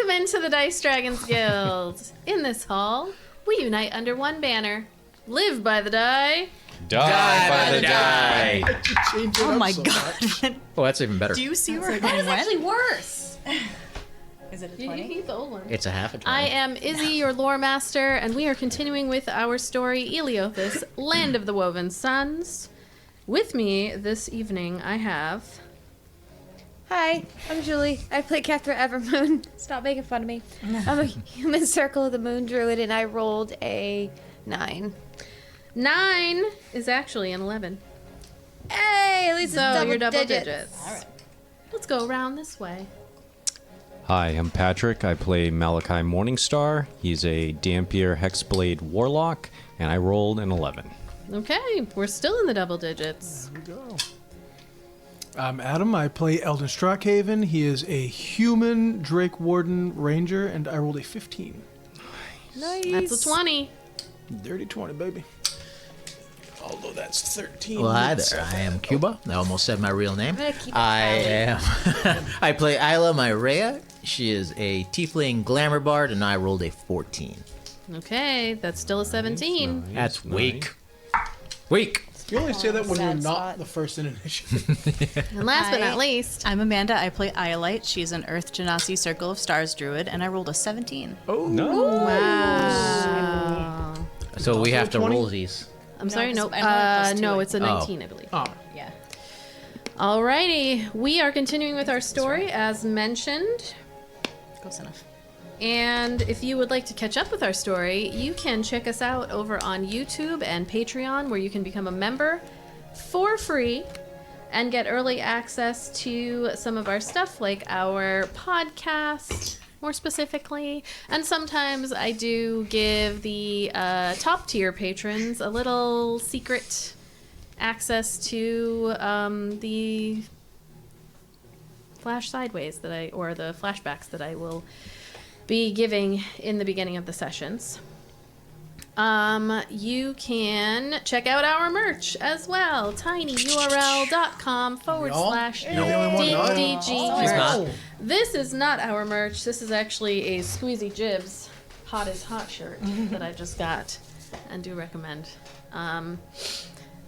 Welcome into the Dice Dragons Guild. In this hall, we unite under one banner. Live by the die. Die by the die. Oh my god. Oh, that's even better. Do you see where That is actually worse. Is it a You 20? keep the old one. It's a half a 20. I am Izzi, your lore master, and we are continuing with our story, Eleothis, Land of the Woven Suns. With me this evening, I have... Hi, I'm Julie. I play Kethra Evermoon. Stop making fun of me. I'm a human Circle of the Moon druid, and I rolled a 9. 9 is actually an 11. Hey, at least So it's you're double digits. digits. All right. Let's go around this way. Hi, I'm Patrick. I play Malachi Morningstar. He's a Dampier Hexblade Warlock, and I rolled an 11. Okay, we're still in the double digits. There we go. I'm Adam. I play Eldon Strockhaven. He is a human Drake Warden Ranger, and I rolled a 15. That's a 20. Dirty 20, baby. Although that's 13. Well, hi there. I am Cuba. I almost said my real name. I'm gonna keep it I tally. am. I play Ayla, my Rhea. She is a tiefling glamour bard, and I rolled a 14. Okay, that's still a 17. That's weak. Weak. You only say that when you're sad not spot. the first in initiative. And last but Hi. not least, I'm Amanda. I play Iolite. She's an Earth Genasi Circle of Stars druid, and I rolled a 17. Oh, wow. So we have to 20? roll these. I'm sorry, No, nope. 'cause I'm only plus No, two. it's a 19, I believe. Oh. Yeah. Alrighty, we are continuing with our story as mentioned. Close enough. And if you would like to catch up with our story, you can check us out over on YouTube and Patreon, where you can become a member for free and get early access to some of our stuff, like our podcast, more specifically. And sometimes I do give the top tier patrons a little secret access to the flash sideways or the flashbacks that I will be giving in the beginning of the sessions. You can check out our merch as well. tinyurl.com/DDG She's not. merch. This is not our merch. This is actually a Squeezy Jibs Hot is Hot shirt that I just got and do recommend.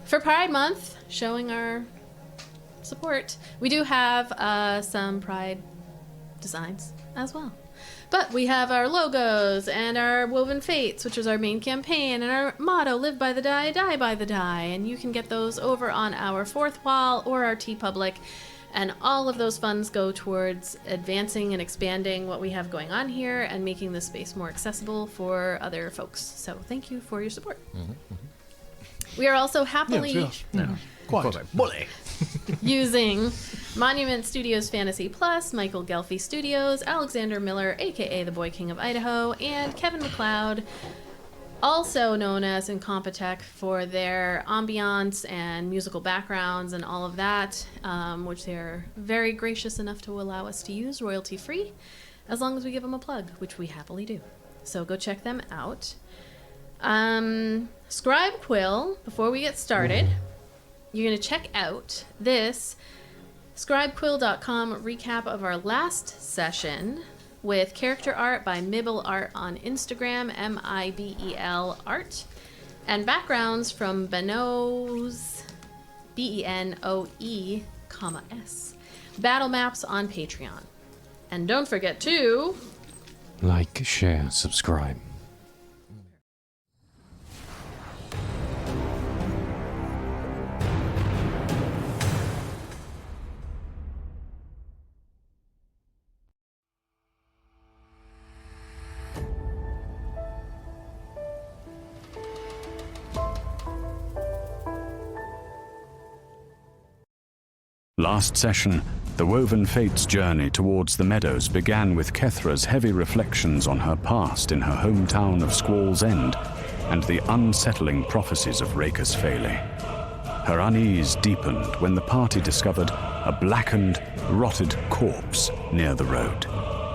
For Pride Month, showing our support, we do have some Pride designs as well. But we have our logos and our Woven Fates, which is our main campaign, and our motto, Live by the Die, Die by the Die. And you can get those over on our Fourth Wall or our TeePublic. And all of those funds go towards advancing and expanding what we have going on here and making this space more accessible for other folks. So thank you for your support. We are also happily Yes. Quite. Bully. using Monument Studios Fantasy Plus, Michael Gelfi Studios, Alexander Miller, aka the Boy King of Idaho, and Kevin McLeod, also known as Incompetech, for their ambiance and musical backgrounds and all of that, which they're very gracious enough to allow us to use royalty free, as long as we give them a plug, which we happily do. So go check them out. Scribe Quill, before we get started, you're going to check out this scribequill.com recap of our last session with character art by Mibble Art on Instagram, Mibel Art, and backgrounds from Benoe, Benoe, S. Battle maps on Patreon. And don't forget to... Like, share, subscribe. Last session, the Woven Fates journey towards the Meadows began with Kethra's heavy reflections on her past in her hometown of Squall's End and the unsettling prophecies of Rakus Fele. Her unease deepened when the party discovered a blackened, rotted corpse near the road,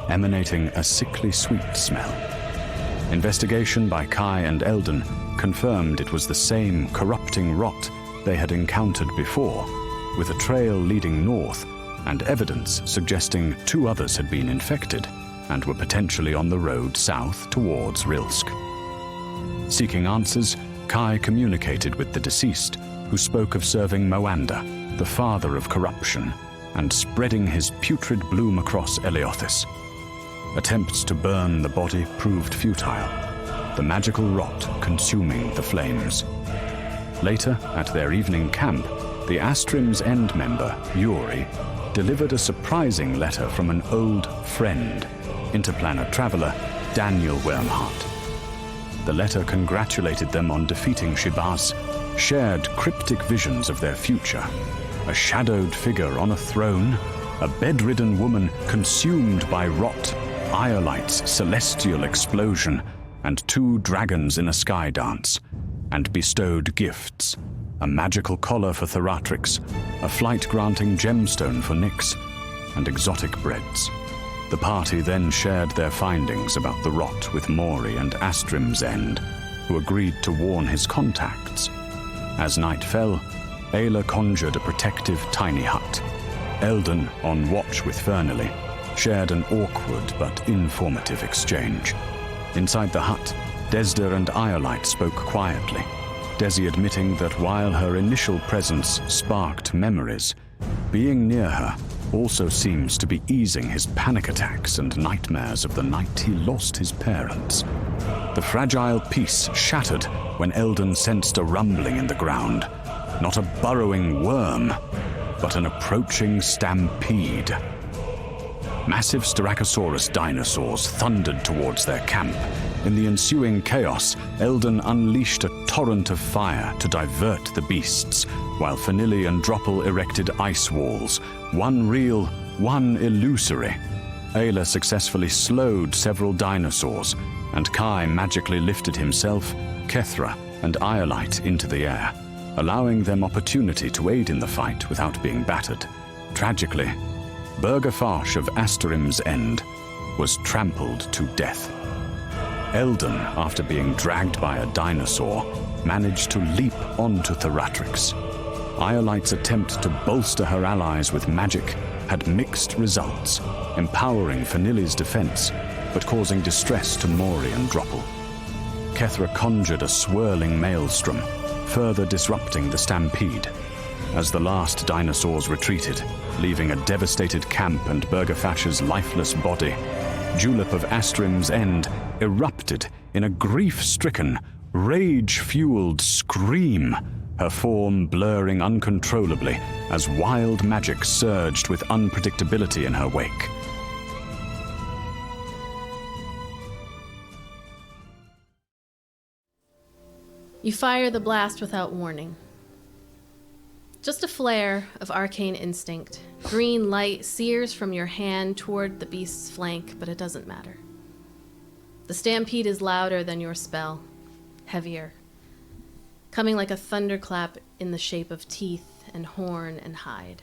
emanating a sickly sweet smell. Investigation by Kai and Eldon confirmed it was the same corrupting rot they had encountered before, with a trail leading north and evidence suggesting 2 others had been infected and were potentially on the road south towards Rilsk. Seeking answers, Kai communicated with the deceased, who spoke of serving Moanda, the father of corruption, and spreading his putrid bloom across Eleothis. Attempts to burn the body proved futile, the magical rot consuming the flames. Later, at their evening camp, the Astrim's End member, Yuri, delivered a surprising letter from an old friend, interplanar traveler Daniel Wormhart. The letter congratulated them on defeating Shibaz, shared cryptic visions of their future, a shadowed figure on a throne, a bedridden woman consumed by rot, Iolite's celestial explosion, and 2 dragons in a sky dance, and bestowed gifts, a magical collar for Theratrix, a flight-granting gemstone for Nyx, and exotic breads. The party then shared their findings about the rot with Maury and Astrim's End, who agreed to warn his contacts. As night fell, Ayla conjured a protective tiny hut. Eldon, on watch with Fernley, shared an awkward but informative exchange. Inside the hut, Desda and Iolite spoke quietly, Desi admitting that while her initial presence sparked memories, being near her also seems to be easing his panic attacks and nightmares of the night he lost his parents. The fragile peace shattered when Eldon sensed a rumbling in the ground. Not a burrowing worm, but an approaching stampede. Massive Styracosaurus dinosaurs thundered towards their camp. In the ensuing chaos, Eldon unleashed a torrent of fire to divert the beasts, while Fernley and Droppel erected ice walls, one real, one illusory. Ayla successfully slowed several dinosaurs, and Kai magically lifted himself, Kethra, and Iolite into the air, allowing them opportunity to aid in the fight without being battered. Tragically, Bergafash of Asterim's End was trampled to death. Eldon, after being dragged by a dinosaur, managed to leap onto Theratrix. Iolite's attempt to bolster her allies with magic had mixed results, empowering Fernley's defense, but causing distress to Maury and Droppel. Kethra conjured a swirling maelstrom, further disrupting the stampede. As the last dinosaurs retreated, leaving a devastated camp and Bergafash's lifeless body, Julep of Astrim's End erupted in a grief-stricken, rage-fueled scream, her form blurring uncontrollably as wild magic surged with unpredictability in her wake. You fire the blast without warning. Just a flare of arcane instinct. Green light sears from your hand toward the beast's flank, but it doesn't matter. The stampede is louder than your spell, heavier, coming like a thunderclap in the shape of teeth and horn and hide.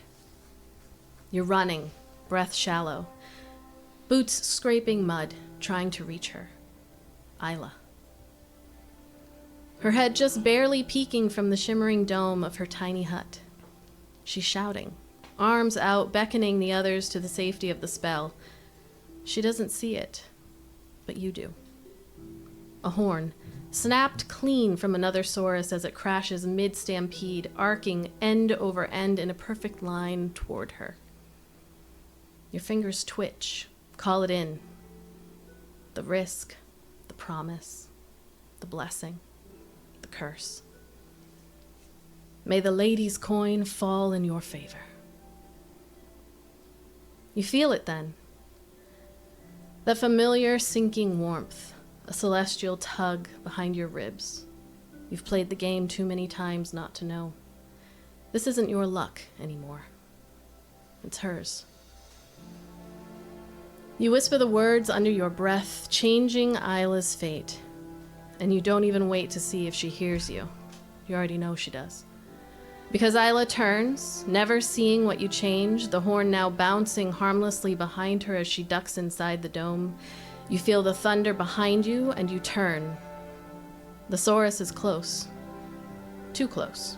You're running, breath shallow, boots scraping mud, trying to reach her. Ayla. Her head just barely peeking from the shimmering dome of her tiny hut. She's shouting, arms out, beckoning the others to the safety of the spell. She doesn't see it, but you do. A horn, snapped clean from another Saurus as it crashes mid-stampede, arcing end over end in a perfect line toward her. Your fingers twitch, call it in. The risk, the promise, the blessing, the curse. May the lady's coin fall in your favor. You feel it then. That familiar sinking warmth, a celestial tug behind your ribs. You've played the game too many times not to know. This isn't your luck anymore. It's hers. You whisper the words under your breath, changing Ayla's fate. And you don't even wait to see if she hears you. You already know she does. Because Ayla turns, never seeing what you change, the horn now bouncing harmlessly behind her as she ducks inside the dome. You feel the thunder behind you, and you turn. The Saurus is close. Too close.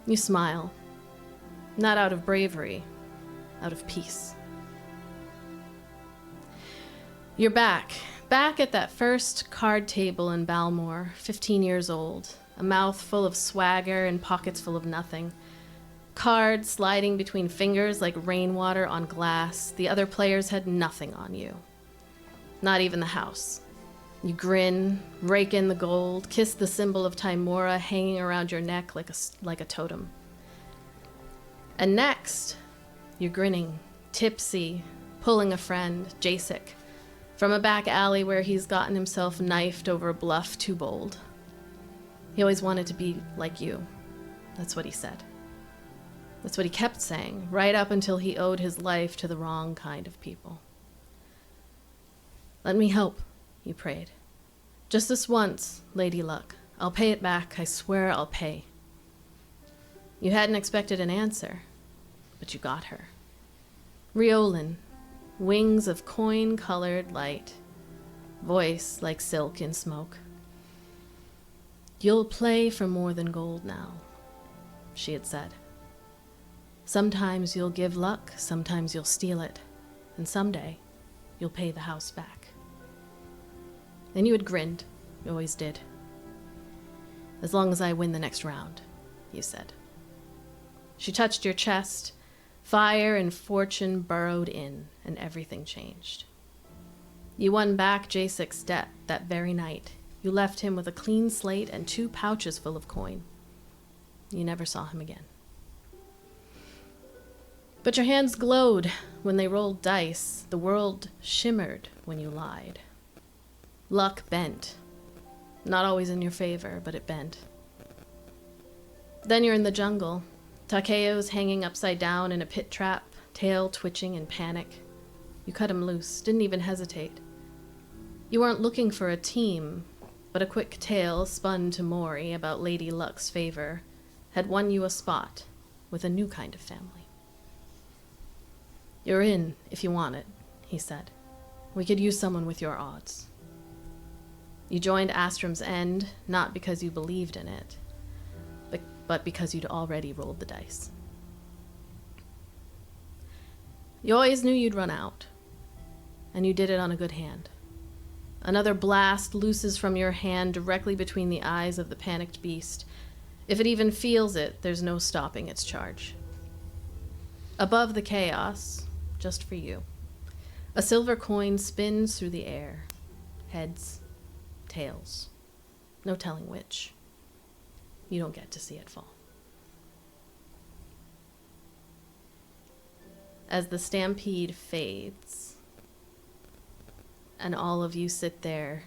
You smile. Not out of bravery, out of peace. You're back. Back at that first card table in Balmore, 15 years old. A mouth full of swagger and pockets full of nothing. Cards sliding between fingers like rainwater on glass. The other players had nothing on you. Not even the house. You grin, rake in the gold, kiss the symbol of Timora hanging around your neck like a totem. And next, you're grinning, tipsy, pulling a friend, Jasek, from a back alley where he's gotten himself knifed over a bluff too bold. He always wanted to be like you. That's what he said. That's what he kept saying, right up until he owed his life to the wrong kind of people. Let me help, you prayed. Just this once, Lady Luck. I'll pay it back. I swear I'll pay. You hadn't expected an answer, but you got her. Riolin, wings of coin-colored light, voice like silk in smoke. You'll play for more than gold now, she had said. Sometimes you'll give luck, sometimes you'll steal it, and someday you'll pay the house back. And you had grinned. You always did. As long as I win the next round, you said. She touched your chest. Fire and fortune burrowed in, and everything changed. You won back Jasek's debt that very night. You left him with a clean slate and 2 pouches full of coin. You never saw him again. But your hands glowed when they rolled dice. The world shimmered when you lied. Luck bent. Not always in your favor, but it bent. Then you're in the jungle. Takeo's hanging upside down in a pit trap, tail twitching in panic. You cut him loose, didn't even hesitate. You weren't looking for a team, but a quick tale spun to Maury about Lady Luck's favor had won you a spot with a new kind of family. You're in, if you want it, he said. We could use someone with your odds. You joined Astrom's End, not because you believed in it, but because you'd already rolled the dice. You always knew you'd run out, and you did it on a good hand. Another blast looses from your hand directly between the eyes of the panicked beast. If it even feels it, there's no stopping its charge. Above the chaos, just for you, a silver coin spins through the air. Heads, tails, no telling which. You don't get to see it fall. As the stampede fades, and all of you sit there,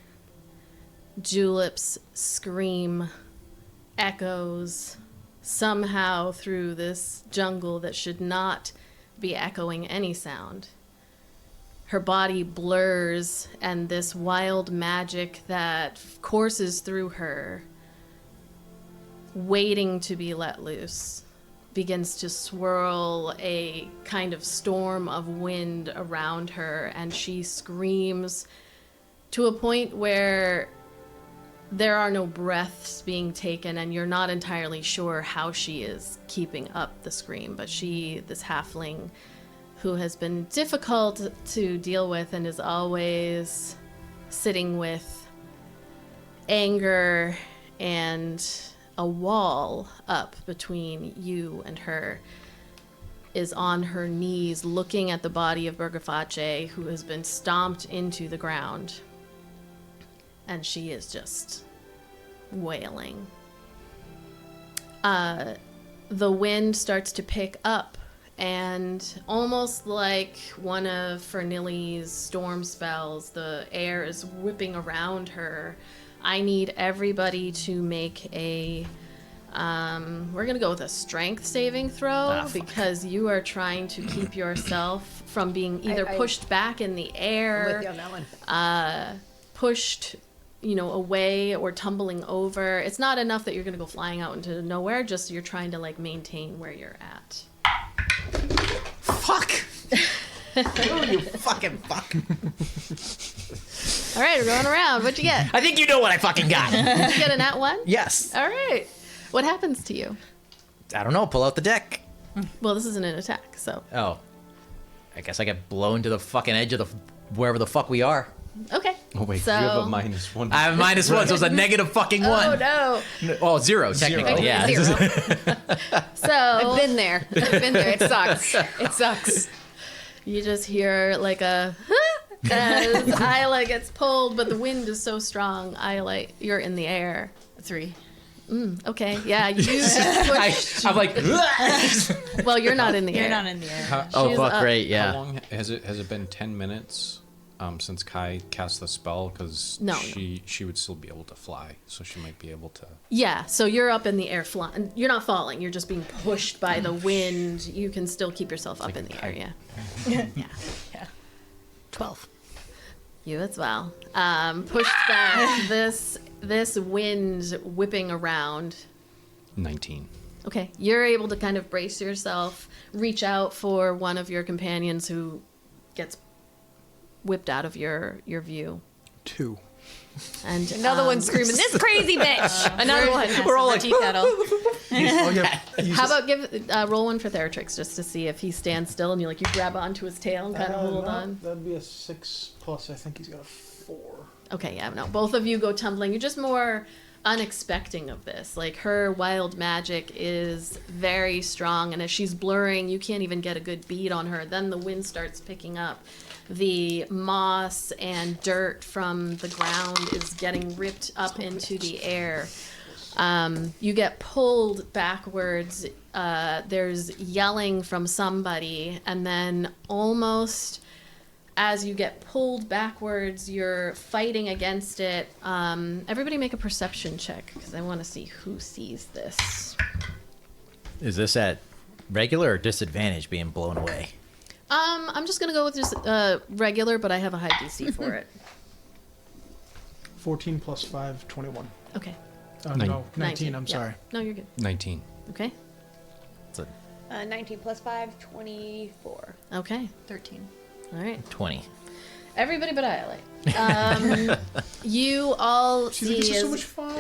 Julep's scream echoes somehow through this jungle that should not be echoing any sound. Her body blurs, and this wild magic that courses through her, waiting to be let loose, begins to swirl a kind of storm of wind around her, and she screams to a point where there are no breaths being taken, and you're not entirely sure how she is keeping up the scream. But this halfling who has been difficult to deal with and is always sitting with anger and a wall up between you and her, is on her knees looking at the body of Burgerface, who has been stomped into the ground. And she is just wailing. The wind starts to pick up, and almost like one of Fernilly's storm spells, the air is whipping around her. I need everybody to make a we're gonna go with a strength saving throw, because you are trying to keep yourself from being either pushed back in the air, I'm with you on that one. Pushed, away, or tumbling over. It's not enough that you're gonna go flying out into nowhere, just you're trying to maintain where you're at. Fuck! Oh, you fucking fuck. All right, we're going around. What'd you get? I think you know what I fucking got. Did you get a nat 1? Yes. All right. What happens to you? I don't know. Pull out the deck. Well, this isn't an attack, so. Oh. I guess I get blown to the fucking edge of wherever the fuck we are. Oh wait, So- you have a -1. I have a -1, so it's a negative fucking one. Oh no! Oh, 0 technically. Zero. Yeah. Zero. So I've been there. I've been there. It sucks. It sucks. you just hear like a as Ayla gets pulled, but the wind is so strong. Ayla, you're in the air. 3. Okay, yeah, you push. I'm like, Well, you're not in the You're air. not in the air. oh She's fuck, up. great, yeah. How long has it been 10 minutes since Kai cast the spell? Because No. she would still be able to fly, so she might be able to. Yeah, so you're up in the air flying. You're not falling. You're just being pushed by the wind. You can still keep yourself up in the air. Yeah. Yeah. 12. You as well. Pushed back. This wind whipping around. 19. Okay, you're able to kind of brace yourself, reach out for one of your companions who gets whipped out of your view, 2. and Another one screaming, "This crazy bitch!" Another one. We're all like, tea kettle. Oh, yeah. How about give roll one for Theratrix just to see if he stands still and you grab onto his tail and kind of hold on. That'd be a 6 plus. I think he's got a 4. Okay, yeah, no, both of you go tumbling. You're just more unexpecting of this. Like, her wild magic is very strong, and as she's blurring, you can't even get a good bead on her. Then the wind starts picking up. The moss and dirt from the ground is getting ripped up into the air. You get pulled backwards. There's yelling from somebody, and then almost as you get pulled backwards, you're fighting against it. Everybody make a perception check, because I want to see who sees this. Is this at regular or disadvantage being blown away? I'm just going to go with just regular, but I have a high DC for it. 14 plus 5, 21. Okay. No, 19. I'm Yeah. sorry. No, you're good. 19. Okay. It's a 19 plus 5, 24. Okay. 13. All right. 20. Everybody but Iolite. You all She's see like, this is so as- much fun.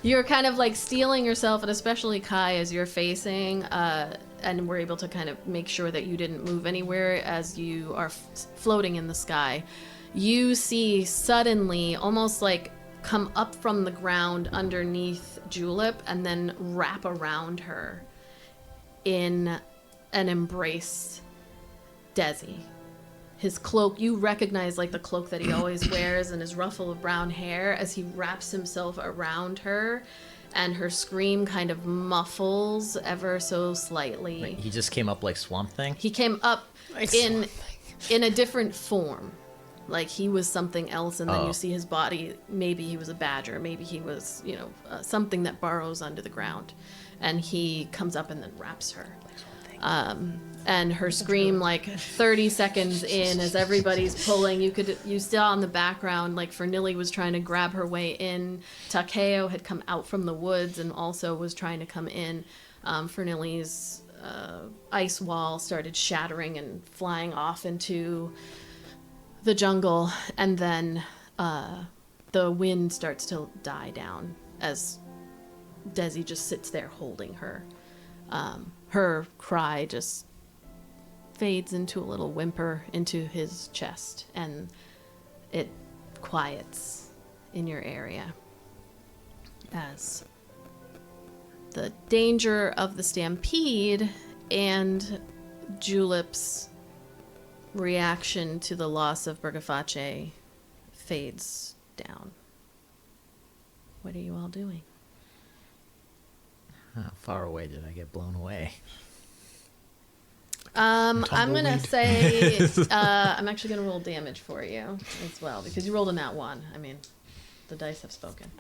you're kind of like steeling yourself, and especially Kai, as you're facing, and we're able to kind of make sure that you didn't move anywhere as you are floating in the sky. You see suddenly, almost like come up from the ground underneath Julep and then wrap around her in an embrace Desi. His cloak, you recognize like the cloak that he always wears and his ruffle of brown hair as he wraps himself around her, and her scream kind of muffles ever so slightly. Like, he just came up like Swamp Thing. He came up in a different form. Like he was something else, and then you see his body. Maybe he was a badger. Maybe he was, something that burrows under the ground. And he comes up and then wraps her. And her scream, like 30 seconds in, as everybody's pulling, you saw in the background, like Fernilli was trying to grab her way in. Takeo had come out from the woods and also was trying to come in. Fernilli's ice wall started shattering and flying off into the jungle, and then the wind starts to die down as Desi just sits there holding her. Her cry just fades into a little whimper into his chest, and it quiets in your area as the danger of the stampede and Julep's reaction to the loss of Bergaface fades down. What are you all doing? How far away did I get blown away? I'm gonna Tumbleweed. say I'm actually gonna roll damage for you as well, because you rolled a nat 1. I mean, the dice have spoken.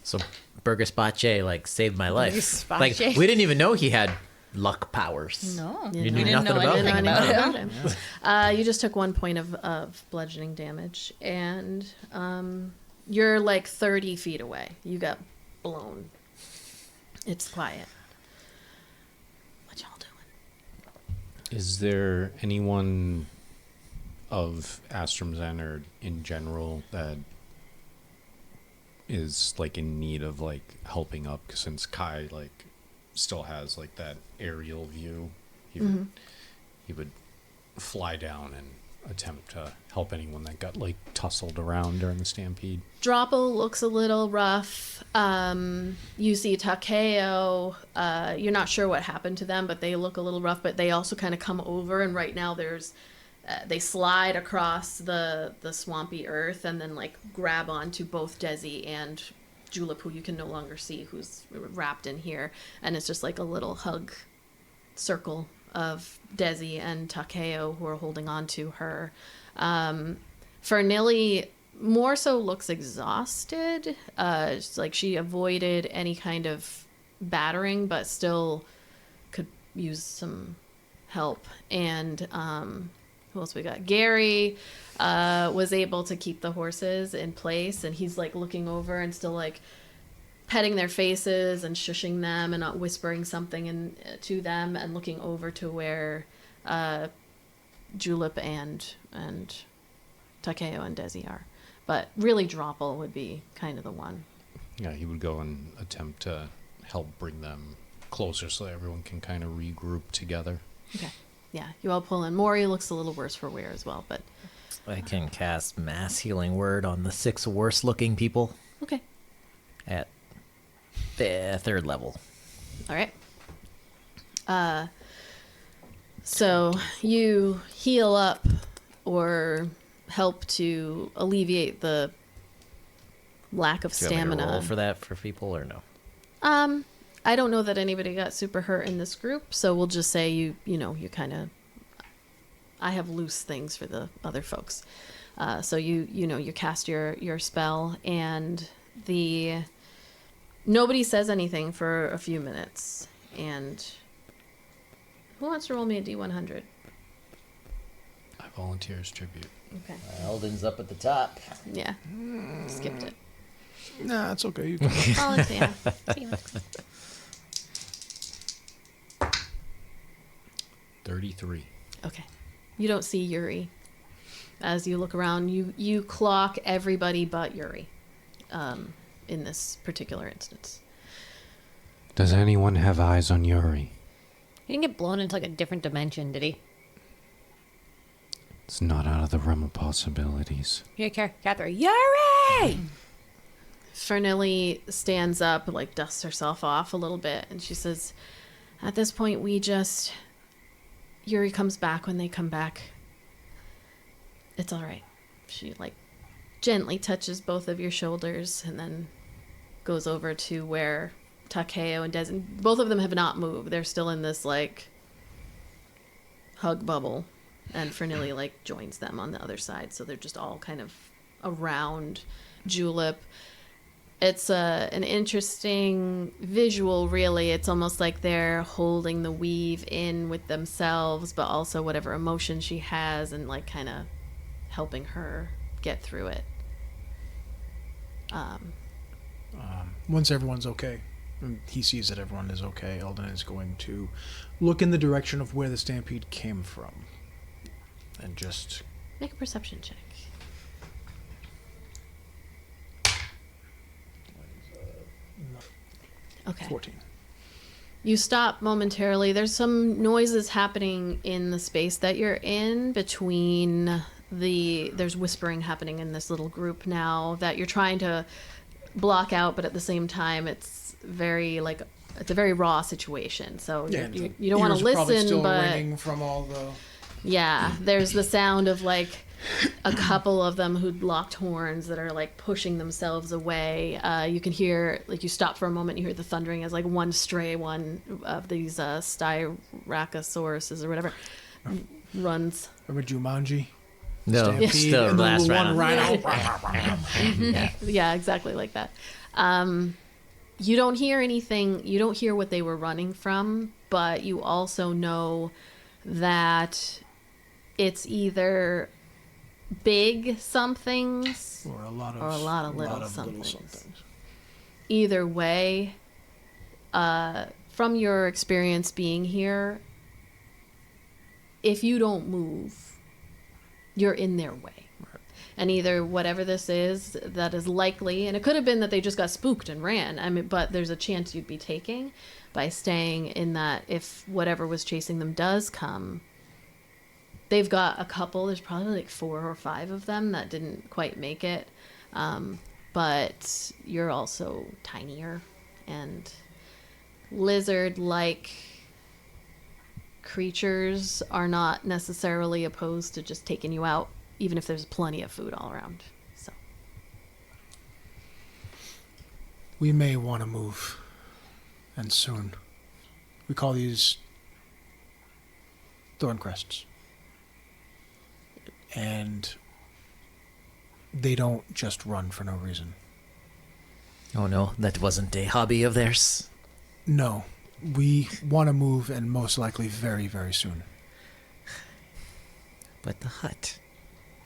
So Bergaspache like saved my life. Bergaspache. Like we didn't even know he had luck powers. No. You We knew didn't nothing know about anything him. about him. You just took 1 point of bludgeoning damage, and you're like 30 feet away. You got blown. It's quiet. What y'all doing? Is there anyone of Astromzen or in general that is like in need of like helping up? Since Kai like still has like that aerial view, he would fly down and attempt to help anyone that got like tussled around during the stampede. Dropple looks a little rough. You see Takeo. You're not sure what happened to them, but they look a little rough. But they also kind of come over, and right now there's they slide across the swampy earth and then like grab onto both Desi and Julep, who you can no longer see, who's wrapped in here, and it's just like a little hug circle of Desi and Takeo who are holding on to her. Fernilly more so looks exhausted. It's like she avoided any kind of battering, but still could use some help. And who else we got? Gary was able to keep the horses in place, and he's like looking over and still like petting their faces and shushing them and not whispering something to them, and looking over to where Julep and Takeo and Desi are. But really Dropple would be kind of the one. Yeah, he would go and attempt to help bring them closer so that everyone can kind of regroup together. Okay. Yeah, you all pull in. Maury looks a little worse for wear as well, but... I can cast Mass Healing Word on the 6 worst-looking people Okay. at the 3rd level. All right. So you heal up or help to alleviate the lack of Do you want me to stamina. roll for that for people or no? I don't know that anybody got super hurt in this group, so we'll just say you kind of... I have loose things for the other folks. So you cast your spell, and nobody says anything for a few minutes. And who wants to roll me a D100? I volunteer as tribute. Okay. Eldon's up at the top. Yeah. Skipped it. Nah, it's okay. You can. Volunteer. 33. Okay. You don't see Yuri. As you look around, you clock everybody but Yuri in this particular instance. Does anyone have eyes on Yuri? He didn't get blown into like a different dimension, did he? It's not out of the realm of possibilities. Here, Kethra. Yuri! Fernilly stands up, like dusts herself off a little bit, and she says, at this point, Yuri comes back when they come back. It's all right. She, like, gently touches both of your shoulders and then goes over to where Takeo and Des... Both of them have not moved. They're still in this, like, hug bubble. And Fernilly, like, joins them on the other side. So they're just all kind of around Julep. It's an interesting visual, really. It's almost like they're holding the weave in with themselves, but also whatever emotion she has, and like kind of helping her get through it. Once everyone's okay, and he sees that everyone is okay, Eldon is going to look in the direction of where the stampede came from. And just... Make a perception check. Okay. 14. You stop momentarily. There's some noises happening in the space that you're in between there's whispering happening in this little group now that you're trying to block out, but at the same time it's a very raw situation. So Yeah, you don't want to probably listen, still but ringing from all the... yeah, there's the sound of like a couple of them who'd locked horns that are like pushing themselves away. You can hear, like, you stop for a moment, you hear the thundering as like one stray one of these Styracosauruses or whatever runs. Remember Jumanji? No, Stampede, still and then last the round. one rhino. Yeah, exactly like that. You don't hear anything. You don't hear what they were running from, but you also know that it's either big somethings Or a lot of little somethings. Either way, from your experience being here, if you don't move, you're in their way. And either whatever this is, that is likely, and it could have been that they just got spooked and ran. I mean, but there's a chance you'd be taking by staying in that if whatever was chasing them does come, they've got a couple. There's probably like 4 or 5 of them that didn't quite make it. But you're also tinier and lizard-like creatures are not necessarily opposed to just taking you out, even if there's plenty of food all around. So We may want to move, and soon. We call these thorn crests. And they don't just run for no reason. Oh no, that wasn't a hobby of theirs. No, we want to move, and most likely very, very soon. But the hut,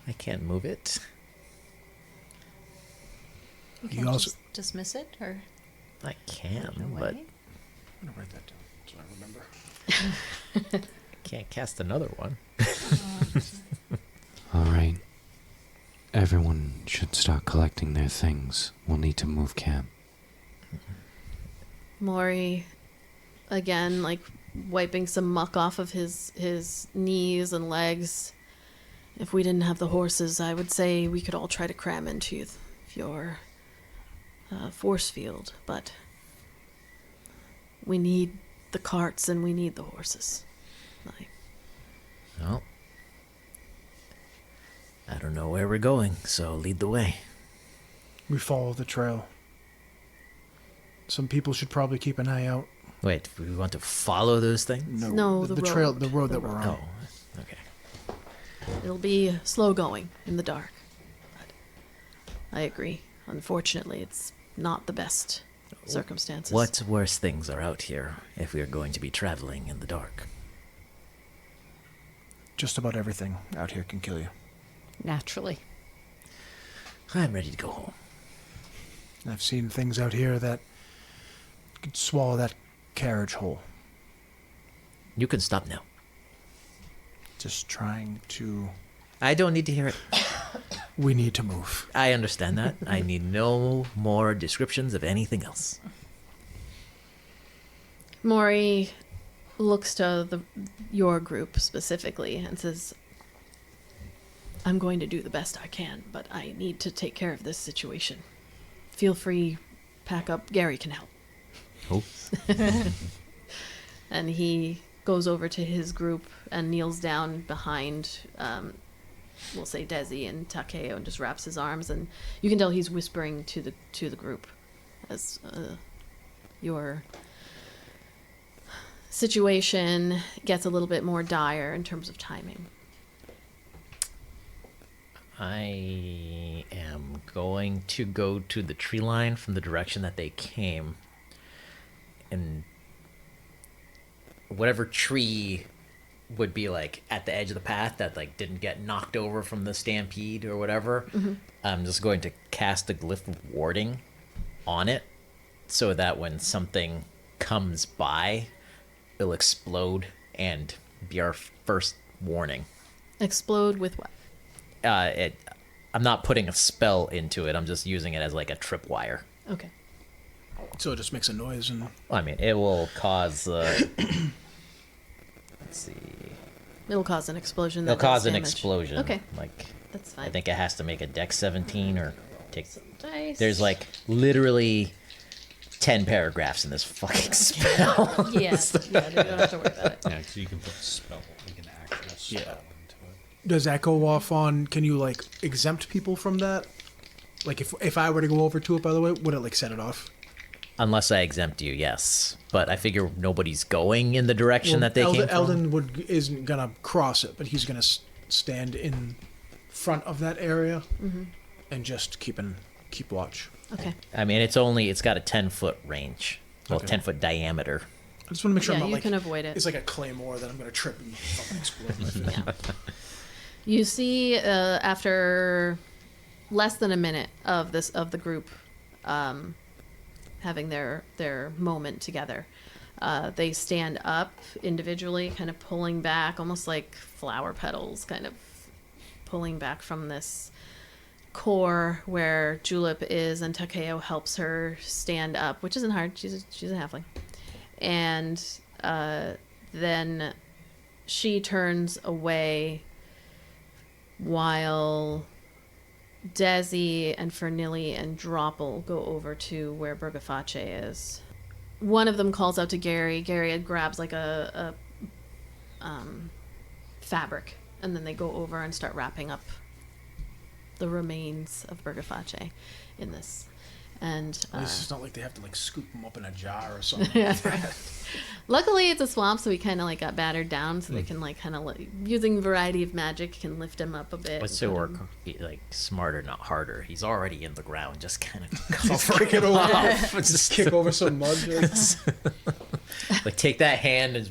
I can't move it. You You can't also- just dismiss it, or I can, no but way? I'm going to write that down so I remember. I can't cast another one. All right. Everyone should start collecting their things. We'll need to move camp. Maury, again, like wiping some muck off of his knees and legs. If we didn't have the horses, I would say we could all try to cram into your force field, but we need the carts and we need the horses. Like, Well, I don't know where we're going, so lead the way. We follow the trail. Some people should probably keep an eye out. Wait, we want to follow those things? No, the the trail, road. the road that The we're road. on. Oh, okay. it'll be slow going in the dark. But I agree. Unfortunately, it's not the best circumstances. What worse things are out here if we are going to be traveling in the dark? Just about everything out here can kill you. Naturally. I'm ready to go home. I've seen things out here that could swallow that carriage whole. You can stop now. Just trying to... I don't need to hear it. We need to move. I understand that. I need no more descriptions of anything else. Maury looks to your group specifically and says, I'm going to do the best I can, but I need to take care of this situation. Feel free, pack up. Gary can help. Oh. And he goes over to his group and kneels down behind, we'll say Desi and Takeo, and just wraps his arms. And you can tell he's whispering to the group as your situation gets a little bit more dire in terms of timing. I am going to go to the tree line from the direction that they came. And whatever tree would be like at the edge of the path that like didn't get knocked over from the stampede or whatever, I'm just going to cast a glyph of warding on it so that when something comes by, it'll explode and be our first warning. Explode with what? I'm not putting a spell into it. I'm just using it as like a tripwire. Okay. So it just makes a noise and... I mean, it will cause. Let's see. It'll cause an explosion. It'll that does cause an damage. explosion. Okay. Like, That's fine. I think it has to make a Dex 17 or take. Dice. There's like literally 10 paragraphs in this fucking spell. Yeah, you don't have to worry about it. Yeah, so you can put spell, like an actual spell into it. Does that go off on... Can you, like, exempt people from that? Like, if I were to go over to it, by the way, would it, like, set it off? Unless I exempt you, yes. But I figure nobody's going in the direction that they came from. Eldon isn't gonna cross it, but he's gonna stand in front of that area and just keep watch. Okay. I mean, it's got a 10-foot range. Well, Okay. 10-foot diameter. I just want to make sure Yeah, I'm not you like... can avoid it. It's like a claymore that I'm gonna trip and fucking explode my face. Yeah. You see, after less than a minute of the group having their moment together, they stand up individually, kind of pulling back, almost like flower petals, kind of pulling back from this core where Julep is, and Takeo helps her stand up, which isn't hard. She's a halfling, and then she turns away while Desi and Fernilli and Droppel go over to where Burgaface is. One of them calls out to Gary. Gary grabs like a fabric, and then they go over and start wrapping up the remains of Burgaface in this. And At least it's not like they have to like scoop them up in a jar or something. Yeah, like that. right. Luckily it's a swamp, so he kind of like got battered down, so they can like kind of like, using variety of magic can lift him up a bit. But so we're like smarter, not harder. He's already in the ground, just kind of Just cover kick it him over. off. Just kick over some mud. Like take that hand and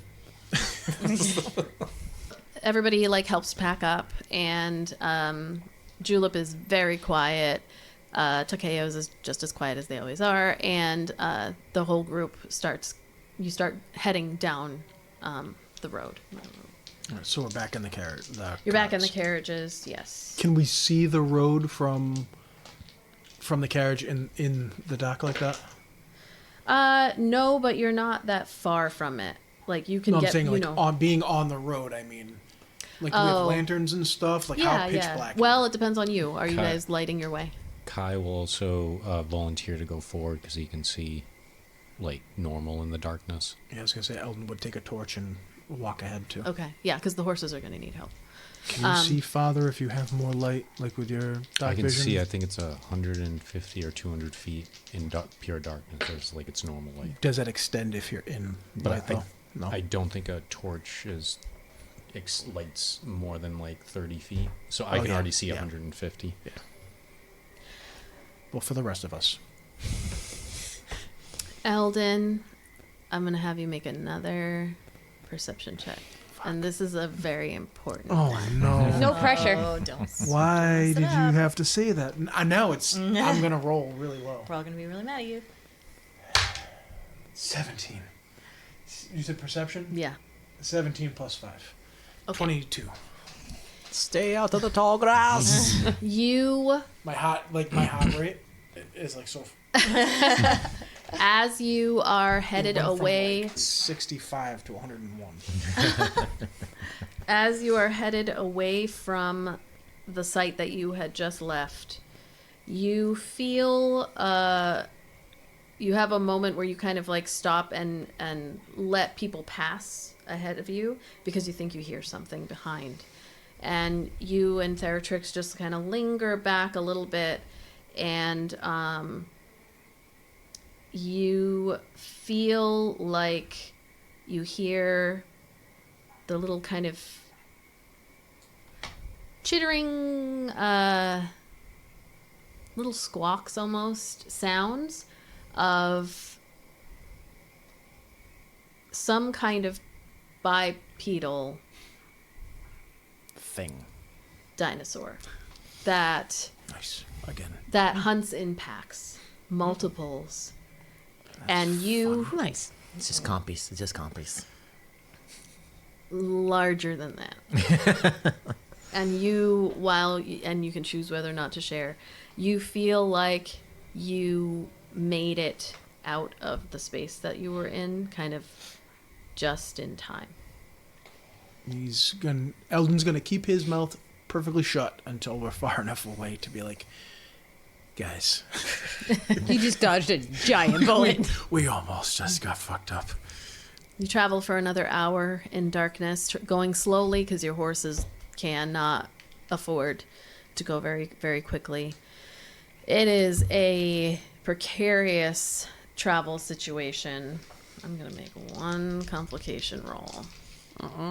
Everybody like helps pack up, and Julep is very quiet. Takeo's is just as quiet as they always are, and the whole group you start heading down the road. All right, so we're back in the carriage. You're back in the carriages, yes. Can we see the road from the carriage in the dock like that? No, but you're not that far from it. Like you can No, get, I'm saying you like know. on being on the road. I mean, like do we have lanterns and stuff. Like how pitch black? Well, it depends on you. Are you Okay. guys lighting your way? Kai will also volunteer to go forward because he can see, like, normal in the darkness. Yeah, I was gonna say Eldon would take a torch and walk ahead too. Okay, yeah, because the horses are going to need help. Can you see farther if you have more light, like with your dark I can vision? see, I think it's 150 or 200 feet in pure darkness. It's like it's normal light. Does that extend if you're in light though? No. I don't think a torch is lights more than like 30 feet. So I can yeah, already see yeah. 150. Yeah. Well, for the rest of us. Eldon, I'm going to have you make another perception check. And this is a very important. Oh no! No pressure. Oh, don't. Why did you up. have to say that? Now it's. I'm gonna roll really low. We're all gonna be really mad at you. 17. You said perception? Yeah. 17 plus 5. Okay. 22. stay out of the tall grass. You, My heart rate is like so. as you are headed It went from, away, like, 65 to 101. as you are headed away from the site that you had just left, you feel you have a moment where you kind of like stop and let people pass ahead of you because you think you hear something behind. And you and Theratrix just kind of linger back a little bit, and you feel like you hear the little kind of chittering, little squawks almost, sounds of some kind of bipedal Thing. dinosaur that Nice. Again. hunts in packs, multiples, and you Nice. It's just compies. It's just compies. larger than that. And you, and you can choose whether or not to share, you feel like you made it out of the space that you were in kind of just in time. Eldon's gonna keep his mouth perfectly shut until we're far enough away to be like, guys, You just dodged a giant bullet. we almost just got fucked up. You travel for another hour in darkness, going slowly because your horses cannot afford to go very, very quickly. It is a precarious travel situation. I'm going to make one complication roll.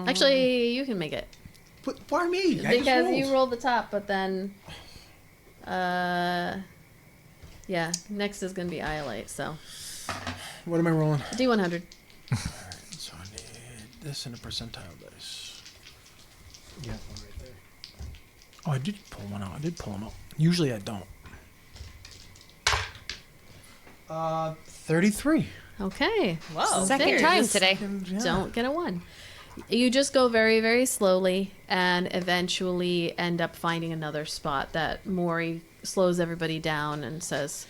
Actually, you can make it. But why me? I just Because rolled. you rolled the top, but then... yeah, next is going to be Iolite, so... What am I rolling? D100. So I need this and a percentile dice. Yeah, one right there. Oh, I did pull one out. I did pull them out. Usually I don't. 33. Okay. Whoa. Second There, time just today. Don't get a 1. You just go very, very slowly and eventually end up finding another spot that Maury slows everybody down and says,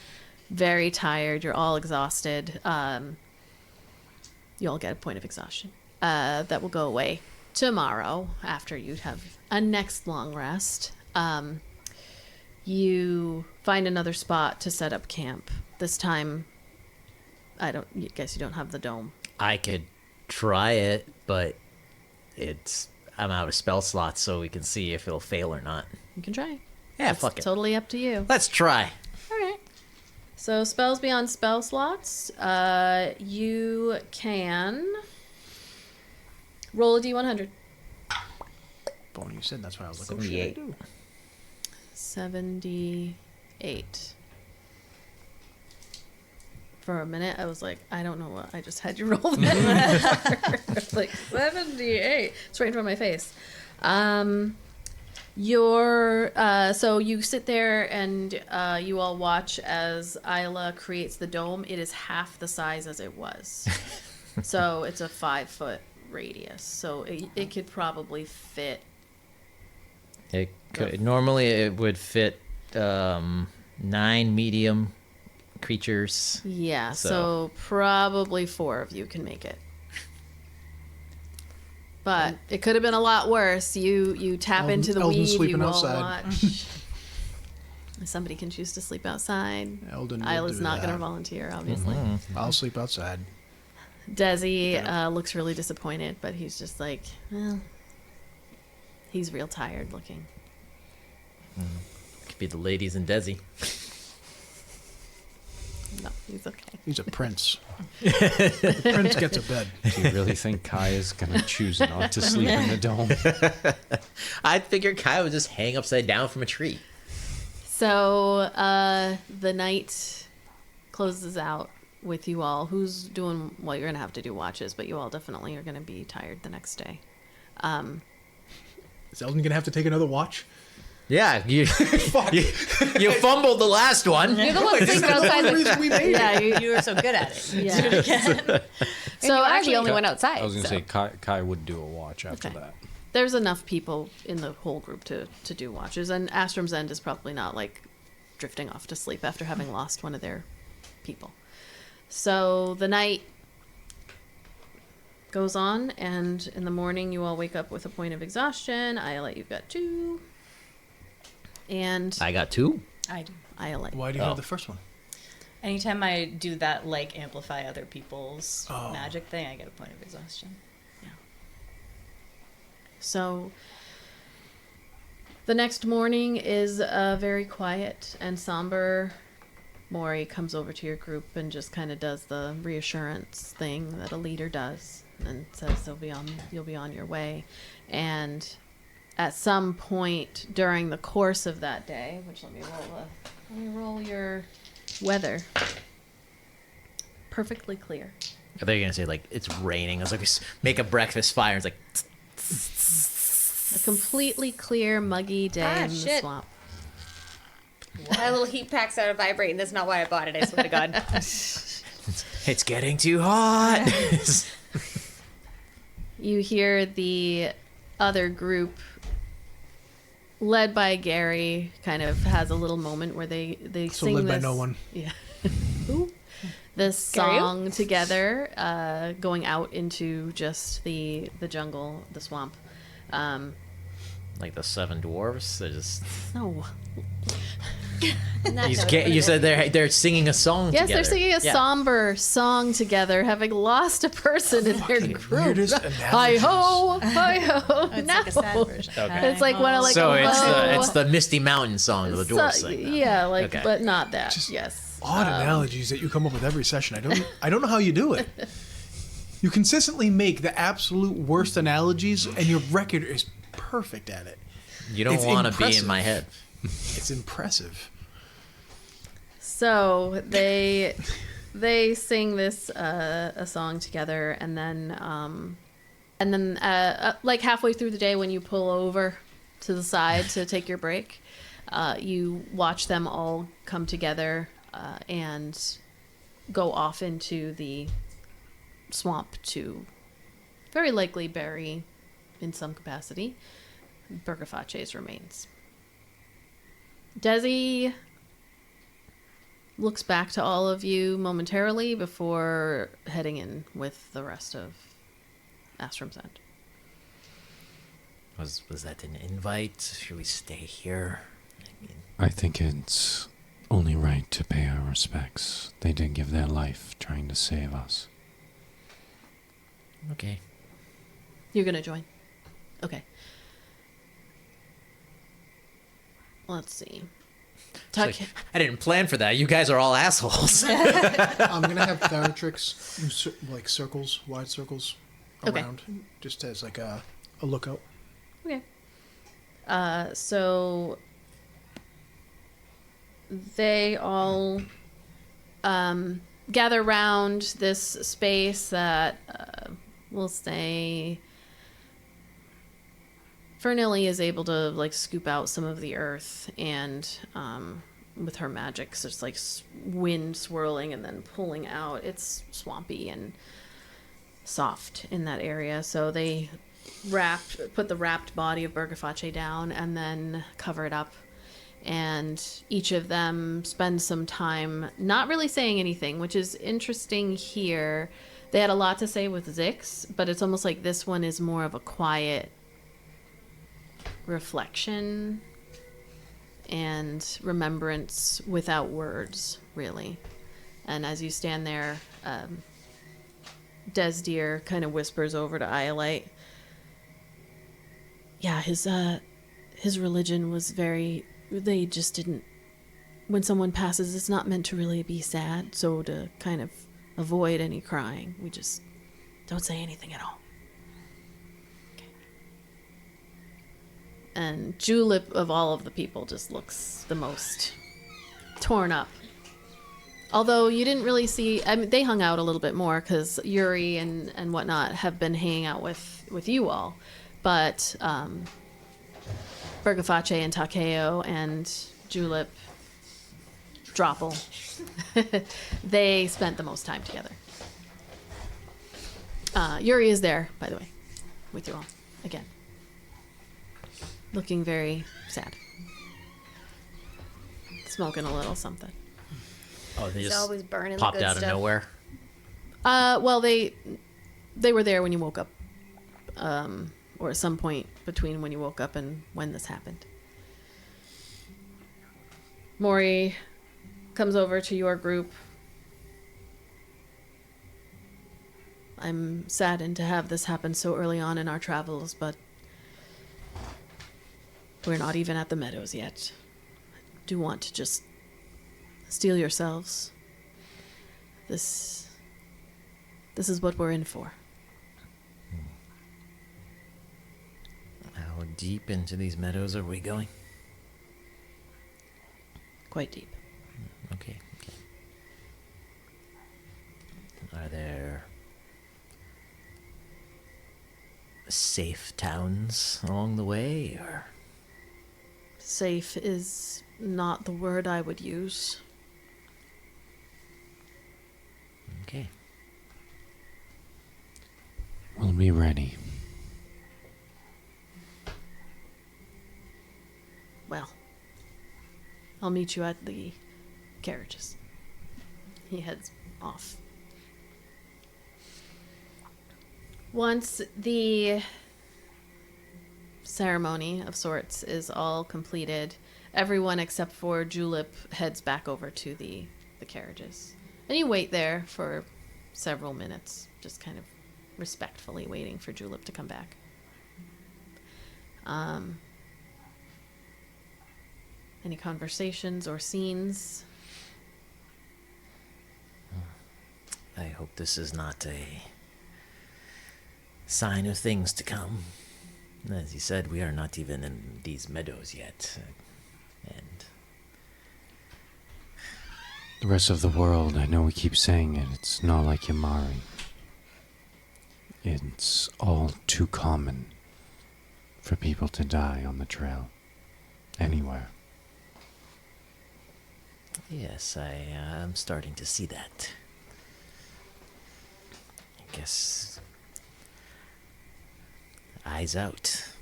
very tired, you're all exhausted. You all get a point of exhaustion. That will go away tomorrow, after you have a next long rest, you find another spot to set up camp. This time, guess you don't have the dome. I could try it, but I'm out of spell slots, so we can see if it'll fail or not. You can try. Yeah, It's fuck it. totally up to you. Let's try. All right. So spells beyond spell slots. You can roll a d100. When you said that's why I was like, oh, shit, I 78. do. 78. For a minute, I was like, I don't know what I just had you roll that. Like 78. It's right in front of my face. So you sit there and you all watch as Ayla creates the dome. It is half the size as it was. So it's a 5-foot radius. So it could probably fit. Normally it would fit 9 medium creatures. Yeah, So- so probably 4 of you can make it. But it could have been a lot worse. You tap into the Eldon's weave, sleeping you all outside. watch. Somebody can choose to sleep outside. Eldon will Isla's do not going to that. volunteer, obviously. I'll sleep outside. Desi looks really disappointed, but he's just like, well, he's real tired looking. Could be the ladies and Desi. No, he's okay. He's a prince. The prince gets a bed. Do you really think Kai is gonna choose not to sleep in the dome? I'd figure Kai would just hang upside down from a tree. So the night closes out with you all. Who's doing? Well, you're gonna have to do watches, but you all definitely are gonna be tired the next day. Is Eldon gonna have to take another watch? Yeah, you fumbled the last one. You're the one sleeping outside. The reason we made it. Yeah, You were so good at it. yeah. So you are the only one outside. I was gonna so. say Kai would do a watch after Okay. that. There's enough people in the whole group to do watches, and Astrom's End is probably not like drifting off to sleep after having lost one of their people. So the night goes on, and in the morning you all wake up with a point of exhaustion. Iolite, you've got 2. And I got 2. I do. Iolite. Why do you Oh. have the first one? Anytime I do that, like, amplify other people's Oh. magic thing, I get a point of exhaustion. So the next morning is very quiet and somber. Mori comes over to your group and just kind of does the reassurance thing that a leader does, and says you'll be on your way. And at some point during the course of that day, which let me roll your weather. Perfectly clear. Are they gonna say like it's raining? It's like we make a breakfast fire. It's like A completely clear, muggy day in the shit. swamp. My little heat pack started vibrating. That's not why I bought it. I swear to God. it's getting too hot. You hear the other group, led by Gary, kind of has a little moment where they So sing led this. by no one. Yeah. Ooh. This Gary? song together, going out into just the jungle, the swamp. like the 7 dwarves. They just No. you said they're singing a song. Yes, together. they're singing a Yeah. somber song together, having lost a person in their group. Weirdest Hi ho, hi ho. It's No. like a sad version. Okay. It's like one of like So a low, it's the Misty Mountain song of the dwarves sing. then. yeah, like Okay. but not that. Just yes. Odd analogies that you come up with every session. I don't know how you do it. You consistently make the absolute worst analogies, and your record is perfect at it. You don't It's want to be in impressive. my head. It's impressive. So they sing this a song together, and then like halfway through the day when you pull over to the side to take your break, you watch them all come together and go off into the swamp to very likely bury in some capacity Burgaface's remains. Desi looks back to all of you momentarily before heading in with the rest of Astrom's End. Was that an invite? Should we stay here? I think it's only right to pay our respects. They did give their life trying to save us. Okay. You're gonna join? Okay. Let's see. It's like, I didn't plan for that. You guys are all assholes. I'm gonna have Theratrix do like circles, wide circles Okay. around, just as like a lookout. Okay. So they all gather around this space that we'll say Fernilly is able to like scoop out some of the earth, and with her magic, so it's like wind swirling and then pulling out. It's swampy and soft in that area, so they put the wrapped body of Bergaface down and then cover it up, and each of them spend some time not really saying anything, which is interesting here. They had a lot to say with Zix, but it's almost like this one is more of a quiet reflection and remembrance without words, really. And as you stand there, Desdeer kind of whispers over to Iolite. Yeah, his religion was very... They just didn't... When someone passes, it's not meant to really be sad, so to kind of avoid any crying, we just don't say anything at all. Okay. And Julep, of all of the people, just looks the most torn up. Although you didn't really see... I mean, they hung out a little bit more, because Yuri and whatnot have been hanging out with you all. But Bergaface and Takeo and Julep, Droppel, they spent the most time together. Yuri is there, by the way, with you all, again. Looking very sad. Smoking a little something. Oh, they He's just always burning the popped good out of stuff. nowhere. Well, they were there when you woke up. Or at some point between when you woke up and when this happened. Mori comes over to your group. I'm saddened to have this happen so early on in our travels, but we're not even at the Meadows yet. I do want to just steel yourselves. This is what we're in for. How deep into these meadows are we going? Quite deep. Okay. Are there safe towns along the way, or? Safe is not the word I would use. Okay. We'll be ready. Well, I'll meet you at the carriages. He heads off. Once the ceremony of sorts is all completed, everyone except for Julep heads back over to the carriages. And you wait there for several minutes, just kind of respectfully waiting for Julep to come back. Any conversations or scenes? I hope this is not a sign of things to come. As you said, we are not even in these meadows yet. And The rest of the world, I know we keep saying it, it's not like Yamari. It's all too common for people to die on the trail. Anywhere. yes, I'm starting to see that. I guess eyes out.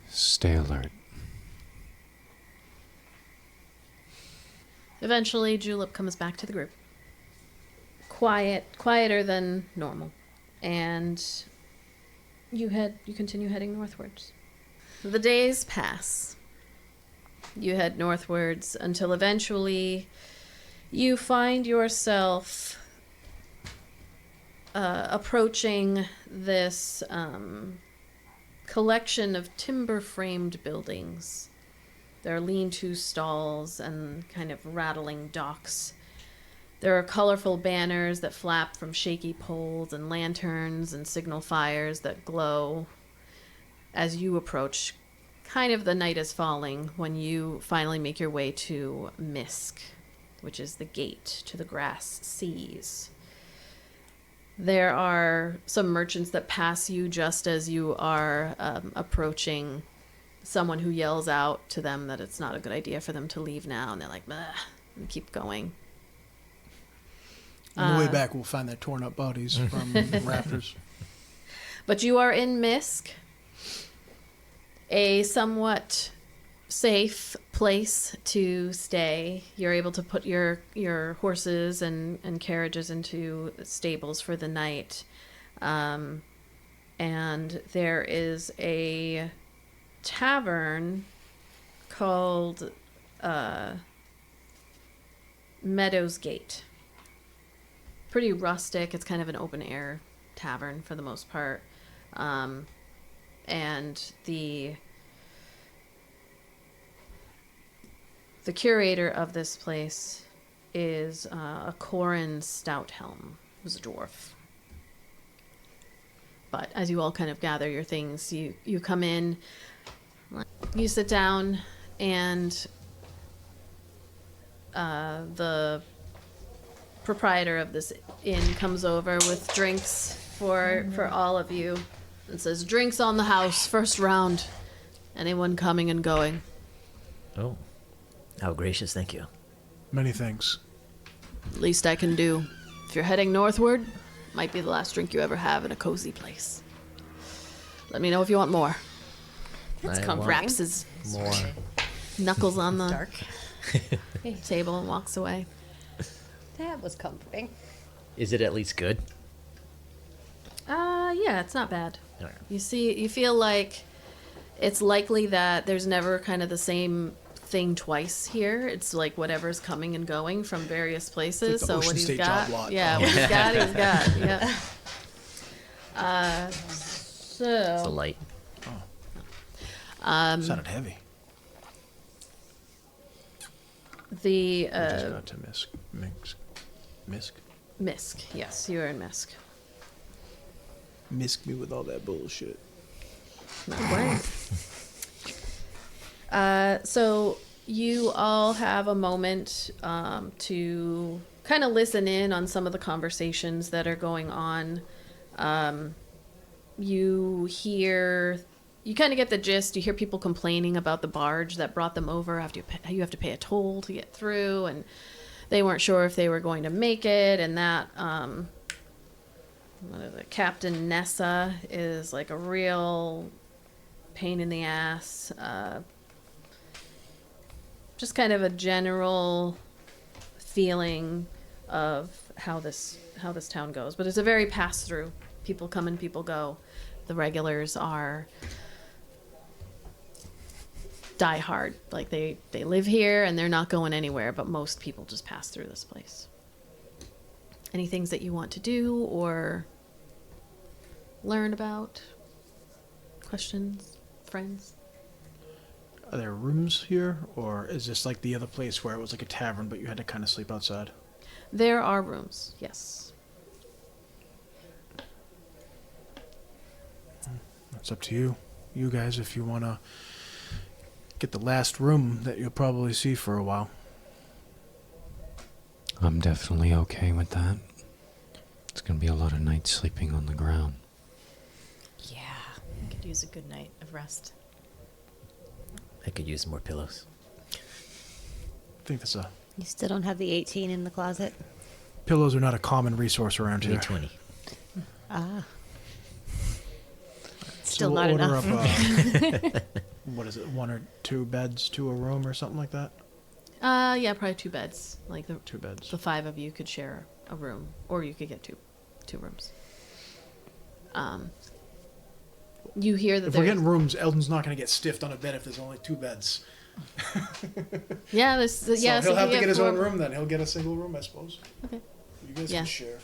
Stay alert. Eventually, Julep comes back to the group. Quieter than normal. And you continue heading northwards. The days pass. You head northwards until eventually you find yourself approaching this collection of timber-framed buildings. There are lean-to stalls and kind of rattling docks. There are colorful banners that flap from shaky poles and lanterns and signal fires that glow as you approach. Kind of the night is falling when you finally make your way to Misk, which is the gate to the grass seas. There are some merchants that pass you just as you are approaching, someone who yells out to them that it's not a good idea for them to leave now, and they're like, bah, and keep going. On the way back, we'll find their torn up bodies from the raptors. But you are in Misk, a somewhat safe place to stay. You're able to put your horses and carriages into stables for the night. And there is a tavern called Meadows Gate. Pretty rustic. It's kind of an open air tavern for the most part. And the curator of this place is a Corin Stouthelm, who's a dwarf. But as you all kind of gather your things, you come in, you sit down, and the proprietor of this inn comes over with drinks for all of you and says, "Drinks on the house, first round. Anyone coming and going?" Oh, how gracious, thank you. Many thanks. Least I can do. If you're heading northward, might be the last drink you ever have in a cozy place. Let me know if you want more. That's Wraps his more. knuckles on the Dark. table and walks away. That was comforting. Is it at least good? Yeah, it's not bad. All right. You feel like it's likely that there's never kind of the same thing twice here. It's like whatever's coming and going from various places. It's like the So what Ocean he's State got, job lot. yeah, what he's got, he's got. Yeah. It's a light. Sounded heavy. The I just got to Misk. Misk, yes, you are in Misk. Misk me with all that bullshit. Not worried. So you all have a moment to kind of listen in on some of the conversations that are going on. You kind of get the gist. You hear people complaining about the barge that brought them over. After you have to pay a toll to get through, and they weren't sure if they were going to make it, and that Captain Nessa is like a real pain in the ass. Just kind of a general feeling of how this town goes. But it's a very pass through. People come and people go. The regulars are die hard. Like they live here and they're not going anywhere, but most people just pass through this place. Any things that you want to do or learn about? Questions? Friends? Are there rooms here, or is this like the other place where it was like a tavern, but you had to kind of sleep outside? There are rooms, yes. It's up to you. You guys, if you want to get the last room that you'll probably see for a while. I'm definitely okay with that. It's going to be a lot of nights sleeping on the ground. Yeah. Could use a good night of rest. I could use more pillows. I think that's You still don't have the 18 in the closet? pillows are not a common resource around Give me here. 20. Ah. Still So not we'll enough. order up, what is it, 1 or 2 beds to a room or something like that? Yeah, probably 2 beds. Like 2 beds. the 5 of you could share a room, or you could get two rooms. you hear that If we're there's... getting rooms, Eldon's not going to get stiffed on a bed if there's only 2 beds. Yeah, So yeah. he'll you have to get get his 4 own room then. He'll get a single room, I suppose. Okay. You guys Yeah. can share.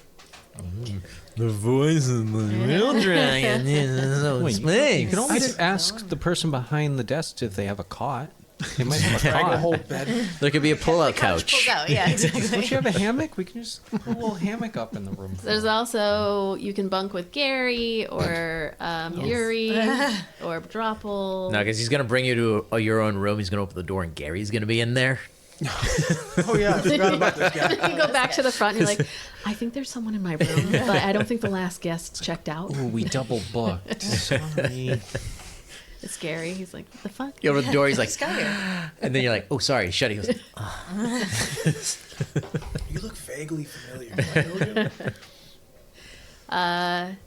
The voice of the real dragon is so Wait, space. you can always ask the person behind the desk if they have a cot. They might have a Drag a cot. whole bed. There could be a pull-out couch. Pulls out. Yeah, exactly. Don't you have a hammock? We can just put a little hammock up in the room. for There's them. also, you can bunk with Gary or Yuri or Dropple. No, because he's gonna bring you to your own room. He's gonna open the door, and Gary's gonna be in there. Oh, yeah. I forgot about this guy. You go back to the front and you're like, I think there's someone in my room, but I don't think the last guest checked out. Ooh, we double booked. Sorry. It's Gary. He's like, what the fuck? You open the door, he's like, Got here. and then you're like, oh, sorry, shut it. He goes, You look vaguely familiar.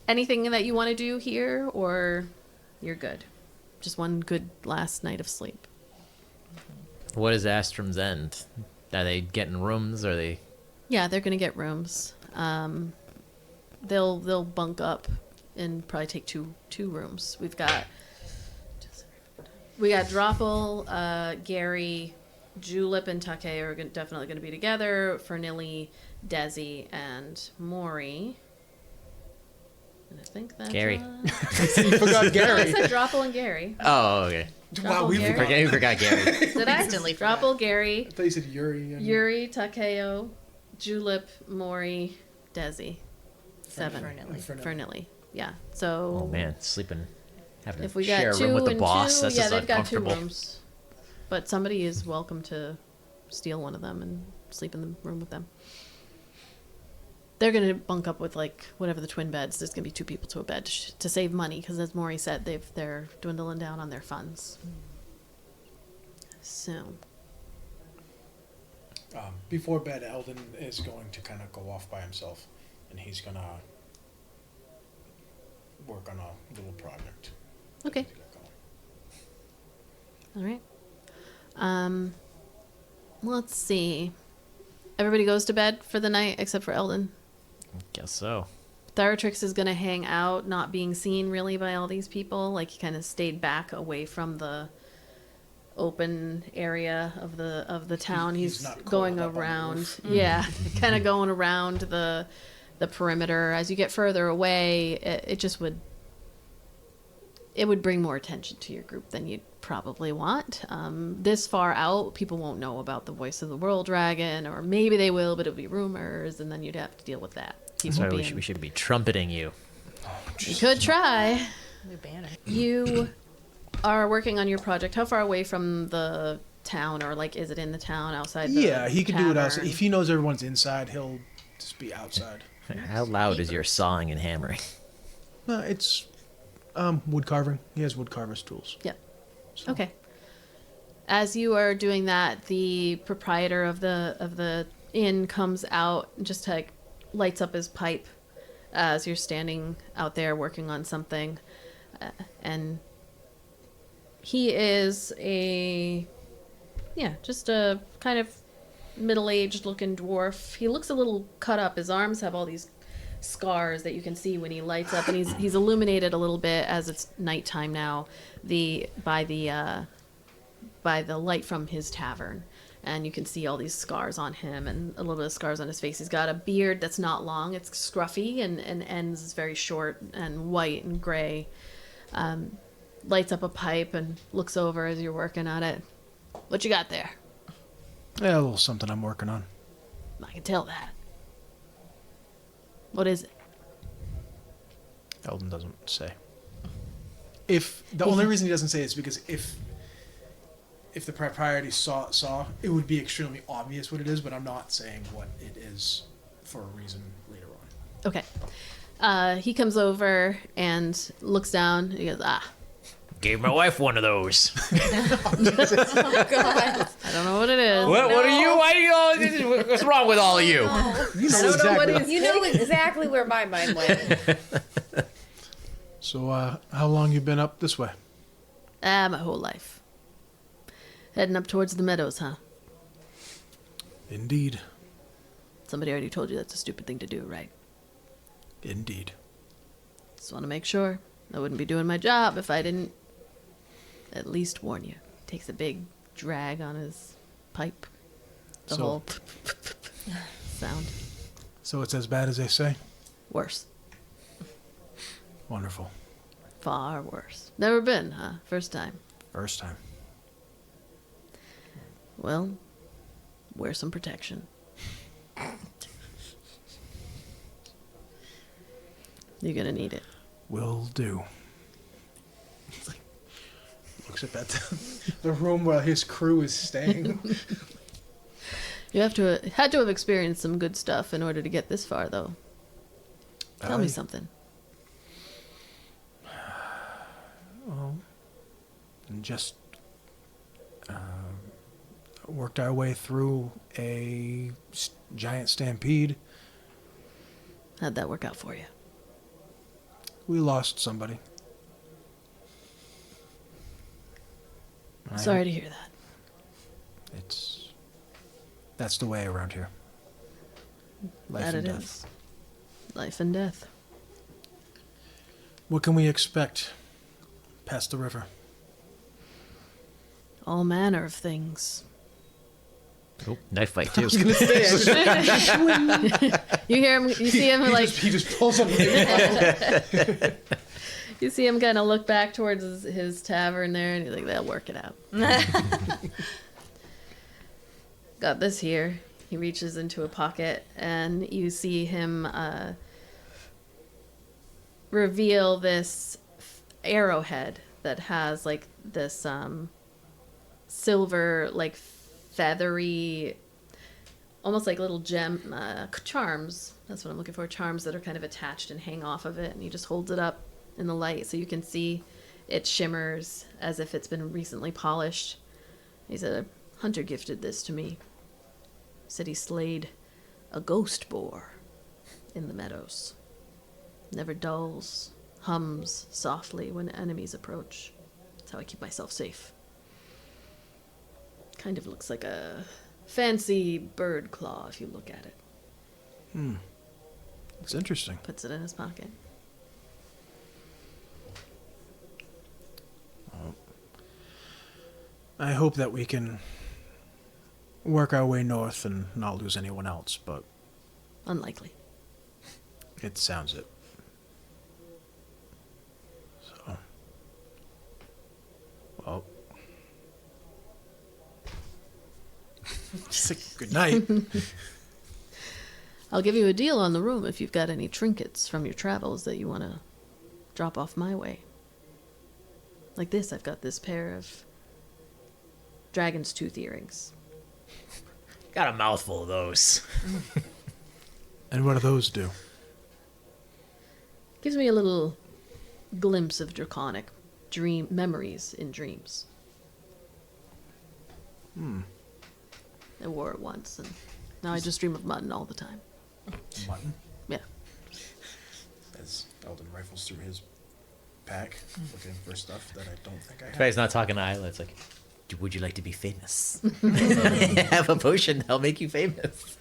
Anything that you want to do here, or you're good? Just one good last night of sleep. what is Astrom's end? Are they getting rooms? Are they? Yeah, they're gonna get rooms. They'll bunk up and probably take two rooms. We got Dropple, Gary, Julep, and Take are definitely going to be together. Fernilly, Desi, and Maury. And I think that's Gary. You forgot I Gary. said Dropple and Gary. Oh, okay. Wow, we Gary. forgot. You forgot Gary. Did I? Instantly forgot. Dropple, Gary, I thought you said Yuri. And Yuri, Takeo, Julep, Maury, Desi. 7. Fernilly. Fernilly. Yeah. So Oh man, sleeping, having if to we got share a 2 room with the and boss. 2, That's yeah, just they've got 2 uncomfortable. rooms. But somebody is welcome to steal one of them and sleep in the room with them. They're gonna bunk up with like whatever the twin beds. There's gonna be 2 people to a bed to save money because, as Maury said, they're dwindling down on their funds. So Before bed, Eldon is going to kind of go off by himself, and he's gonna work on a little project. okay, to get going. all right. Let's see. Everybody goes to bed for the night except for Eldon. Guess so. Theratrix is going to hang out, not being seen really by all these people. Like, he kind of stayed back away from the open area of the town. He's He's not caught going up on the around. roof. Yeah, kind of going around the perimeter. As you get further away, it would bring more attention to your group than you'd probably want. This far out, people won't know about the voice of the world dragon, or maybe they will, but it'll be rumors, and then you'd have to deal with that. People Sorry, being- we should be trumpeting you. you could try. New banner. You are working on your project. How far away from the town, or like, is it in the town outside? The Yeah, he can do it outside. tavern? If he knows everyone's inside, he'll just be outside. How loud is your sawing and hammering? No, it's wood carving. He has wood carver's tools. Yep. Okay. As you are doing that, the proprietor of the inn comes out and just like lights up his pipe as you're standing out there working on something, and he is just a kind of middle-aged looking dwarf. He looks a little cut up. His arms have all these scars that you can see when he lights up, and he's illuminated a little bit as it's nighttime now by the light from his tavern, and you can see all these scars on him and a little bit of scars on his face. He's got a beard that's not long, it's scruffy and ends very short and white and gray. Lights up a pipe and looks over as you're working on it. What you got there? Yeah, a little something I'm working on. I can tell that. What is it? Eldon doesn't say. If the only reason he doesn't say is because if the proprietor saw, it would be extremely obvious what it is. But I'm not saying what it is for a reason later on. Okay. He comes over and looks down. He goes, Gave my wife one of those. I don't know what it is. What are you? Why do you all? What's wrong with all of you? You know I don't know what exactly. it is. You know exactly where my mind went. So, how long you been up this way? My whole life. Heading up towards the Meadows, huh? Indeed. Somebody already told you that's a stupid thing to do, right? Indeed. Just want to make sure. I wouldn't be doing my job if I didn't at least warn you. Takes a big drag on his pipe. The So- whole sound. So it's as bad as they say? Worse. Wonderful. Far worse. Never been, huh? First time. First time. Well, wear some protection. You're gonna need it. Will do. Looks up at the room while his crew is staying. You had to have experienced some good stuff in order to get this far, though. Tell me something. And just worked our way through a giant stampede. How'd that work out for you? We lost somebody. Sorry to hear that. That's the way around here. Life That and it death. is. Life and death. What can we expect past the river? All manner of things. Oh, knife fight too. You hear him, you see him like, He just pulls up. you see him kind of look back towards his tavern there, and he's like, they'll work it out. Got this here. He reaches into a pocket, and you see him reveal this arrowhead that has like this silver, like feathery, almost like little gem charms. That's what I'm looking for. Charms that are kind of attached and hang off of it, and he just holds it up in the light so you can see it shimmers as if it's been recently polished. He said, a hunter gifted this to me. Said he slayed a ghost boar in the meadows. Never dulls, hums softly when enemies approach. That's how I keep myself safe. Kind of looks like a fancy bird claw if you look at it. It's interesting. Puts it in his pocket. I hope that we can work our way north and not lose anyone else, but Unlikely. it sounds it. So, well, just like, good night. I'll give you a deal on the room if you've got any trinkets from your travels that you want to drop off my way. Like this, I've got this pair of dragon's tooth earrings. Got a mouthful of those. And what do those do? Gives me a little glimpse of draconic dream memories in dreams. I wore it once, and now I just dream of mutton all the time. Mutton. Yeah. As Eldon rifles through his pack, looking for stuff that I don't think I have. He's not talking to Ayla. It's like, would you like to be famous? Have a potion that'll make you famous.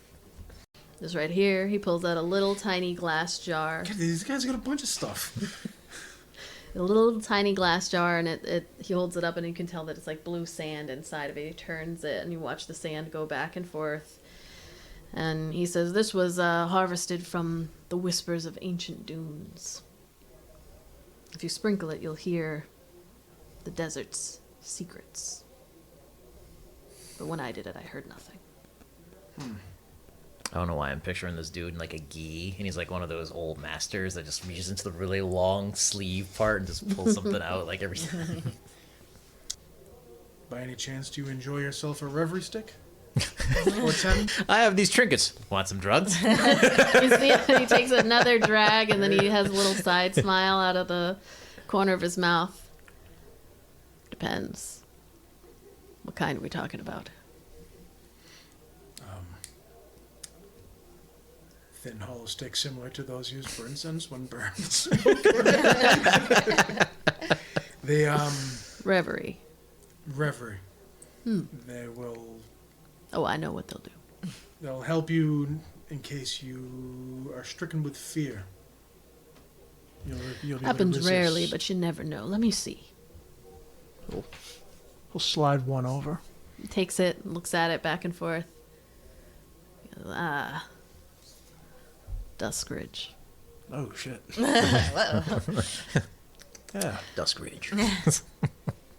This right here, he pulls out a little tiny glass jar. God, these guys got a bunch of stuff. A little tiny glass jar, and he holds it up, and you can tell that it's like blue sand inside of it. He turns it, and you watch the sand go back and forth. And he says, this was harvested from the whispers of ancient dunes. If you sprinkle it, you'll hear the desert's secrets. But when I did it, I heard nothing. I don't know why I'm picturing this dude in like a gi, and he's like one of those old masters that just reaches into the really long sleeve part and just pulls something out like every time. By any chance, do you enjoy yourself a reverie stick? Or 10? I have these trinkets. Want some drugs? You see, he takes another drag, and then he has a little side smile out of the corner of his mouth. Depends. What kind are we talking about? Thin hollow stick similar to those used for incense when burned. They, Reverie. reverie. They will, Oh, I know what they'll do. they'll help you in case you are stricken with fear. You'll be able to Happens resist. rarely, but you never know. Let me see. We'll slide one over. He takes it, looks at it back and forth. He goes, ah. Duskridge. Oh shit. Whoa. Yeah. Dusk Ridge.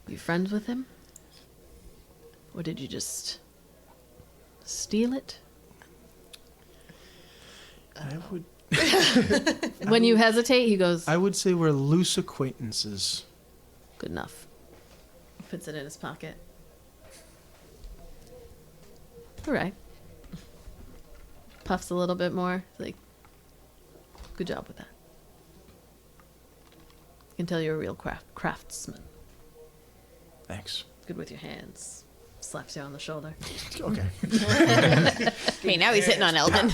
You friends with him? Or did you just steal it? I would. When you hesitate, he goes, I would say we're loose acquaintances. good enough. Puts it in his pocket. All right. Puffs a little bit more. Like, good job with that. I can tell you're a real craftsman. Thanks. Good with your hands. Slaps you on the shoulder. Okay. Okay, now he's hitting on Eldon.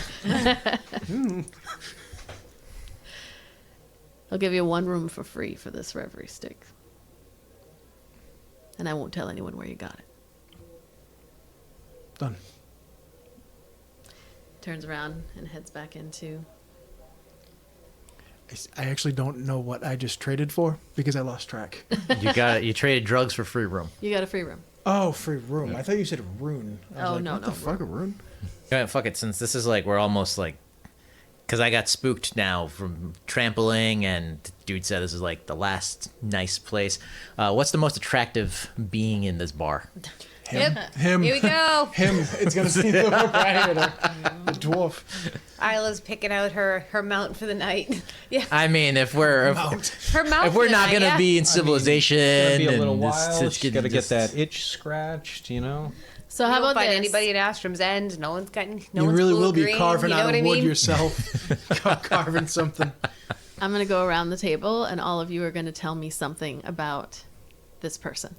I'll give you one room for free for this reverie stick. And I won't tell anyone where you got it. Done. Turns around and heads back into... I actually don't know what I just traded for because I lost track. You traded drugs for free room. You got a free room. Oh, free room. I thought you said rune. I was Oh, like, no, what no, the fuck, a rune? Yeah, fuck it. Since this is like we're almost like, because I got spooked now from trampling, and the dude said this is like the last nice place. What's the most attractive being in this bar? Him. Him. Here we go. Him. It's gonna be the proprietor, the dwarf. Isla's picking out her mount for the night. Yeah, I mean, if we're her mount. if for we're the not night, gonna yeah. be in civilization, It's gonna be a little and while. it's She's gotta get just- that itch scratched, you know. So You how don't about find this? anybody at Astrom's End. No one's got. No You one's really blue will or be green, carving you know out what of I wood mean? yourself. Carving something. I'm going to go around the table, and all of you are going to tell me something about this person.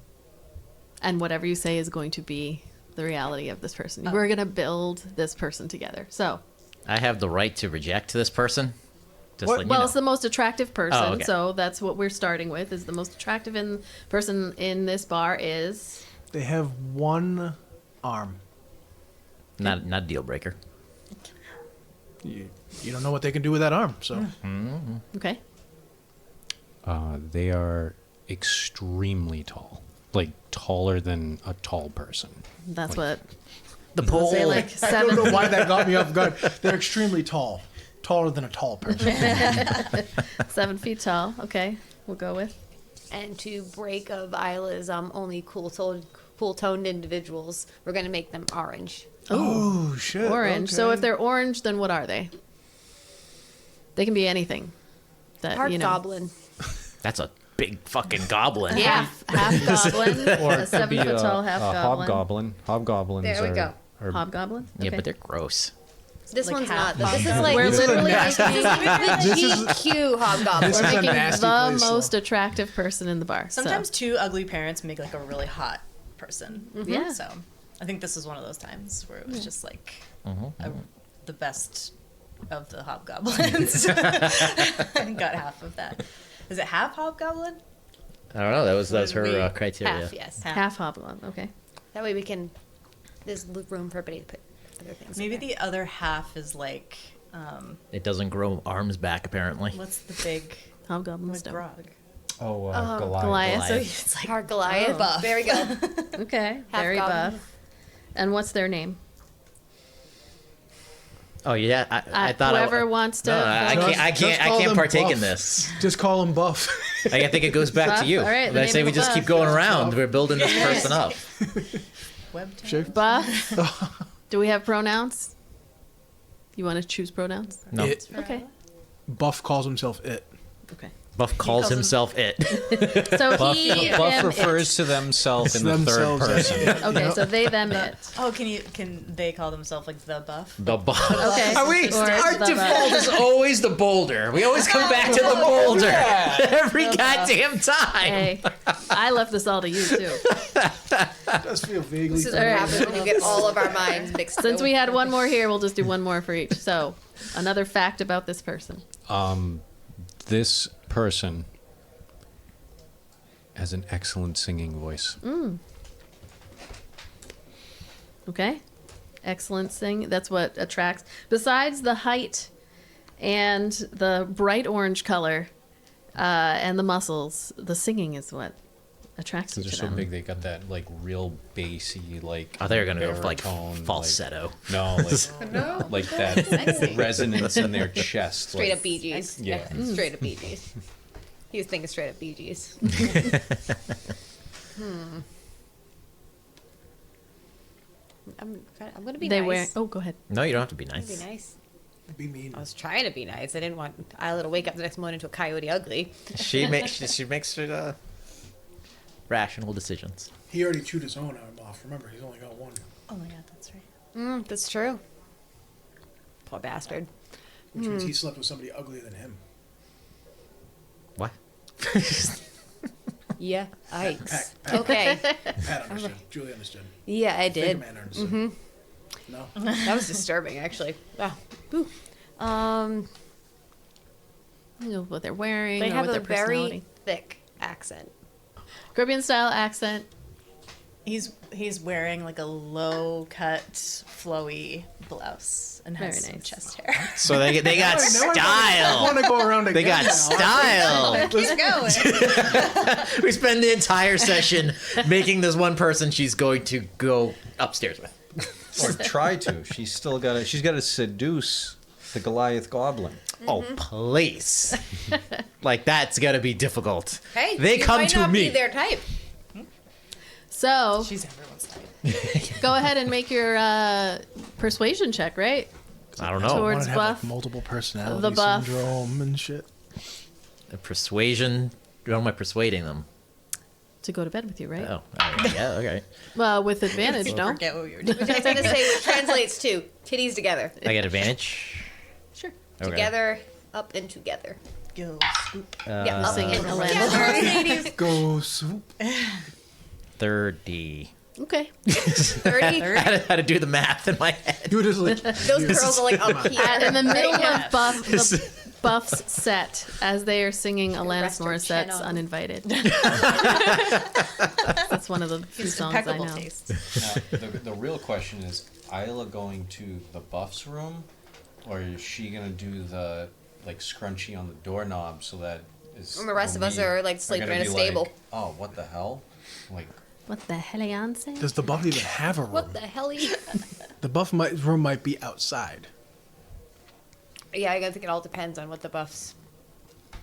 And whatever you say is going to be the reality of this person. We're going to build this person together. So, I have the right to reject this person. Just What? like, you well, know. it's the most attractive person. Oh, okay. So that's what we're starting with. Is the most attractive person in this bar is They have one arm. not a deal breaker. You don't know what they can do with that arm, so. okay. They are extremely tall, like taller than a tall person. That's what The I'll pole. say. Like I don't know 7. why that got me off guard. They're extremely tall. Taller than a tall person. 7 feet tall. Okay, we'll go with. And to break of Isla's only cool-toned individuals, we're gonna make them orange. Oh, shit. Orange. So okay. if they're orange, then what are they? They can be anything. That Part you know. goblin. That's a big fucking goblin. Half goblin. Or a it could 7 be foot tall half goblin. hobgoblin. Hobgoblins There we are, go. are Hobgoblin. Yeah, Okay. but they're gross. This Like one's half not. This is hobgoblin. like We're This is a literally nasty- making, the GQ hobgoblin. This we're is a making nasty the place, though. most attractive person in the bar. So, Sometimes two ugly parents make like a really hot person. Yeah. So I think this is one of those times where it was just like the best of the hobgoblins. And got half of that. Is it half hobgoblin? I don't know. That was her We- criteria. Half, yes. half hobgoblin. Okay. That way we can. There's room for everybody to put other things. Maybe in there. the other half is like It doesn't grow arms back, apparently. what's the big Hobgoblin with stone. Grog? Oh, Goliath. Goliath. So it's like Part Goliath. buff. There we go. Okay. Half Very goblin. buff. And what's their name? Oh yeah, I thought whoever wants to. No, I vote. can't. I Just can't. I call can't them partake buff. in this. Just call him Buff. I think it goes back Buff? to you. All right, the I name say of we the just keep buff. going around. We're building this person up. Web town? Sure. Buff. Do we have pronouns? You want to choose pronouns? No, It. Okay. Buff calls himself it. Okay. Buff calls calls him- himself it. So Buff, he. Buff him, refers to themselves in the third Themselves as person. it. Okay, so they, them, it. Oh, can they call themselves like the buff? The buff. Okay. Are we? Or Our the default is always the boulder. We always come back to the boulder every goddamn time. Hey, I left this all to you too. It does feel vaguely. This is what Alright. happens when you get all of our minds mixed. Since we had one more here, we'll just do one more for each. So, another fact about this person. This person has an excellent singing voice. Okay. Excellent sing. That's what attracts. Besides the height and the bright orange color, and the muscles. The singing is what attracts you They're to so them. big. They got that like real bassy like. I thought you were gonna go for like baritone, falsetto. Like that resonance in their chest. Straight like, up Bee Gees. Yeah. Straight up Bee Gees. He was thinking straight up Bee Gees. I'm gonna be They nice. wear. Oh, go ahead. No, you don't have to be I'm gonna nice. be nice. Be mean. I was trying to be nice. I didn't want Ayla to wake up the next morning to a coyote ugly. She makes rational decisions. He already chewed his own arm off. Remember, he's only got one. Oh my god, that's right. That's true. Poor bastard. Which means he slept with somebody uglier than him. What? Yeah. Yikes. Pat Okay. Pat understood. Julie understood. Yeah, I Big did. man understood. No. That was disturbing, actually. Oh. Boo. You know what they're wearing. They or have what a their very personality. thick accent. Caribbean style accent. He's wearing like a low cut, flowy blouse and has Very some nice. chest hair. So they got I style. want to go around They again got now. style. Keep going. We spend the entire session making this one person she's going to go upstairs with. Or try to. She's got to seduce the Goliath goblin. Oh, please. Like, that's going to be difficult. Hey, They you come might to not me. be their type. So She's everyone's type. go ahead and make your persuasion check, right? I don't know. Towards Want to have buff. like multiple personality The buff. syndrome and shit. Persuasion. How am I persuading them? To go to bed with you, right? Oh, yeah, okay. Well, with advantage, no? Forget what we were doing. I was going to say what translates to titties together. I get advantage. Sure. Okay. Together, up and together. Go scoop. Yeah, up Singing and Alanis. together. Go swoop. 30. Okay. 30. How to do the math in my head. You just like Those curls are like up here. In the middle Yeah. of the Buff's set, as they are singing Alanis rest her chin Morissette's on. Uninvited. That's one of the few songs I Impeccable know. taste. Now, the real question is, Ayla going to the buff's room, or is she gonna do the like scrunchie on the doorknob so that is? And the rest of us are, like, sleeping gonna in a be stable. Like, oh, what the hell? Like, What the hell, Beyonce? Does the buff even have a room? What the hell? The buff room might be outside. Yeah, I think it all depends on what the buffs.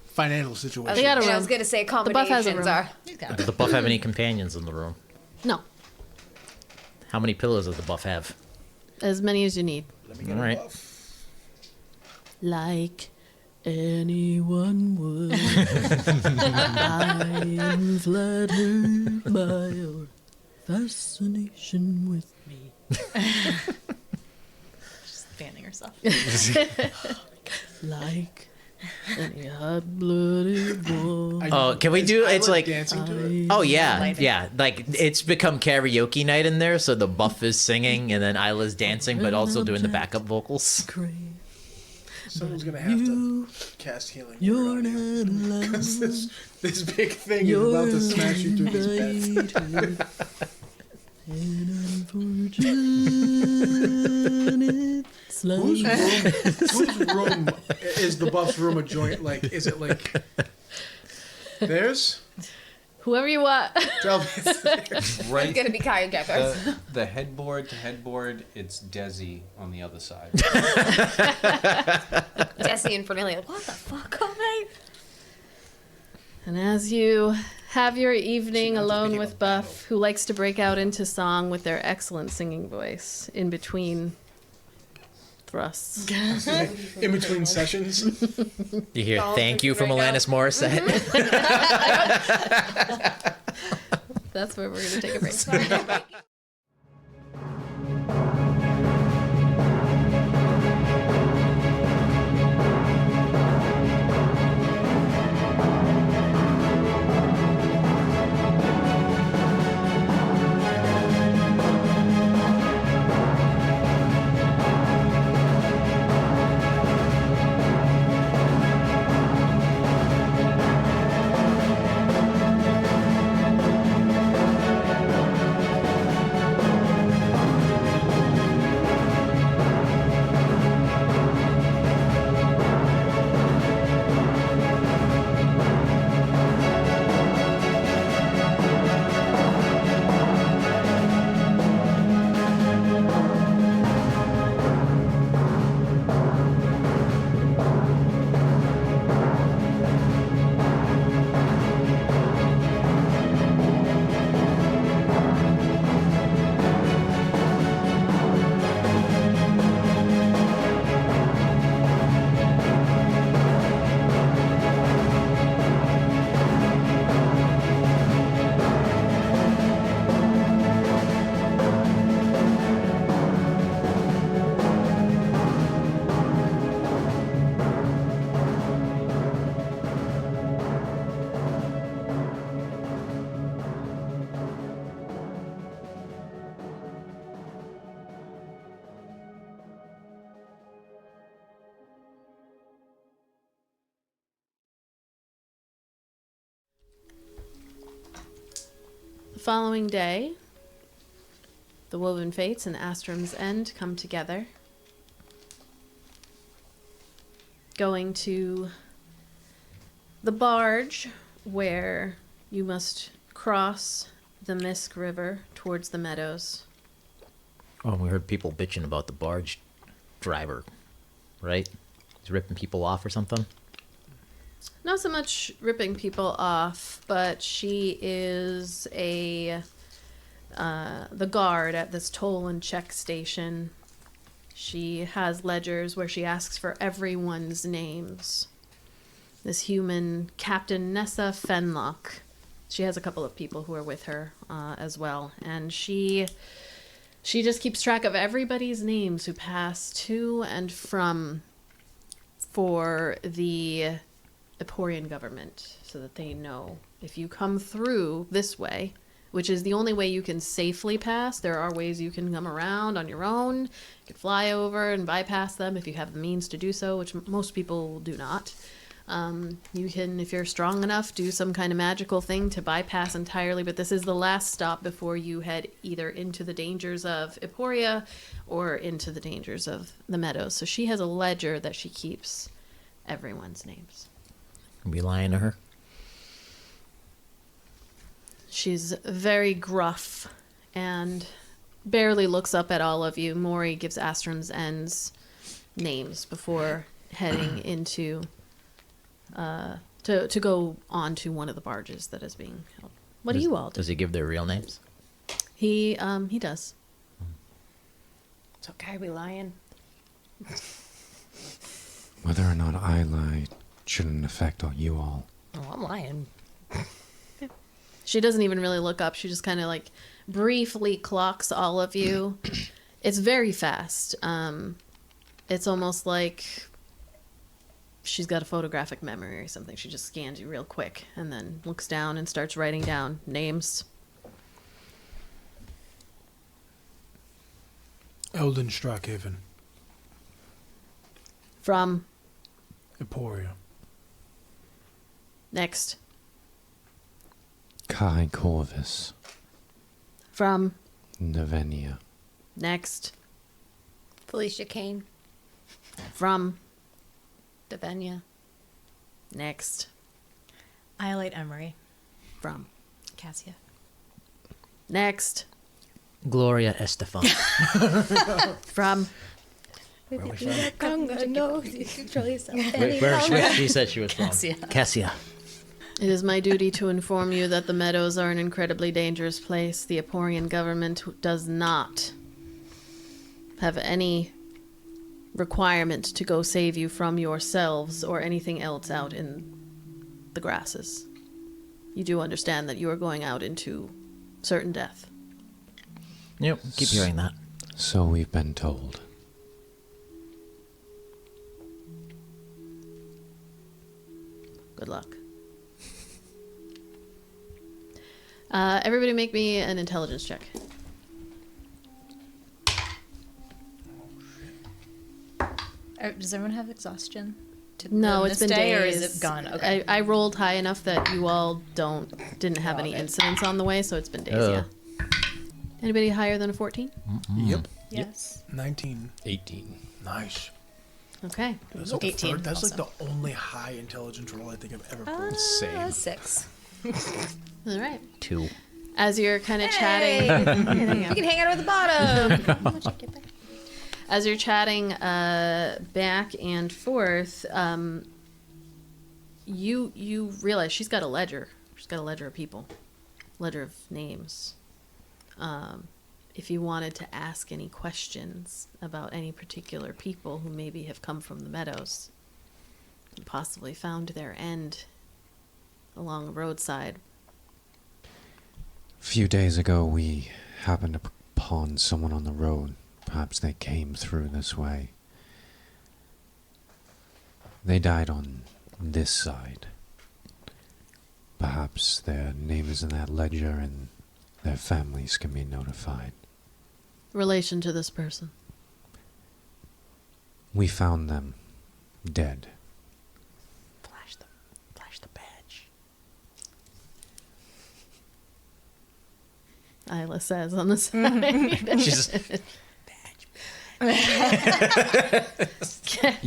Financial situation. They got a And I room. was going to say buff has a accommodations room. are. He's got Does the buff have any companions in the room? No, How many pillows does the buff have? as many as you need. Let me get All right. a buff. Like anyone would. I am flattered by your fascination with me. Just fanning herself. Like any hot-blooded boy. Oh, can we do? It's like. dancing to it. Oh yeah, Lighting. yeah. Like it's become karaoke night in there, so the buff is singing and then Isla's dancing, but also doing the backup vocals. Someone's gonna have to cast healing. You're word on you. not alone. 'Cause this big thing is about to smash you through this bed. Whose room is the buff's room a joint? Like, is it like theirs? Whoever you want. Tell me. right. It's going to be Kai and Kethra. The headboard to headboard, it's Desi on the other side. Jesse and Cornelia, what the fuck all night? And as you have your evening She wants to alone pick with up Buff, who likes to break out into song with their excellent singing voice in between thrusts. In between sessions. You hear All "Thank you" from right now. Alanis Morissette. That's where we're going to take a break. following day, the Woven Fates and Astrum's End come together, going to the barge where you must cross the Misk River towards the Meadows. Oh, we heard people bitching about the barge driver, right? He's ripping people off or something? Not so much ripping people off, but she is the guard at this toll and check station. She has ledgers where she asks for everyone's names. This human, Captain Nessa Fenlock. She has a couple of people who are with her as well, and she just keeps track of everybody's names who pass to and from for the Eporian government, so that they know if you come through this way, which is the only way you can safely pass. There are ways you can come around on your own. You can fly over and bypass them if you have the means to do so, which most people do not. You can, if you're strong enough, do some kind of magical thing to bypass entirely, but this is the last stop before you head either into the dangers of Eporia or into the dangers of the Meadows. So she has a ledger that she keeps everyone's names. Are we lying to her? She's very gruff and barely looks up at all of you. Maury gives Astrum's End's names before heading into to go on to one of the barges that is being held. What do you all do? Does he give their real names? He does. It's okay, we lying. Whether or not I lie shouldn't affect you all. Oh, I'm lying. She doesn't even really look up. She just kind of like briefly clocks all of you. It's very fast. It's almost like she's got a photographic memory or something. She just scans you real quick and then looks down and starts writing down names. Eldon Strackhaven. From Eporia. next. Kai Corvus. From Nevenia. next. Felicia Kane. From Davenia. next. Iolite Emery. From Cassia. next. Gloria Estefan. From Conga, no, control yourself. Where she said she was from? Cassia. Cassia. It is my duty to inform you that the Meadows are an incredibly dangerous place. The Eporian government does not have any requirement to go save you from yourselves or anything else out in the grasses. You do understand that you are going out into certain death. Yep, keep hearing that. So we've been told. Good luck. Everybody make me an intelligence check. Does everyone have exhaustion? No, it's this been day, days. or is it gone? Okay. I rolled high enough that you all didn't have any incidents on the way, so it's been days, yeah. Anybody higher than a 14? Yep. Yes. 19. 18. Nice. Okay. That's like 18 that's like also. the only high intelligence roll I think I've ever pulled. Same. 6. All right. 2. As you're kind of chatting, You can hang out at the bottom. as you're chatting back and forth, you realize she's got a ledger. She's got a ledger of people, ledger of names. If you wanted to ask any questions about any particular people who maybe have come from the Meadows and possibly found their end along a roadside. A few days ago, we happened upon someone on the road. Perhaps they came through this way. They died on this side. Perhaps their name is in that ledger and their families can be notified. Relation to this person. We found them dead. Flash the badge. Ayla says on the side. She's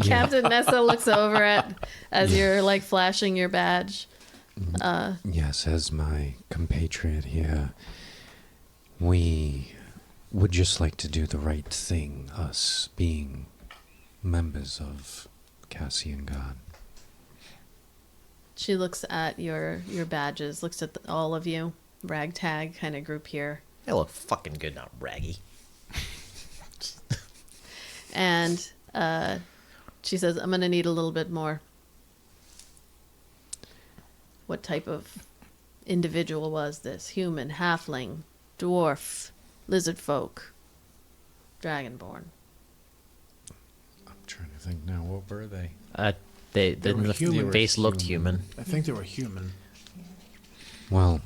Captain Nessa looks over as you're like flashing your badge. Yes, as my compatriot here, we would just like to do the right thing, us being members of Cassian Guard. She looks at your badges, looks at all of you, ragtag kind of group here. they look fucking good, not raggy. And she says, I'm going to need a little bit more. What type of individual was this? Human, halfling, dwarf, lizard folk, dragonborn? I'm trying to think now, what were they? The were human. face looked human. I think they were human. Well,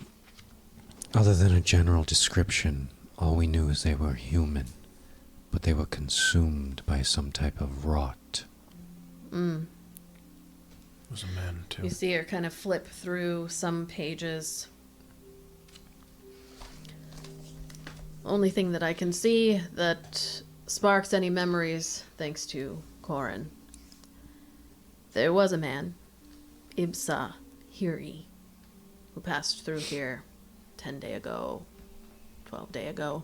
other than a general description, all we knew is they were human, but they were consumed by some type of rot. It was a man, too. You see her kind of flip through some pages. Only thing that I can see that sparks any memories, thanks to Corin. There was a man, Ibsa Hiri, who passed through here 10 days ago, 12 days ago.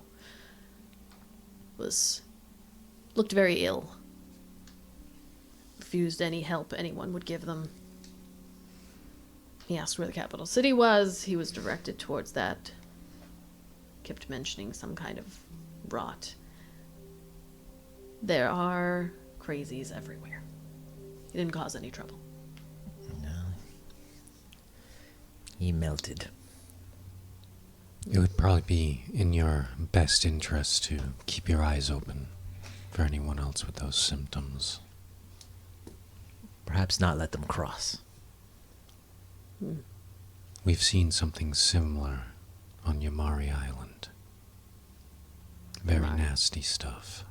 Looked very ill. Refused any help anyone would give them. He asked where the capital city was. He was directed towards that. Kept mentioning some kind of rot. There are crazies everywhere. He didn't cause any trouble. No. He melted. It would probably be in your best interest to keep your eyes open for anyone else with those symptoms. Perhaps not let them cross. We've seen something similar on Yamari Island. Very Yamari. nasty stuff.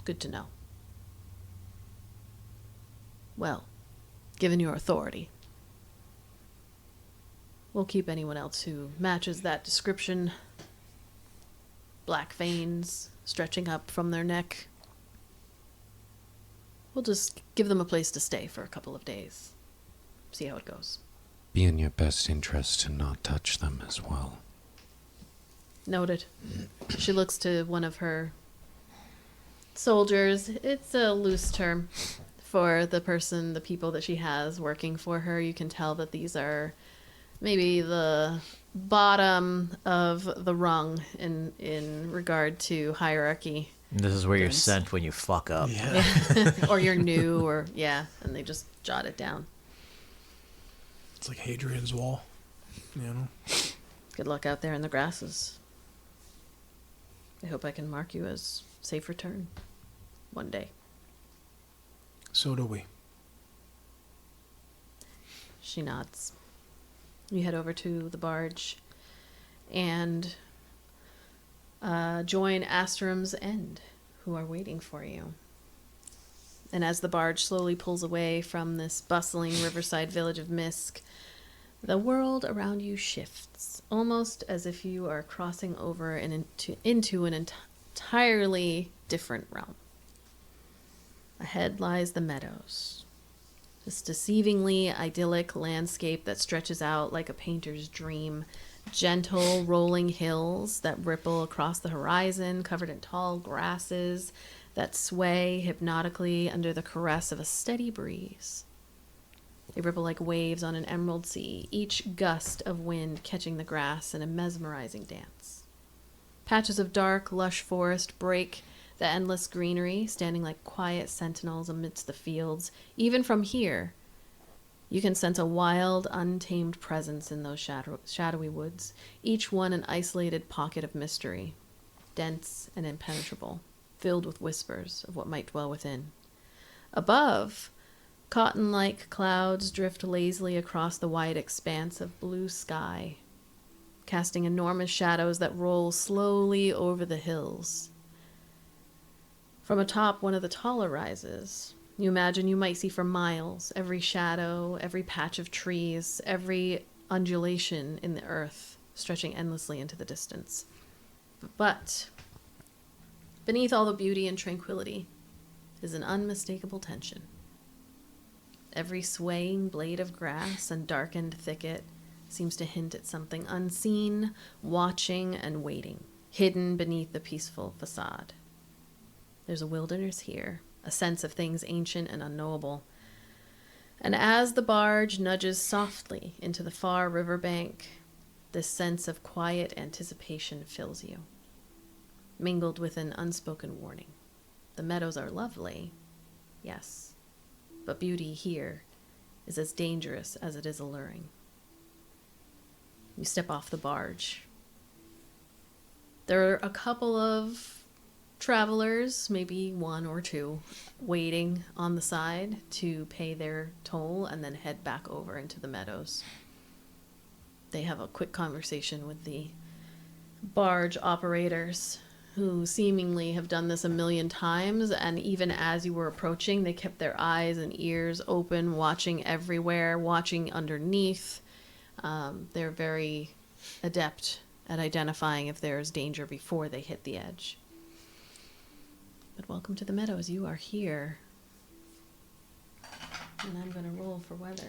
Good to know. Well, given your authority, we'll keep anyone else who matches that description. Black veins stretching up from their neck. We'll just give them a place to stay for a couple of days. See how it goes. Be in your best interest to not touch them as well. Noted. She looks to one of her soldiers. It's a loose term for the people that she has working for her. You can tell that these are maybe the bottom of the rung in regard to hierarchy. This is where you're Things. sent when you fuck up. Yeah. Or you're new, or and they just jot it down. It's like Hadrian's Wall, you know? Good luck out there in the grasses. I hope I can mark you as safe return one day. So do we. She nods. You head over to the barge and join Astrum's End, who are waiting for you. And as the barge slowly pulls away from this bustling riverside village of Misk, the world around you shifts, almost as if you are crossing over into an entirely different realm. Ahead lies the Meadows, this deceivingly idyllic landscape that stretches out like a painter's dream. Gentle rolling hills that ripple across the horizon, covered in tall grasses that sway hypnotically under the caress of a steady breeze. They ripple like waves on an emerald sea, each gust of wind catching the grass in a mesmerizing dance. Patches of dark, lush forest break the endless greenery, standing like quiet sentinels amidst the fields. Even from here, you can sense a wild, untamed presence in those shadowy woods, each one an isolated pocket of mystery, dense and impenetrable, filled with whispers of what might dwell within. Above, cotton-like clouds drift lazily across the wide expanse of blue sky, casting enormous shadows that roll slowly over the hills. From atop one of the taller rises, you imagine you might see for miles every shadow, every patch of trees, every undulation in the earth stretching endlessly into the distance. But beneath all the beauty and tranquility is an unmistakable tension. Every swaying blade of grass and darkened thicket seems to hint at something unseen, watching and waiting, hidden beneath the peaceful facade. There's a wilderness here, a sense of things ancient and unknowable. And as the barge nudges softly into the far riverbank, this sense of quiet anticipation fills you, mingled with an unspoken warning. The meadows are lovely, yes, but beauty here is as dangerous as it is alluring. You step off the barge. There are a couple of travelers, maybe one or two, waiting on the side to pay their toll and then head back over into the meadows. They have a quick conversation with the barge operators, who seemingly have done this a million times, and even as you were approaching, they kept their eyes and ears open, watching everywhere, watching underneath. They're very adept at identifying if there is danger before they hit the edge. But welcome to the meadows. You are here. And I'm going to roll for weather.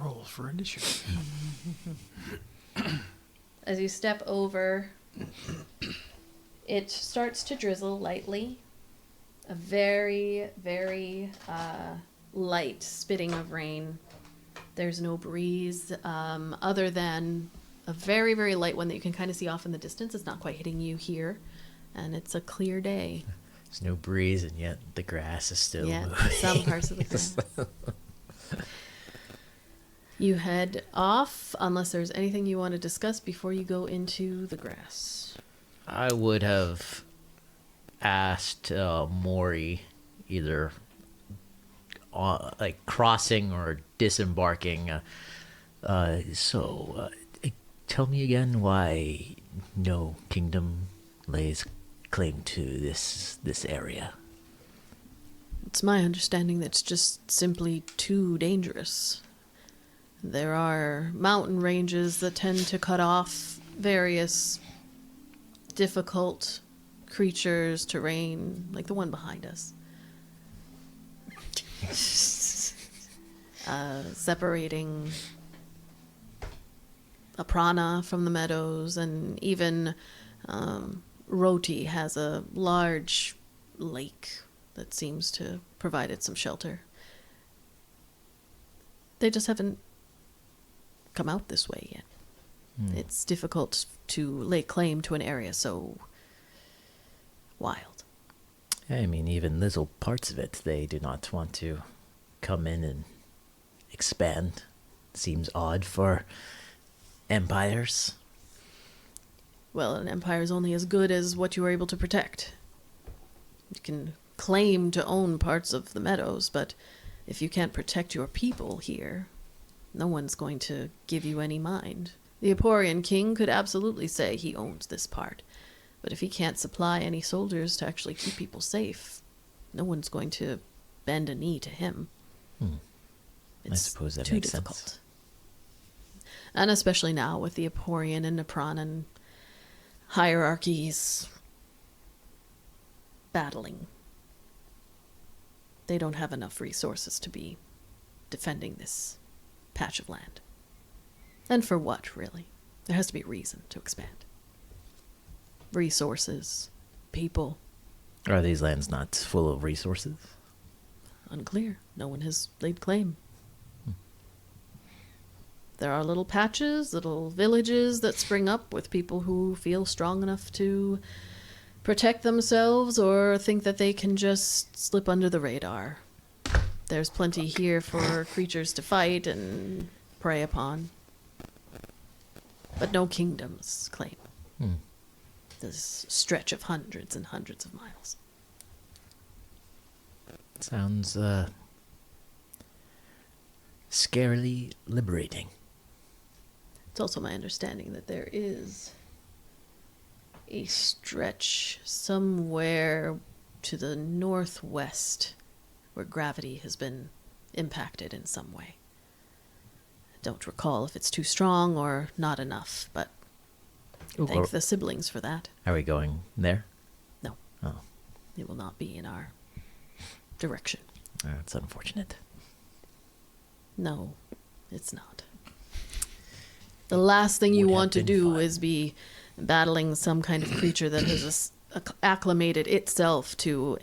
Roll for initiative. As you step over, it starts to drizzle lightly. A very, very light spitting of rain. There's no breeze other than a very, very light one that you can kind of see off in the distance. It's not quite hitting you here. And it's a clear day. There's no breeze, and yet the grass is still moving. Some parts of the grass. You head off, unless there's anything you want to discuss before you go into the grass. I would have asked Maury either like crossing or disembarking. So tell me again why no kingdom lays claim to this area. It's my understanding that it's just simply too dangerous. There are mountain ranges that tend to cut off various difficult creatures, terrain, like the one behind us. Separating a prana from the meadows, and even Roti has a large lake that seems to provide it some shelter. They just haven't come out this way yet. It's difficult to lay claim to an area so wild. I mean, even little parts of it, they do not want to come in and expand. Seems odd for empires. Well, an empire is only as good as what you are able to protect. You can claim to own parts of the meadows, but if you can't protect your people here, no one's going to give you any mind. The Emporian king could absolutely say he owns this part, but if he can't supply any soldiers to actually keep people safe, no one's going to bend a knee to him. I suppose that too makes difficult. sense. And especially now with the Emporian and Nepranan hierarchies battling. They don't have enough resources to be defending this patch of land. And for what, really? There has to be a reason to expand. Resources, people. Are these lands not full of resources? Unclear. No one has laid claim. There are little patches, little villages that spring up with people who feel strong enough to protect themselves or think that they can just slip under the radar. There's plenty here for creatures to fight and prey upon. But no kingdoms claim. This stretch of hundreds and hundreds of miles. Sounds scarily liberating. It's also my understanding that there is a stretch somewhere to the northwest where gravity has been impacted in some way. Don't recall if it's too strong or not enough, but thank the siblings for that. Are we going there? No. Oh, It will not be in our direction. that's unfortunate. No, it's not. The last thing you Would have want to been do fun. is be battling some kind of creature that has acclimated itself to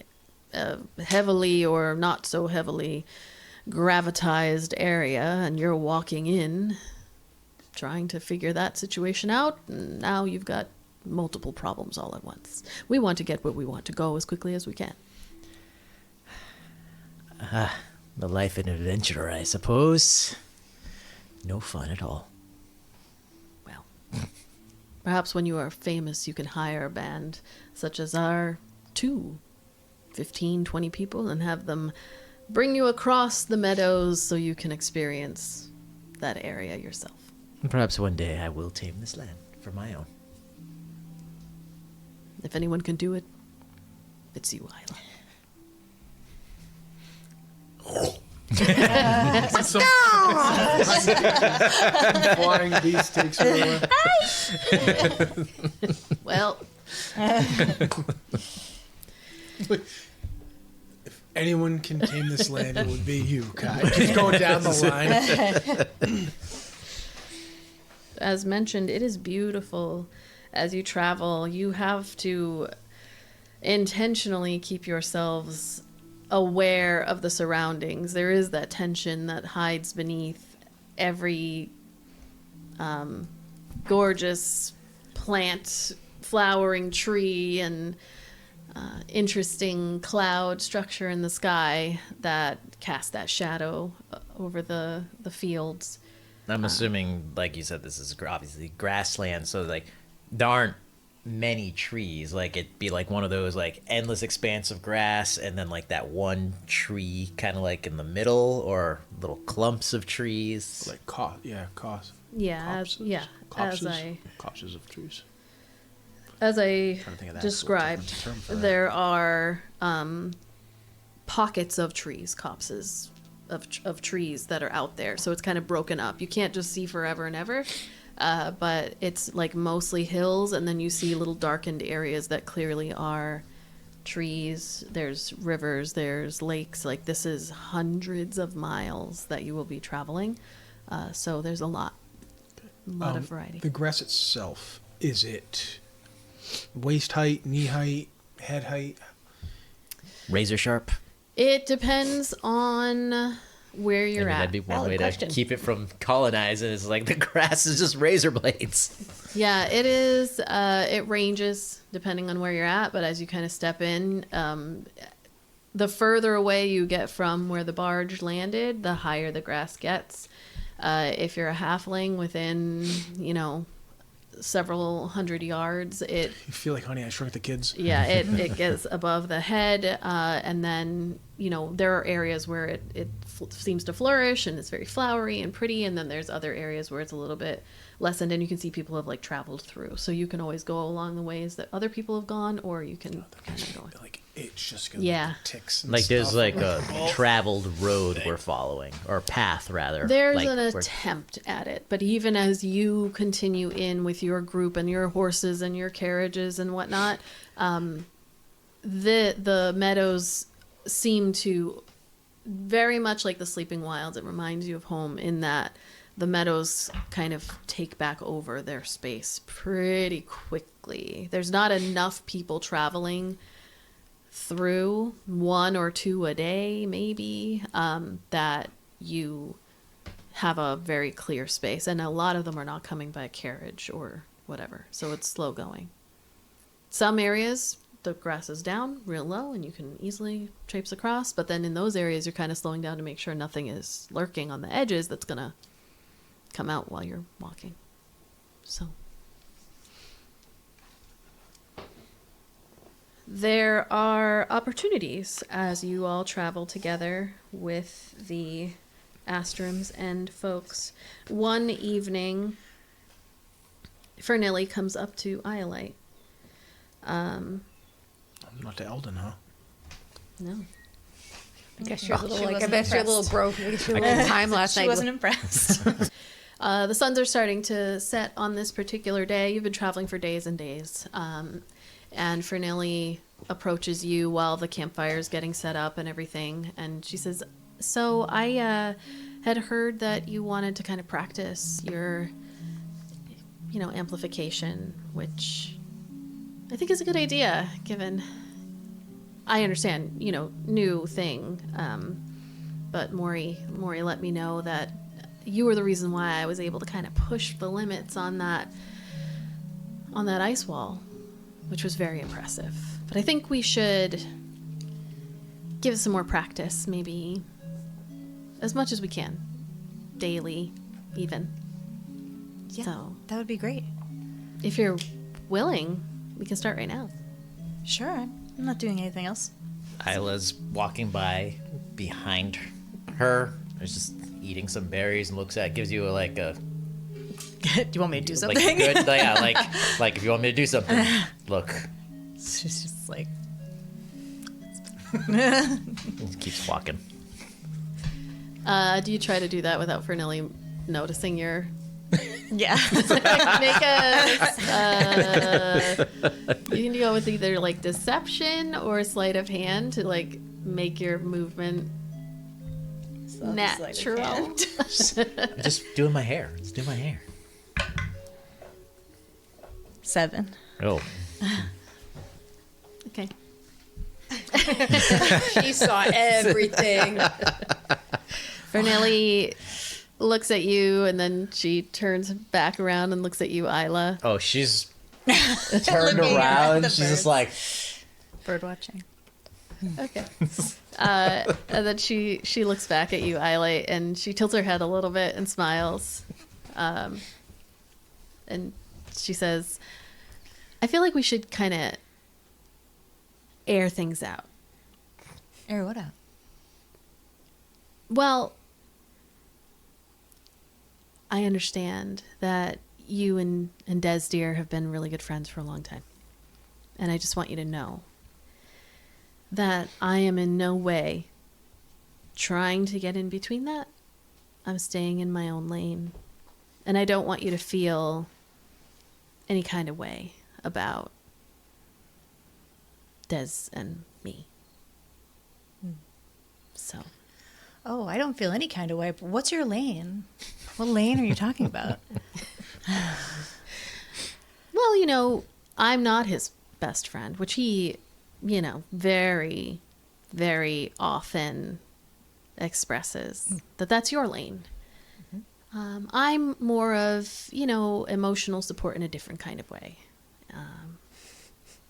heavily or not so heavily gravitized area, and you're walking in trying to figure that situation out, and now you've got multiple problems all at once. We want to get where we want to go as quickly as we can. The life of an adventurer, I suppose. No fun at all. Well, perhaps when you are famous, you can hire a band such as our 15, 20 people and have them bring you across the meadows so you can experience that area yourself. Perhaps one day I will tame this land for my own. If anyone can do it, it's you, Ayla. Flying beast takes her away. Well, If anyone can tame this land, it would be you, Kai. Just going down the line. as mentioned, it is beautiful. As you travel, you have to intentionally keep yourselves aware of the surroundings. There is that tension that hides beneath every gorgeous plant, flowering tree, and interesting cloud structure in the sky that cast that shadow over the fields. I'm assuming, like you said, this is obviously grassland, so like there aren't many trees. Like it'd be like one of those like endless expanse of grass, and then like that one tree kind of like in the middle, or little clumps of trees. Like Yeah, copses of trees. as I Trying to think of that described, term for that. there are pockets of trees, copses of trees that are out there. So it's kind of broken up. You can't just see forever and ever, but it's like mostly hills, and then you see little darkened areas that clearly are trees. There's rivers, there's lakes. Like this is hundreds of miles that you will be traveling. So there's a lot of variety. The grass itself, is it waist height, knee height, head height? Razor sharp. It depends on where you're Maybe at. that'd be one Valid way question. to keep it from colonizing. Is like the grass is just razor blades. Yeah, it is. It ranges depending on where you're at, but as you kind of step in, the further away you get from where the barge landed, the higher the grass gets. If you're a halfling within, several hundred yards, You feel like Honey, I Shrunk the Kids? it gets above the head, and then there are areas where it seems to flourish and it's very flowery and pretty, and then there's other areas where it's a little bit lessened, and you can see people have like traveled through, so you can always go along the ways that other people have gone, or you can kind of go. Like it's just gonna Yeah. ticks. And Like there's stuff. like a traveled road we're following, or path rather. There's like, an we're- attempt at it, but even as you continue in with your group and your horses and your carriages and whatnot, the meadows seem to very much like the Sleeping Wilds. It reminds you of home in that the meadows kind of take back over their space pretty quickly. There's not enough people traveling through, 1 or 2 a day maybe, that you have a very clear space, and a lot of them are not coming by carriage or whatever, so it's slow going. Some areas the grass is down real low and you can easily traipse across, but then in those areas you're kind of slowing down to make sure nothing is lurking on the edges that's gonna come out while you're walking. So there are opportunities as you all travel together with the Astrum's End folks. One evening, Fernilli comes up to Iolite. Not to Eldon, huh? No. I guess you're a little She like. I wasn't bet you're a little impressed. broke. I guess you're a little time last She night. wasn't impressed. The suns are starting to set on this particular day. You've been traveling for days and days. And Fernelli approaches you while the campfire is getting set up and everything. And she says, so I had heard that you wanted to kind of practice your, amplification, which I think is a good idea, given I understand, new thing. But Maury let me know that you were the reason why I was able to kind of push the limits on that ice wall, which was very impressive. But I think we should give it some more practice, maybe as much as we can, daily, even. Yeah, So that would be great. if you're willing, we can start right now. Sure, I'm not doing anything else. Ayla's walking by behind her. Is just eating some berries and gives you a Do you want me to do something? like good, like if you want me to do something, look. She's just like, Keeps walking. Do you try to do that without Fernelli noticing your... yeah. Make a... you can go with either, deception or sleight of hand to, make your movement natural. I'm just doing my hair. Just do my hair. 7. Oh. Okay. She saw everything. Fernelli looks at you, and then she turns back around and looks at you, Ayla. Oh, she's turned Looking at around. the She's just birds. like, Bird watching. Okay. And then she looks back at you, Iolite, and she tilts her head a little bit and smiles. And she says, I feel like we should kind of air things out. Air what out? Well, I understand that you and Des dear have been really good friends for a long time. And I just want you to know that I am in no way trying to get in between that. I'm staying in my own lane. And I don't want you to feel any kind of way about Des and me. So. Oh, I don't feel any kind of way. But what's your lane? What lane are you talking about? Well, I'm not his best friend, which he, very, very often expresses that that's your lane. I'm more of, emotional support in a different kind of way.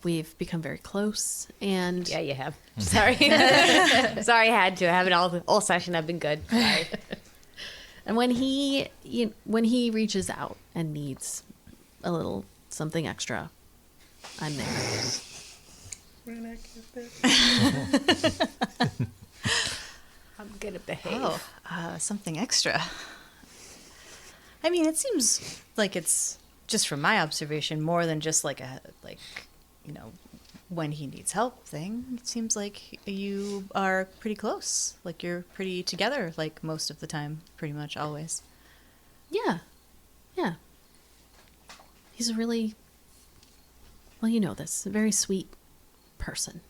We've become very close, and Yeah, you have. Sorry. Sorry, I had to. I haven't all session. I've been good. Sorry. and when he reaches out and needs a little something extra, I'm there. I'm gonna behave. Oh, something extra. I mean, it seems like it's just from my observation more than just when he needs help thing. It seems like you are pretty close. Like you're pretty together, most of the time, pretty much always. Yeah. He's a really, well, this, a very sweet person.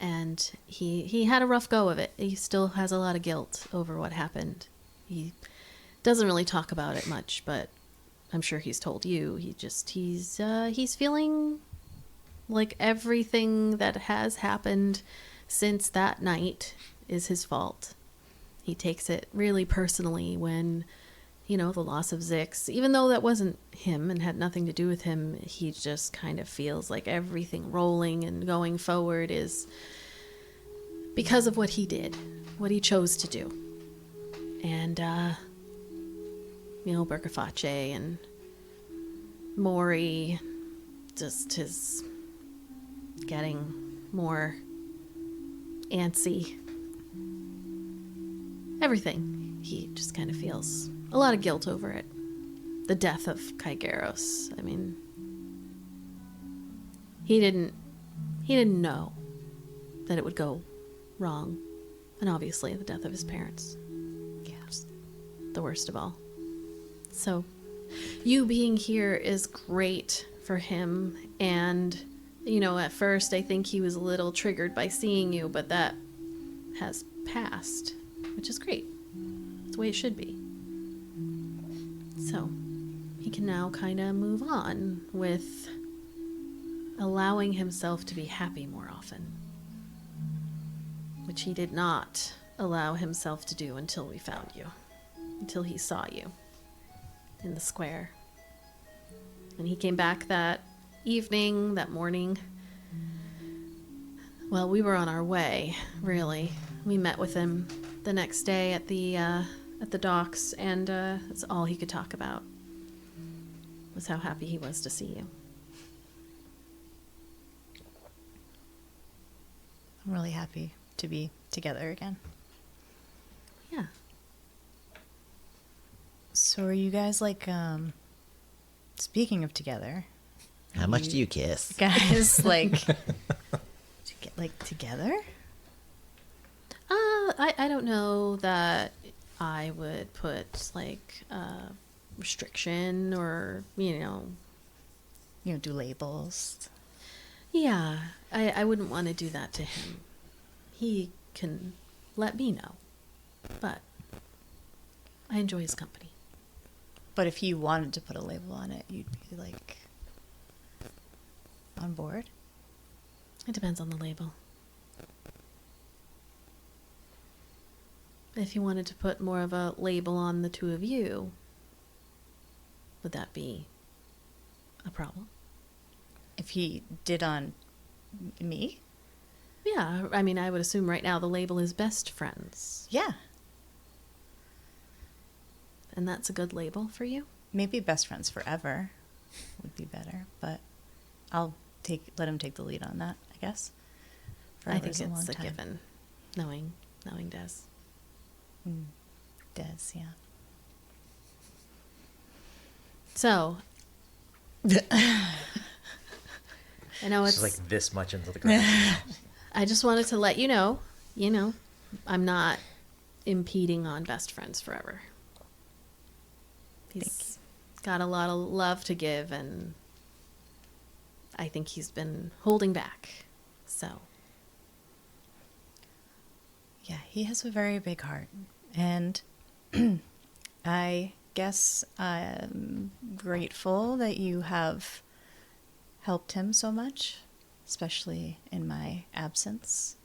And he had a rough go of it. He still has a lot of guilt over what happened. He doesn't really talk about it much, but I'm sure he's told you. He's feeling like everything that has happened since that night is his fault. He takes it really personally when, the loss of Zix, even though that wasn't him and had nothing to do with him, he just kind of feels like everything rolling and going forward is because of what he did, what he chose to do. And, Berkaface and Maury just is getting more antsy. Everything. He just kind of feels a lot of guilt over it. The death of Kaigeros. I mean, he didn't know that it would go wrong. And obviously the death of his parents. Yes. The worst of all. So, you being here is great for him. And, you know, at first I think he was a little triggered by seeing you, but that has passed, which is great. It's the way it should be. So, he can now kind of move on with allowing himself to be happy more often, which he did not allow himself to do until we found you, until he saw you in the square. And he came back that evening, that morning. Well, we were on our way, really. We met with him the next day at the docks, and that's all he could talk about, was how happy he was to see you. I'm really happy to be together again. Yeah. So are you guys like, speaking of together, How much do you kiss? guys like, together? I don't know that I would put like restriction or, you know, Do labels. yeah, I wouldn't want to do that to him. He can let me know, but I enjoy his company. But if you wanted to put a label on it, you'd be like on board? It depends on the label. If you wanted to put more of a label on the two of you, would that be a problem? If he did on me? Yeah, I mean, I would assume right now the label is best friends. Yeah. And that's a good label for you? Maybe best friends forever would be better, but I'll let him take the lead on that, I guess. I think Forever's a long it's a time. given, knowing Des. Des, yeah. So, I know It's it's like this much into the ground. I just wanted to let you know, I'm not impeding on best friends forever. He's got a lot of love to give, and I think he's been holding back. So, Yeah, he has a very big heart. And I guess I'm grateful that you have helped him so much, especially in my absence.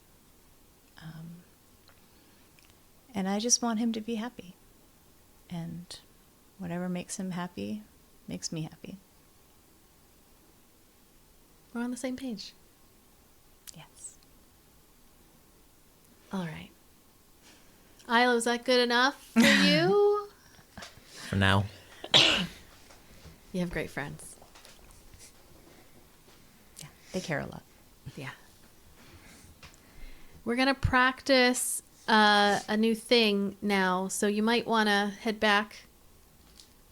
And I just want him to be happy. And whatever makes him happy makes me happy. we're on the same page. Yes. All right. Ayla, was that good enough for you? For now. You have great friends. Yeah, they care a lot. Yeah. We're going to practice a new thing now, so you might want to head back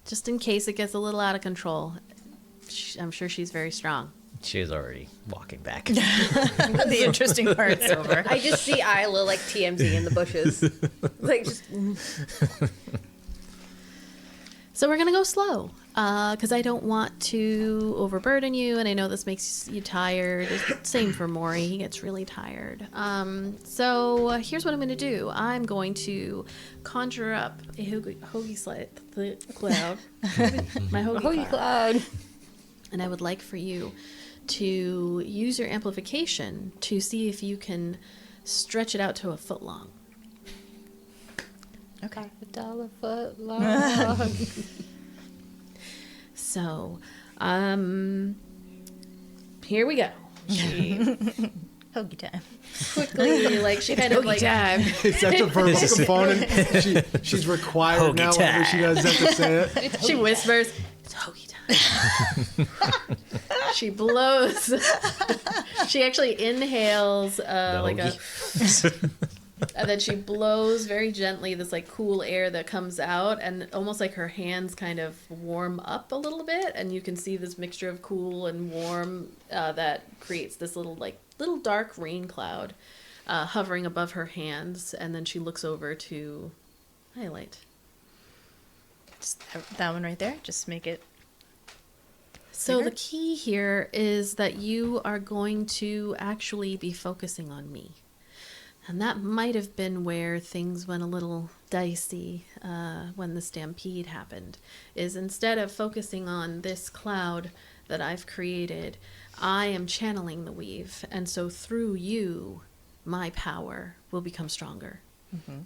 just in case it gets a little out of control. I'm sure she's very strong. She was already walking back. The interesting part's over. I just see Ayla like TMZ in the bushes. Like just So we're going to go slow because I don't want to overburden you, and I know this makes you tired. Same for Maury. He gets really tired. So here's what I'm going to do. I'm going to conjure up a hoagie cloud. My hoagie cloud. And I would like for you to use your amplification to see if you can stretch it out to a foot long. Okay. $1 foot long. So, here we go. She Hoagie time. quickly, like, she kind of like, It's such a verbal component. She's required Hoagie now whenever she does have to say it. she whispers, "It's hoagie time." She blows. She actually inhales like a, and then she blows very gently this like cool air that comes out, and almost like her hands kind of warm up a little bit, and you can see this mixture of cool and warm that creates this little dark rain cloud. hovering above her hands, and then she looks over to Iolite. Just that one right there. Just make it. So bigger? the key here is that you are going to actually be focusing on me. And that might have been where things went a little dicey when the stampede happened, is instead of focusing on this cloud that I've created, I am channeling the weave. And so through you, my power will become stronger.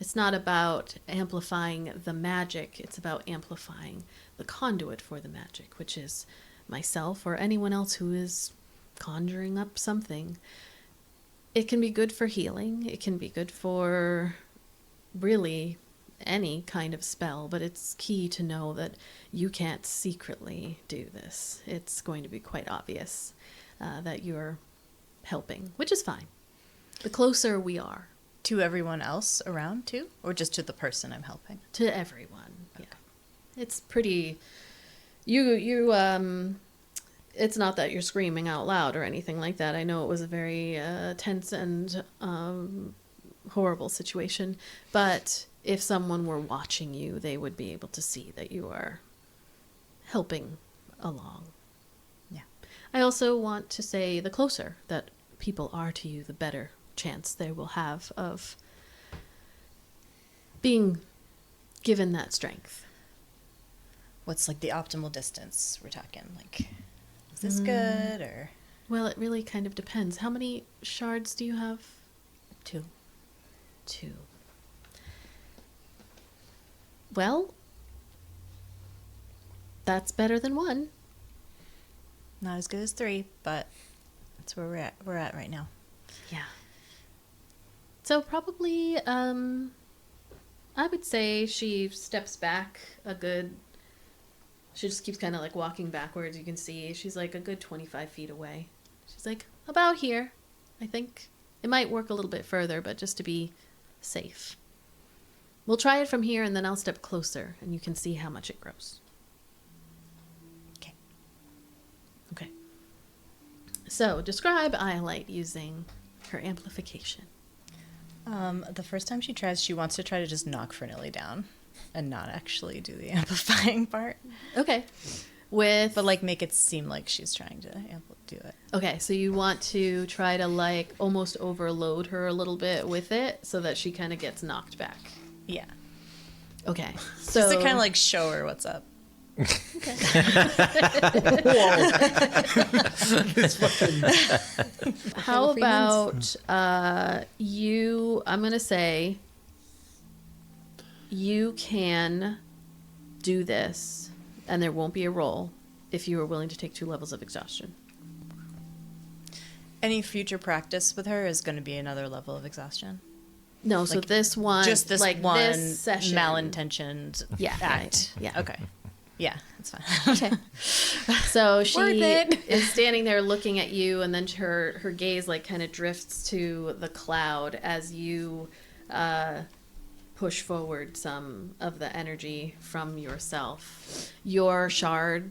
It's not about amplifying the magic. It's about amplifying the conduit for the magic, which is myself or anyone else who is conjuring up something. It can be good for healing. It can be good for really any kind of spell, but it's key to know that you can't secretly do this. It's going to be quite obvious that you're helping, which is fine. The closer we are. To everyone else around too, or just to the person I'm helping? To everyone. Yeah. It's pretty it's not that you're screaming out loud or anything like that. I know it was a very tense and horrible situation, but if someone were watching you, they would be able to see that you are helping along. Yeah. I also want to say the closer that people are to you, the better chance they will have of being given that strength. What's like the optimal distance we're talking? Like, is this good or? Well, it really kind of depends. How many shards do you have? 2. 2. Well, that's better than 1. Not as good as 3, but that's where we're at right now. Yeah. So probably, I would say she steps back a good, she just keeps kind of like walking backwards. You can see she's like a good 25 feet away. She's like, about here, I think. It might work a little bit further, but just to be safe. We'll try it from here, and then I'll step closer, and you can see how much it grows. Okay. Okay. So, describe Iolite using her amplification. The first time she tries, she wants to try to just knock Fernilly down and not actually do the amplifying part. Okay. But like make it seem like she's trying to do it. Okay, so you want to try to like almost overload her a little bit with it so that she kind of gets knocked back. Yeah. Okay. So Just to kind of like show her what's up. Okay. It's fucking. How about you? I'm gonna say you can do this, and there won't be a roll if you are willing to take 2 levels of exhaustion. Any future practice with her is going to be another level of exhaustion. No, so Like, this one, Just this like one this session, malintentioned Yeah, act. right, yeah. Okay. Yeah, that's fine. Okay. So she Worth it. is standing there looking at you, and then her gaze like kind of drifts to the cloud as you push forward some of the energy from yourself. Your shards,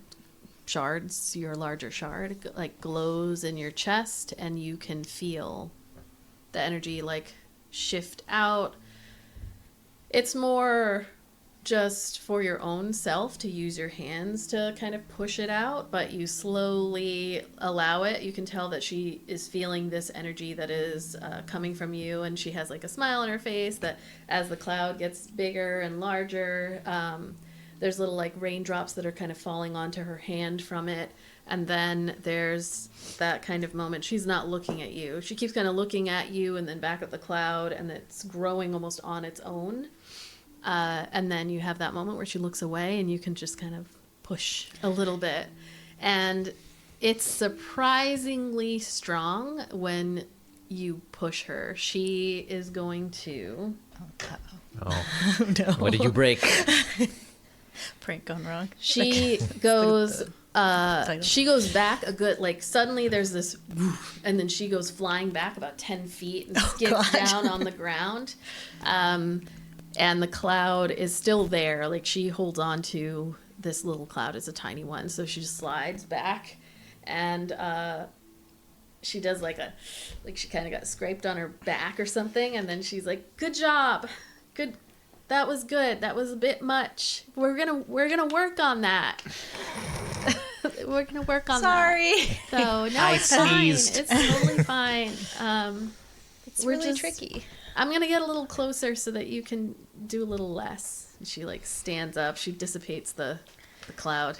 your larger shard, like glows in your chest, and you can feel the energy like shift out. It's more just for your own self to use your hands to kind of push it out, but you slowly allow it. You can tell that she is feeling this energy that is coming from you, and she has like a smile on her face that as the cloud gets bigger and larger, there's little like raindrops that are kind of falling onto her hand from it. And then there's that kind of moment. She's not looking at you. She keeps kind of looking at you and then back at the cloud, and it's growing almost on its own. And then you have that moment where she looks away, and you can just kind of push a little bit. And it's surprisingly strong when you push her. She is going to... Oh, no. what did you break? Prank gone wrong. She goes... she goes back a good, like, suddenly there's this woof, and then she goes flying back about 10 feet and skids down on the ground. And the cloud is still there. Like, she holds on to this little cloud. It's a tiny one. So she just slides back. And she does like she kind of got scraped on her back or something, and then she's like, "Good job, good. That was good. That was a bit much. We're gonna work on that. We're gonna work on Sorry. that." So no, I it's sneezed. fine. It's totally fine. It's We're really just- tricky. I'm gonna get a little closer so that you can do a little less. And she like stands up. She dissipates the cloud,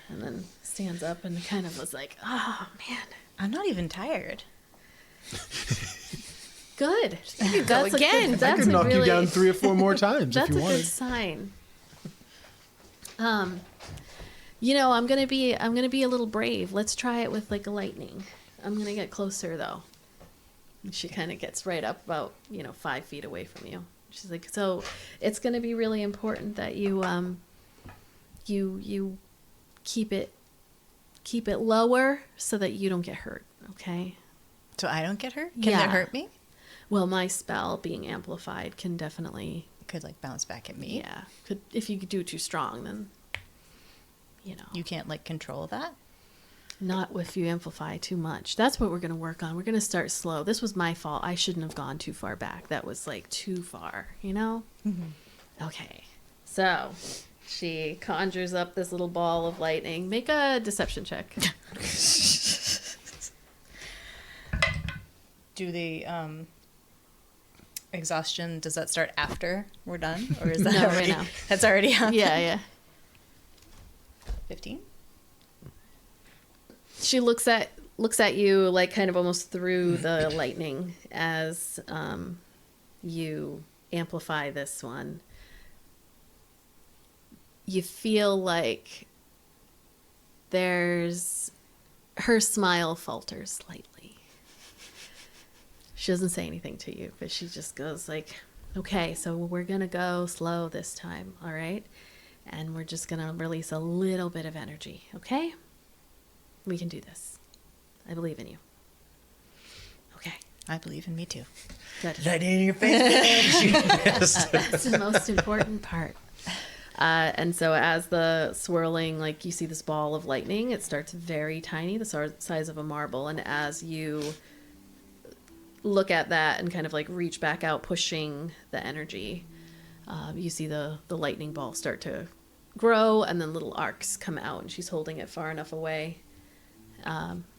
and then stands up and kind of was like, "Oh man, I'm not even tired. good. go That's again. A good, I that's could a knock really, you down 3 or 4 more times if That's you a wanted. good sign. You know, I'm gonna be a little brave. Let's try it with like a lightning. I'm gonna get closer though. And she kind of gets right up about 5 feet away from you. She's like, so it's gonna be really important that you you keep it lower so that you don't get hurt. Okay. So I don't get hurt? Can Yeah. it hurt me? Well, my spell being amplified can definitely. Could like bounce back at me. Yeah, could if you do too strong, then You can't like control that? not if you amplify too much. That's what we're gonna work on. We're gonna start slow. This was my fault. I shouldn't have gone too far back. That was like too far, Okay, so she conjures up this little ball of lightning. Make a deception check. Do the exhaustion, does that start after we're done? Or is that No, right already now. That's already happened? Yeah. 15? She looks at you like kind of almost through the lightning as you amplify this one. You feel like her smile falters slightly. She doesn't say anything to you, but she just goes like, okay, so we're gonna go slow this time, all right? And we're just gonna release a little bit of energy, okay? We can do this. I believe in you. Okay, I believe in me too. good. Lightning in your face. That's the most important part. And so as the swirling, like you see this ball of lightning, it starts very tiny, the size of a marble. And as you look at that and kind of like reach back out, pushing the energy, you see the lightning ball start to grow, and then little arcs come out, and she's holding it far enough away.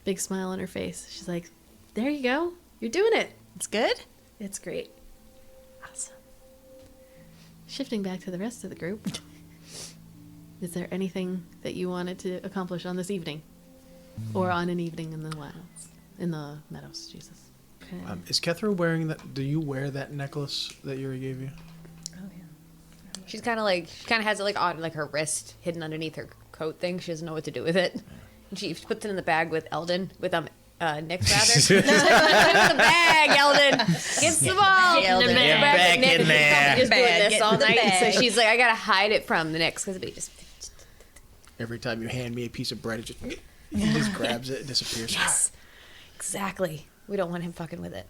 Big smile on her face. She's like, there you go. You're doing it. It's good? It's great. Awesome. Shifting back to the rest of the group. Is there anything that you wanted to accomplish on this evening? Or on an evening in the wilds? In the meadows, Jesus. Okay. Is Kethra wearing that? Do you wear that necklace that Yuri gave you? She's kind of has it like on like her wrist, hidden underneath her coat thing. She doesn't know what to do with it. And she puts it in the bag with Eldon, with Nick rather. Put it in the bag, Eldon. Get the ball. Eldon. In the Get bag. back Nick in there. just doing Bag, this get all in the night. bag. So she's like, I gotta hide it from the Knicks because it just. Every time you hand me a piece of bread, it just grabs it and disappears. Yes, exactly. We don't want him fucking with it.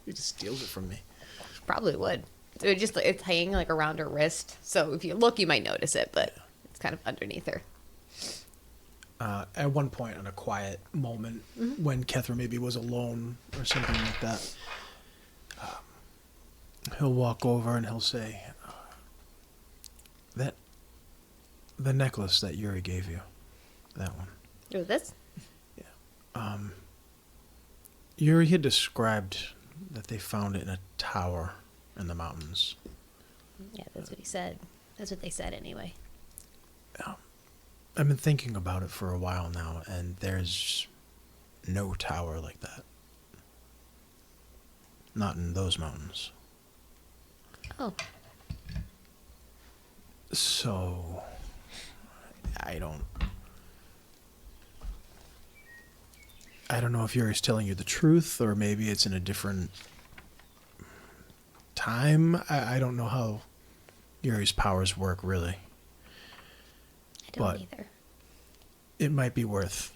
He just steals it from me. Probably would. It's hanging like around her wrist. So if you look, you might notice it, but it's kind of underneath her. At one point, in a quiet moment, when Kethra maybe was alone or something like that, he'll walk over and he'll say, "That the necklace that Yuri gave you, that one." Oh, this? Yuri had described that they found it in a tower in the mountains. Yeah, that's what he said. That's what they said anyway. I've been thinking about it for a while now, and there's no tower like that. Not in those mountains. Oh. So, I don't know if Yuri's telling you the truth, or maybe it's in a different time. I don't know how Yuri's powers work, really. I don't But- either. It might be worth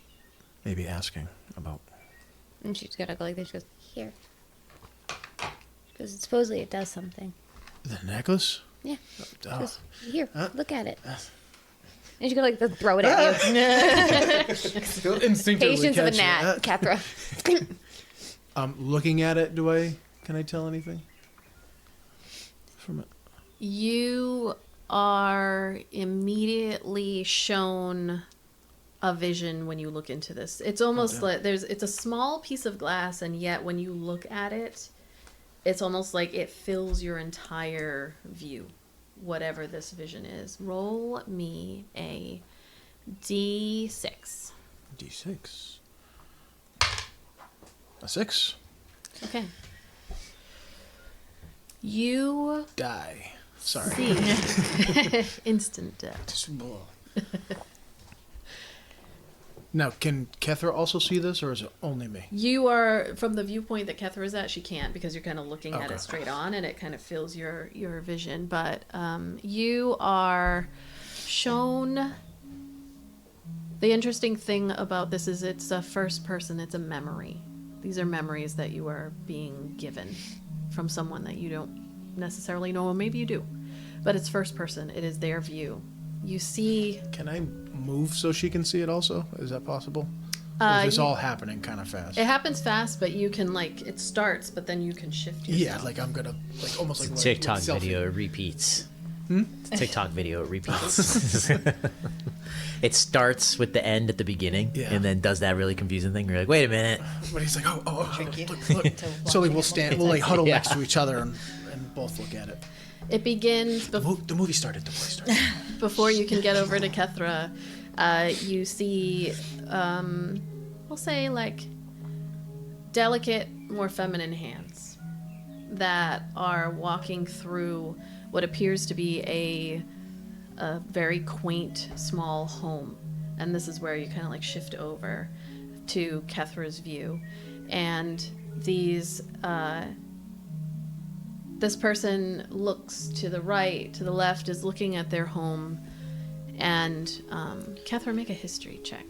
maybe asking about. And she's gonna go like this. She goes, here. Because supposedly it does something. The necklace? Yeah. She Oh. goes, here, look at it. And she's gonna like throw it at you. Instinctively Patience of a catch gnat, that. Kethra. Looking at it, can I tell anything from it? You are immediately shown a vision when you look into this. It's almost like it's a small piece of glass, and yet when you look at it, it's almost like it fills your entire view, whatever this vision is. Roll me a D6. D6. A 6. Okay. You Die. Sorry. see instant death. Just blah. Now, can Kethra also see this, or is it only me? You are, from the viewpoint that Kethra is at, she can't, because you're kind of looking at Okay. it straight on, and it kind of fills your vision. But you are shown. The interesting thing about this is it's a first person. It's a memory. These are memories that you are being given from someone that you don't necessarily know, or maybe you do. But it's first person. It is their view. You see. Can I move so she can see it also? Is that possible? Or is this all happening kind of fast? It happens fast, but you can it starts, but then you can shift yourself. Yeah, like I'm gonna almost like TikTok selfie. video repeats. TikTok video repeats. It starts with the end at the beginning, Yeah. and then does that really confusing thing. You're like, wait a minute. But he's like, look. So like we'll like huddle next to each other and both look at it. It begins The movie started. The play started. before you can get over to Kethra. You see, we'll say like delicate, more feminine hands that are walking through what appears to be a very quaint, small home. And this is where you kind of like shift over to Kethra's view. And these, this person looks to the right, to the left, is looking at their home. And Kethra, make a history check.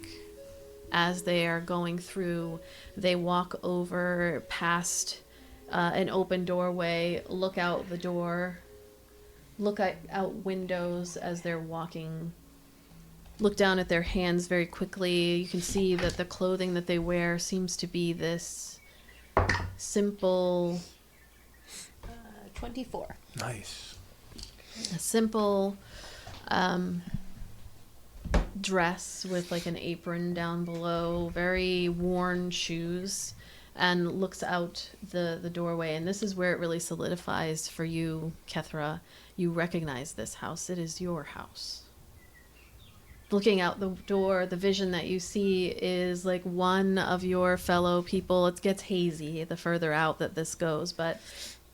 As they are going through, they walk over past an open doorway, look out the door, look out windows as they're walking, look down at their hands very quickly. You can see that the clothing that they wear seems to be this simple 24. Nice. a simple dress with like an apron down below, very worn shoes, and looks out the doorway. And this is where it really solidifies for you, Kethra. You recognize this house. It is your house. Looking out the door, the vision that you see is like one of your fellow people. It gets hazy the further out that this goes, but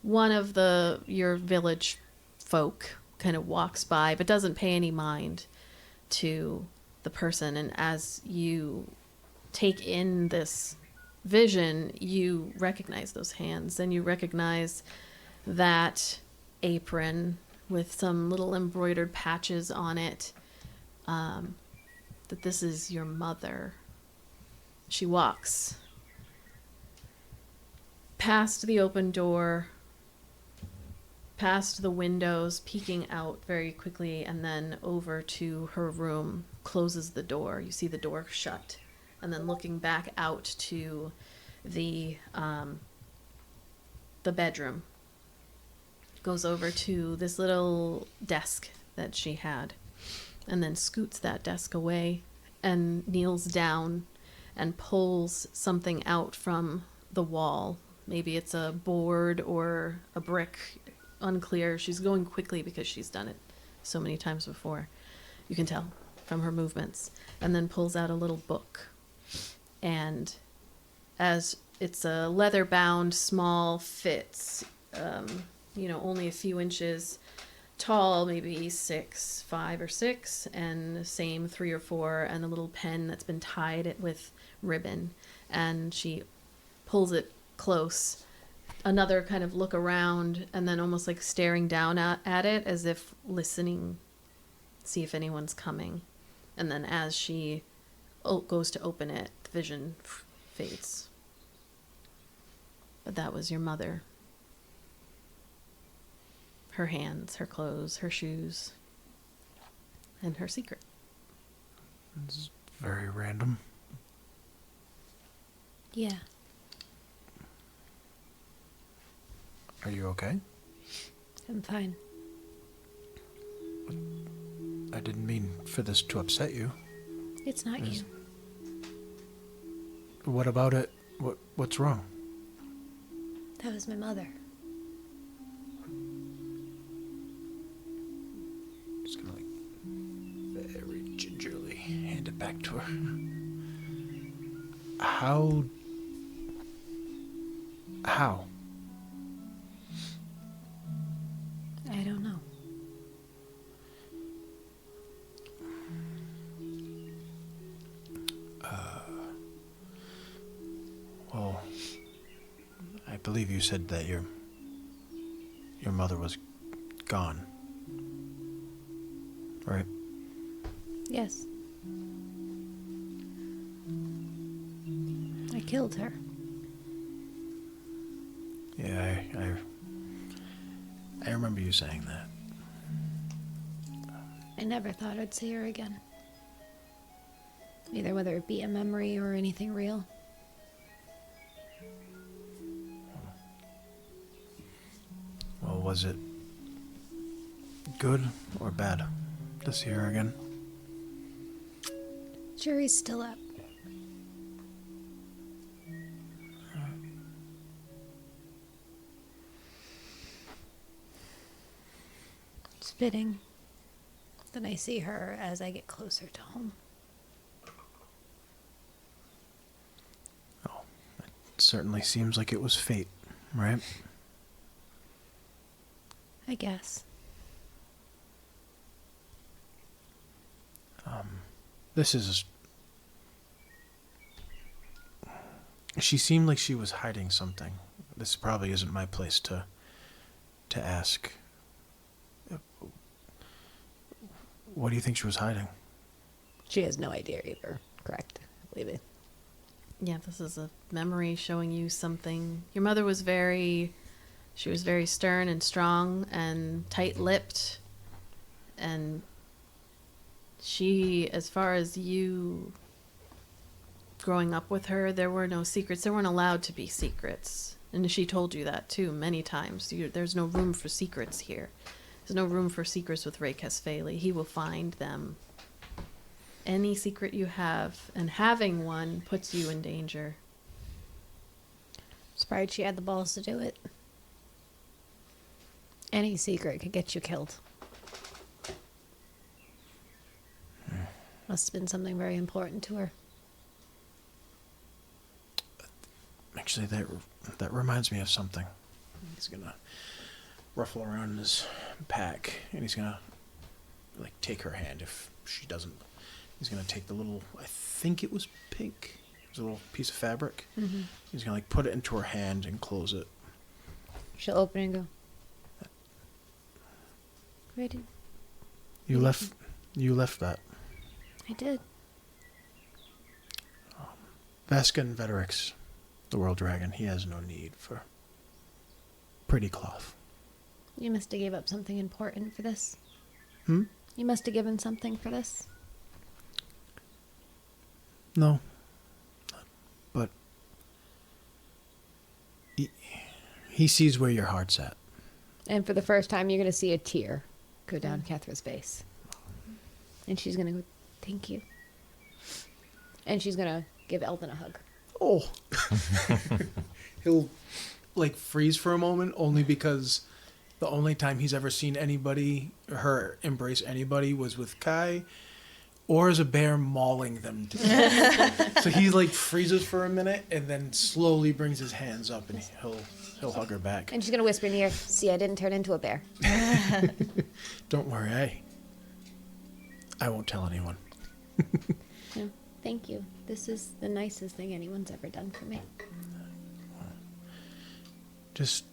one of your village folk kind of walks by but doesn't pay any mind to the person. And as you take in this vision, you recognize those hands, and you recognize that apron with some little embroidered patches on it, that this is your mother. She walks past the open door, past the windows, peeking out very quickly, and then over to her room, closes the door. You see the door shut, and then looking back out to the bedroom, goes over to this little desk that she had, and then scoots that desk away and kneels down and pulls something out from the wall. Maybe it's a board or a brick, unclear. She's going quickly because she's done it so many times before. You can tell from her movements. And then pulls out a little book. And as it's a leather-bound, small, fits, only a few inches tall, maybe 5 or 6, and the same 3 or 4, and a little pen that's been tied with ribbon. And she pulls it close. Another kind of look around, and then almost like staring down at it as if listening, see if anyone's coming. And then as she goes to open it, the vision fades. But that was your mother. Her hands, her clothes, her shoes, and her secret. It's very random. Yeah. Are you okay? I'm fine. I didn't mean for this to upset you. It's not you. What about it? What's wrong? That was my mother. Just gonna very gingerly hand it back to her. How? I don't know. Well, I believe you said that your mother was gone, right? Yes. I killed her. Yeah, I remember you saying that. I never thought I'd see her again. Either whether it be a memory or anything real. Well, was it good or bad to see her again? Jury's still up. It's fitting that I see her as I get closer to home. Oh, it certainly seems like it was fate, right? I guess. This is... She seemed like she was hiding something. This probably isn't my place to ask. What do you think she was hiding? She has no idea either. Correct. I believe it. Yeah, this is a memory showing you something. Your mother was she was very stern and strong and tight-lipped. And she, as far as you growing up with her, there were no secrets. There weren't allowed to be secrets. And she told you that, too, many times. There's no room for secrets here. There's no room for secrets with Ray Casfali. He will find them. Any secret you have, and having one, puts you in danger. Surprised she had the balls to do it. Any secret could get you killed. Must have been something very important to her. Actually, that reminds me of something. He's gonna ruffle around in his pack, and he's gonna take her hand if she doesn't. He's gonna take the little, I think it was pink. It was a little piece of fabric. Mm-hmm. He's gonna put it into her hand and close it. She'll open it and go. Ready? You left that. I did. Vascan Veterix, the World Dragon, he has no need for pretty cloth. You must have gave up something important for this. Hmm? You must have given something for this. No. But he sees where your heart's at. And for the first time, you're going to see a tear go down Kethra's face. And she's going to go, thank you. And she's going to give Eldon a hug. Oh. He'll freeze for a moment, only because the only time he's ever seen her embrace anybody was with Kai, or as a bear mauling them to death. So he freezes for a minute and then slowly brings his hands up and he'll hug her back. And she's going to whisper in the ear, see, I didn't turn into a bear. Don't worry, I won't tell anyone. No, thank you. This is the nicest thing anyone's ever done for me. Just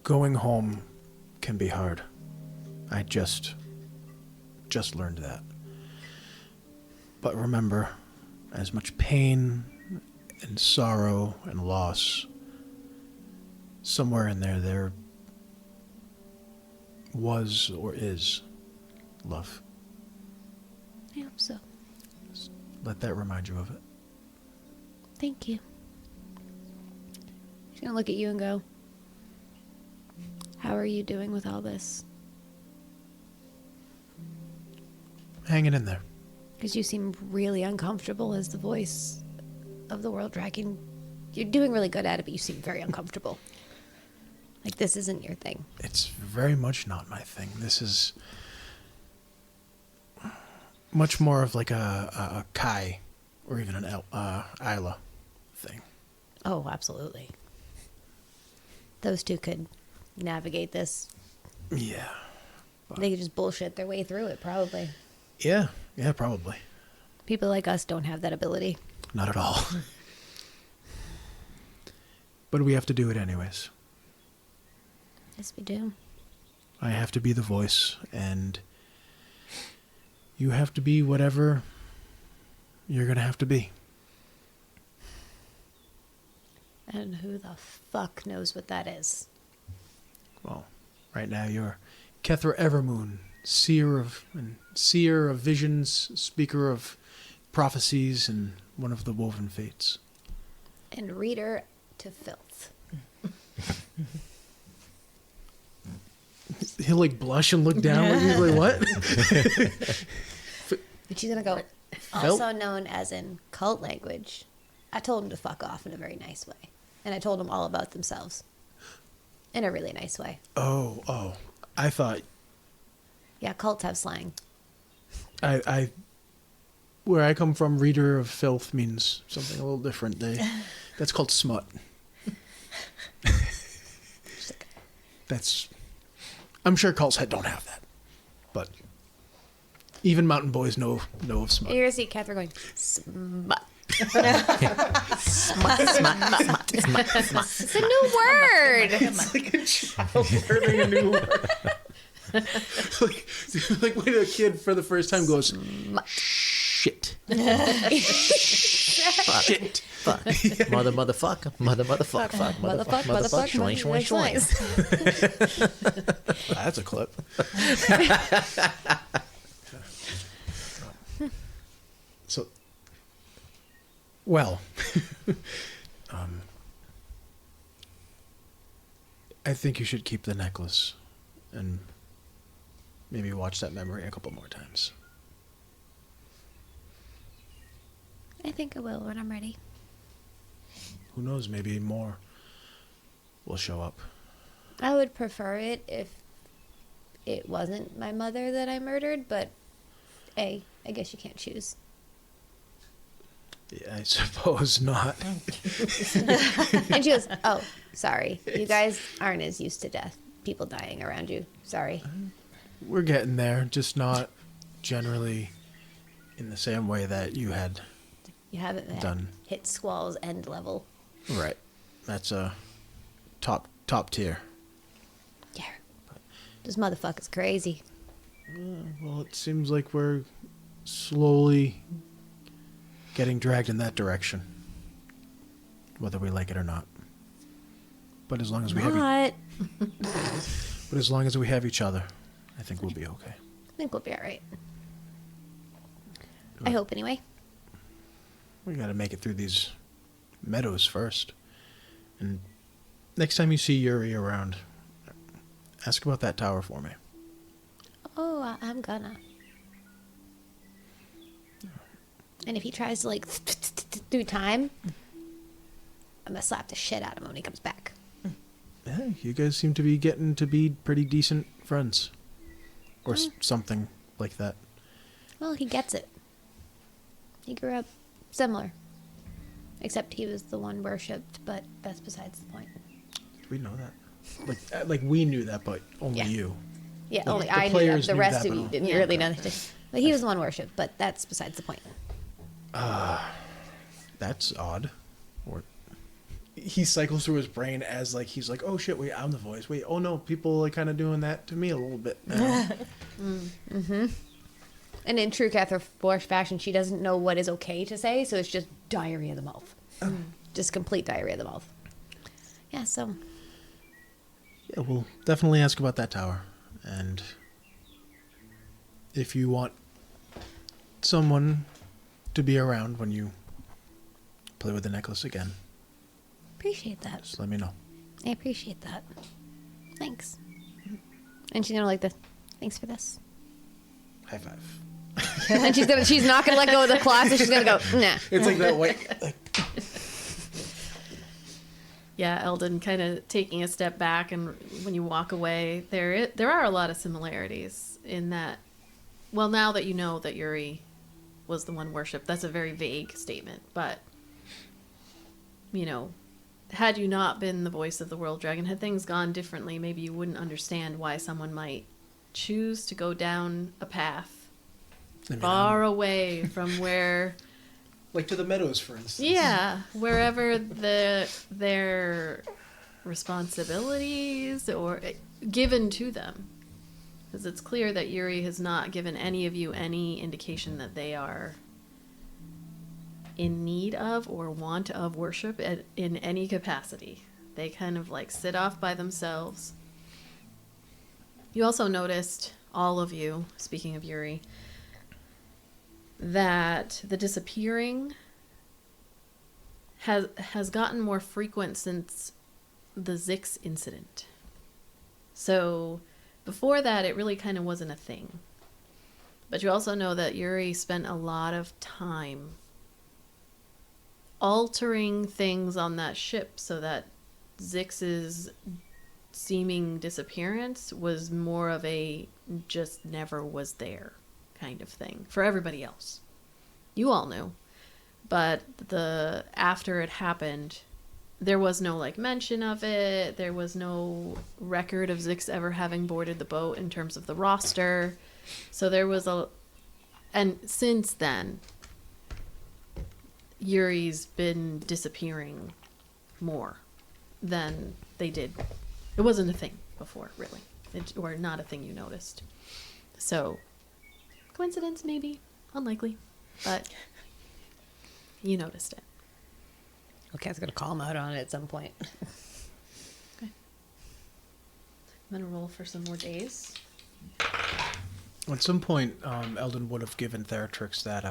going home can be hard. I just learned that. But remember, as much pain and sorrow and loss, somewhere in there was or is love. I hope so. Let that remind you of it. Thank you. She's gonna look at you and go, how are you doing with all this? Hanging in there. Because you seem really uncomfortable as the voice of the world dragon. You're doing really good at it, but you seem very uncomfortable. Like this isn't your thing. It's very much not my thing. This is much more of like a Kai or even an Ayla thing. Oh, absolutely. Those two could navigate this. Yeah. They could just bullshit their way through it, probably. Yeah, probably. People like us don't have that ability. Not at all. But we have to do it anyways. Yes, we do. I have to be the voice, and you have to be whatever you're going to have to be. And who the fuck knows what that is? Well, right now you're Kethra Evermoon, seer of visions, speaker of prophecies, and one of the woven fates. And reader to filth. He'll like blush and look down. Like, he's like, what? And she's gonna go, also known as in cult language. I told him to fuck off in a very nice way. And I told them all about themselves. In a really nice way. Oh. I thought Yeah, cults have slang. I where I come from, reader of filth means something a little different. That's called smut. I'm sure cults don't have that, but even mountain boys know of smut. You're gonna see Kethra going, smut. It's a new word. It's like a child learning a new word. like when a kid for the first time goes, shit. Shit. Fuck. Motherfuck. Schwing, schwing, schwing. That's a clip. So, well, I think you should keep the necklace and maybe watch that memory a couple more times. I think I will when I'm ready. Who knows, maybe more will show up. I would prefer it if it wasn't my mother that I murdered, but I guess you can't choose. Yeah, I suppose not. And she goes, oh, sorry. You guys aren't as used to death. People dying around you. Sorry. We're getting there, just not generally in the same way that you had. You haven't Done. hit Squall's end level. Right. That's a top tier. Yeah. This motherfucker's crazy. Well, it seems like we're slowly getting dragged in that direction, whether we like it or not. But as long as we have each other, I think we'll be okay. I think we'll be all right. I hope anyway. We got to make it through these meadows first. And next time you see Yuri around, ask about that tower for me. Oh, I'm gonna. And if he tries to do time, I'm gonna slap the shit out of him when he comes back. Yeah, you guys seem to be getting to be pretty decent friends. Or something like that. Well, he gets it. He grew up similar. Except he was the one worshipped, but that's besides the point. We know that. Like we knew that, but only Yeah. you. Yeah, The- only the I knew that. players The knew rest that, of but you all- didn't really know anything. But he was the one worshipped, but that's besides the point. That's odd. Or he cycles through his brain as like he's like, oh shit, wait, I'm the voice. Wait, oh no, people are kind of doing that to me a little bit now. And in true Kethra Borsch fashion, she doesn't know what is okay to say, so it's just diarrhea of the mouth. Just complete diarrhea of the mouth. Yeah, so Yeah, we'll definitely ask about that tower. And if you want someone to be around when you play with the necklace again. Appreciate that. Just let me know. I appreciate that. Thanks. And she's gonna like this. Thanks for this. High five. And she's not gonna let go of the claw, so she's gonna go, nah. It's like that white. Like, Yeah, Eldon kind of taking a step back, and when you walk away, there are a lot of similarities in that. Well, now that you know that Yuri was the one worshipped, that's a very vague statement, but you know, had you not been the voice of the world dragon, had things gone differently, maybe you wouldn't understand why someone might choose to go down a path far away from where. like to the Meadows, for instance. Yeah, wherever their responsibilities or given to them, because it's clear that Yuri has not given any of you any indication that they are in need of or want of worship in any capacity. They kind of like sit off by themselves. You also noticed, all of you, speaking of Yuri, that the disappearing has gotten more frequent since the Zix incident. So before that, it really kind of wasn't a thing. But you also know that Yuri spent a lot of time altering things on that ship so that Zix's seeming disappearance was more of a just never was there kind of thing for everybody else. You all knew, but after it happened, there was no like mention of it. There was no record of Zix ever having boarded the boat in terms of the roster. So there was and since then, Yuri's been disappearing more than they did. It wasn't a thing before, really, or not a thing you noticed. So coincidence, maybe. Unlikely. But you noticed it. Okay, I was going to call him out on it at some point. Okay. I'm going to roll for some more days. At some point, Eldon would have given Theratrix that,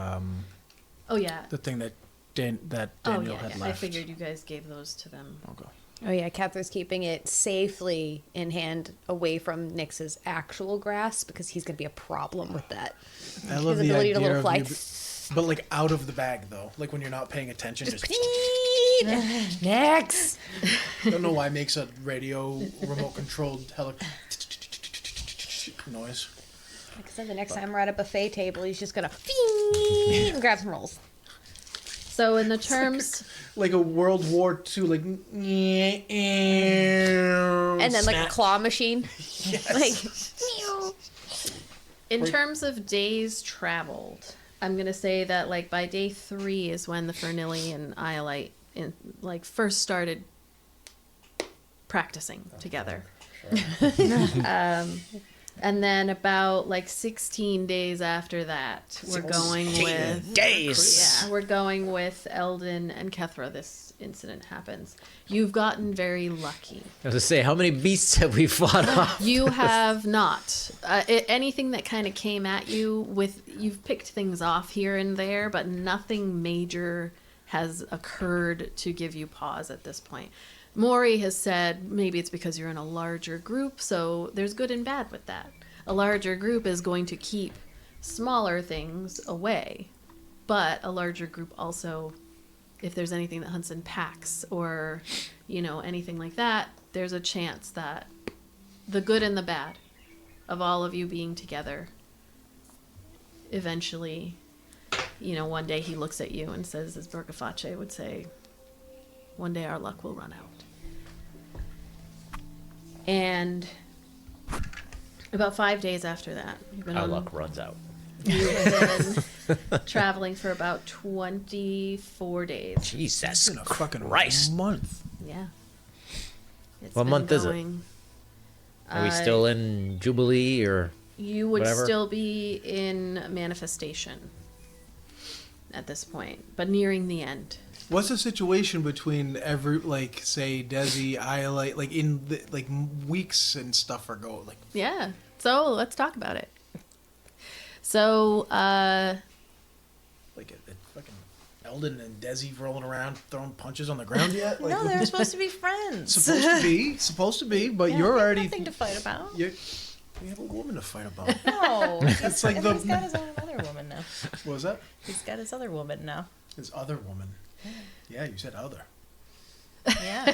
Oh, yeah. the thing that Daniel had left. I figured you guys gave those to them. Okay. Oh yeah, Kethra's keeping it safely in hand away from Nyx's actual grasp because he's going to be a problem with that. I love His the ability to idea little of fly. but like out of the bag though, like when you're not paying attention. Just Nyx! don't know why it makes a radio remote controlled noise. Like I said, the next time we're at a buffet table, he's just going to and grab some rolls. So in the terms... Like a World War II, like And then like a claw machine. Yes. Like, In terms of days traveled, I'm going to say that like by day 3 is when the Fernilli and Iolite first started practicing together. And then about like 16 days after that, we're going with days. Yeah, we're going with Eldon and Kethra. This incident happens. You've gotten very lucky. I was to say, how many beasts have we fought off? You have not. Anything that kind of came at you you've picked things off here and there, but nothing major has occurred to give you pause at this point. Maury has said maybe it's because you're in a larger group, so there's good and bad with that. A larger group is going to keep smaller things away, but a larger group also, if there's anything that hunts in packs or, anything like that, there's a chance that the good and the bad of all of you being together, eventually, one day he looks at you and says, as Burgaface would say, one day our luck will run out. And about 5 days after that, Our luck runs out. You've been traveling for about 24 days. Jesus in a fucking Christ. month. Yeah. It's What been month is it? going. Are we still in Jubilee or You would whatever? still be in manifestation at this point, but nearing the end. What's the situation between say Desi, Ayla, in the weeks and stuff are go Yeah. So let's talk about it. So, like a fucking Eldon and Desi rolling around throwing punches on the ground yet? Like, No, they're supposed to be friends. supposed to be, but Yeah, you're we have already nothing to fight about. you have a woman to fight about. No, It's like and the he's got his own other woman now. what was that? He's got his other woman now. His other woman. Yeah, you said other. Yeah, you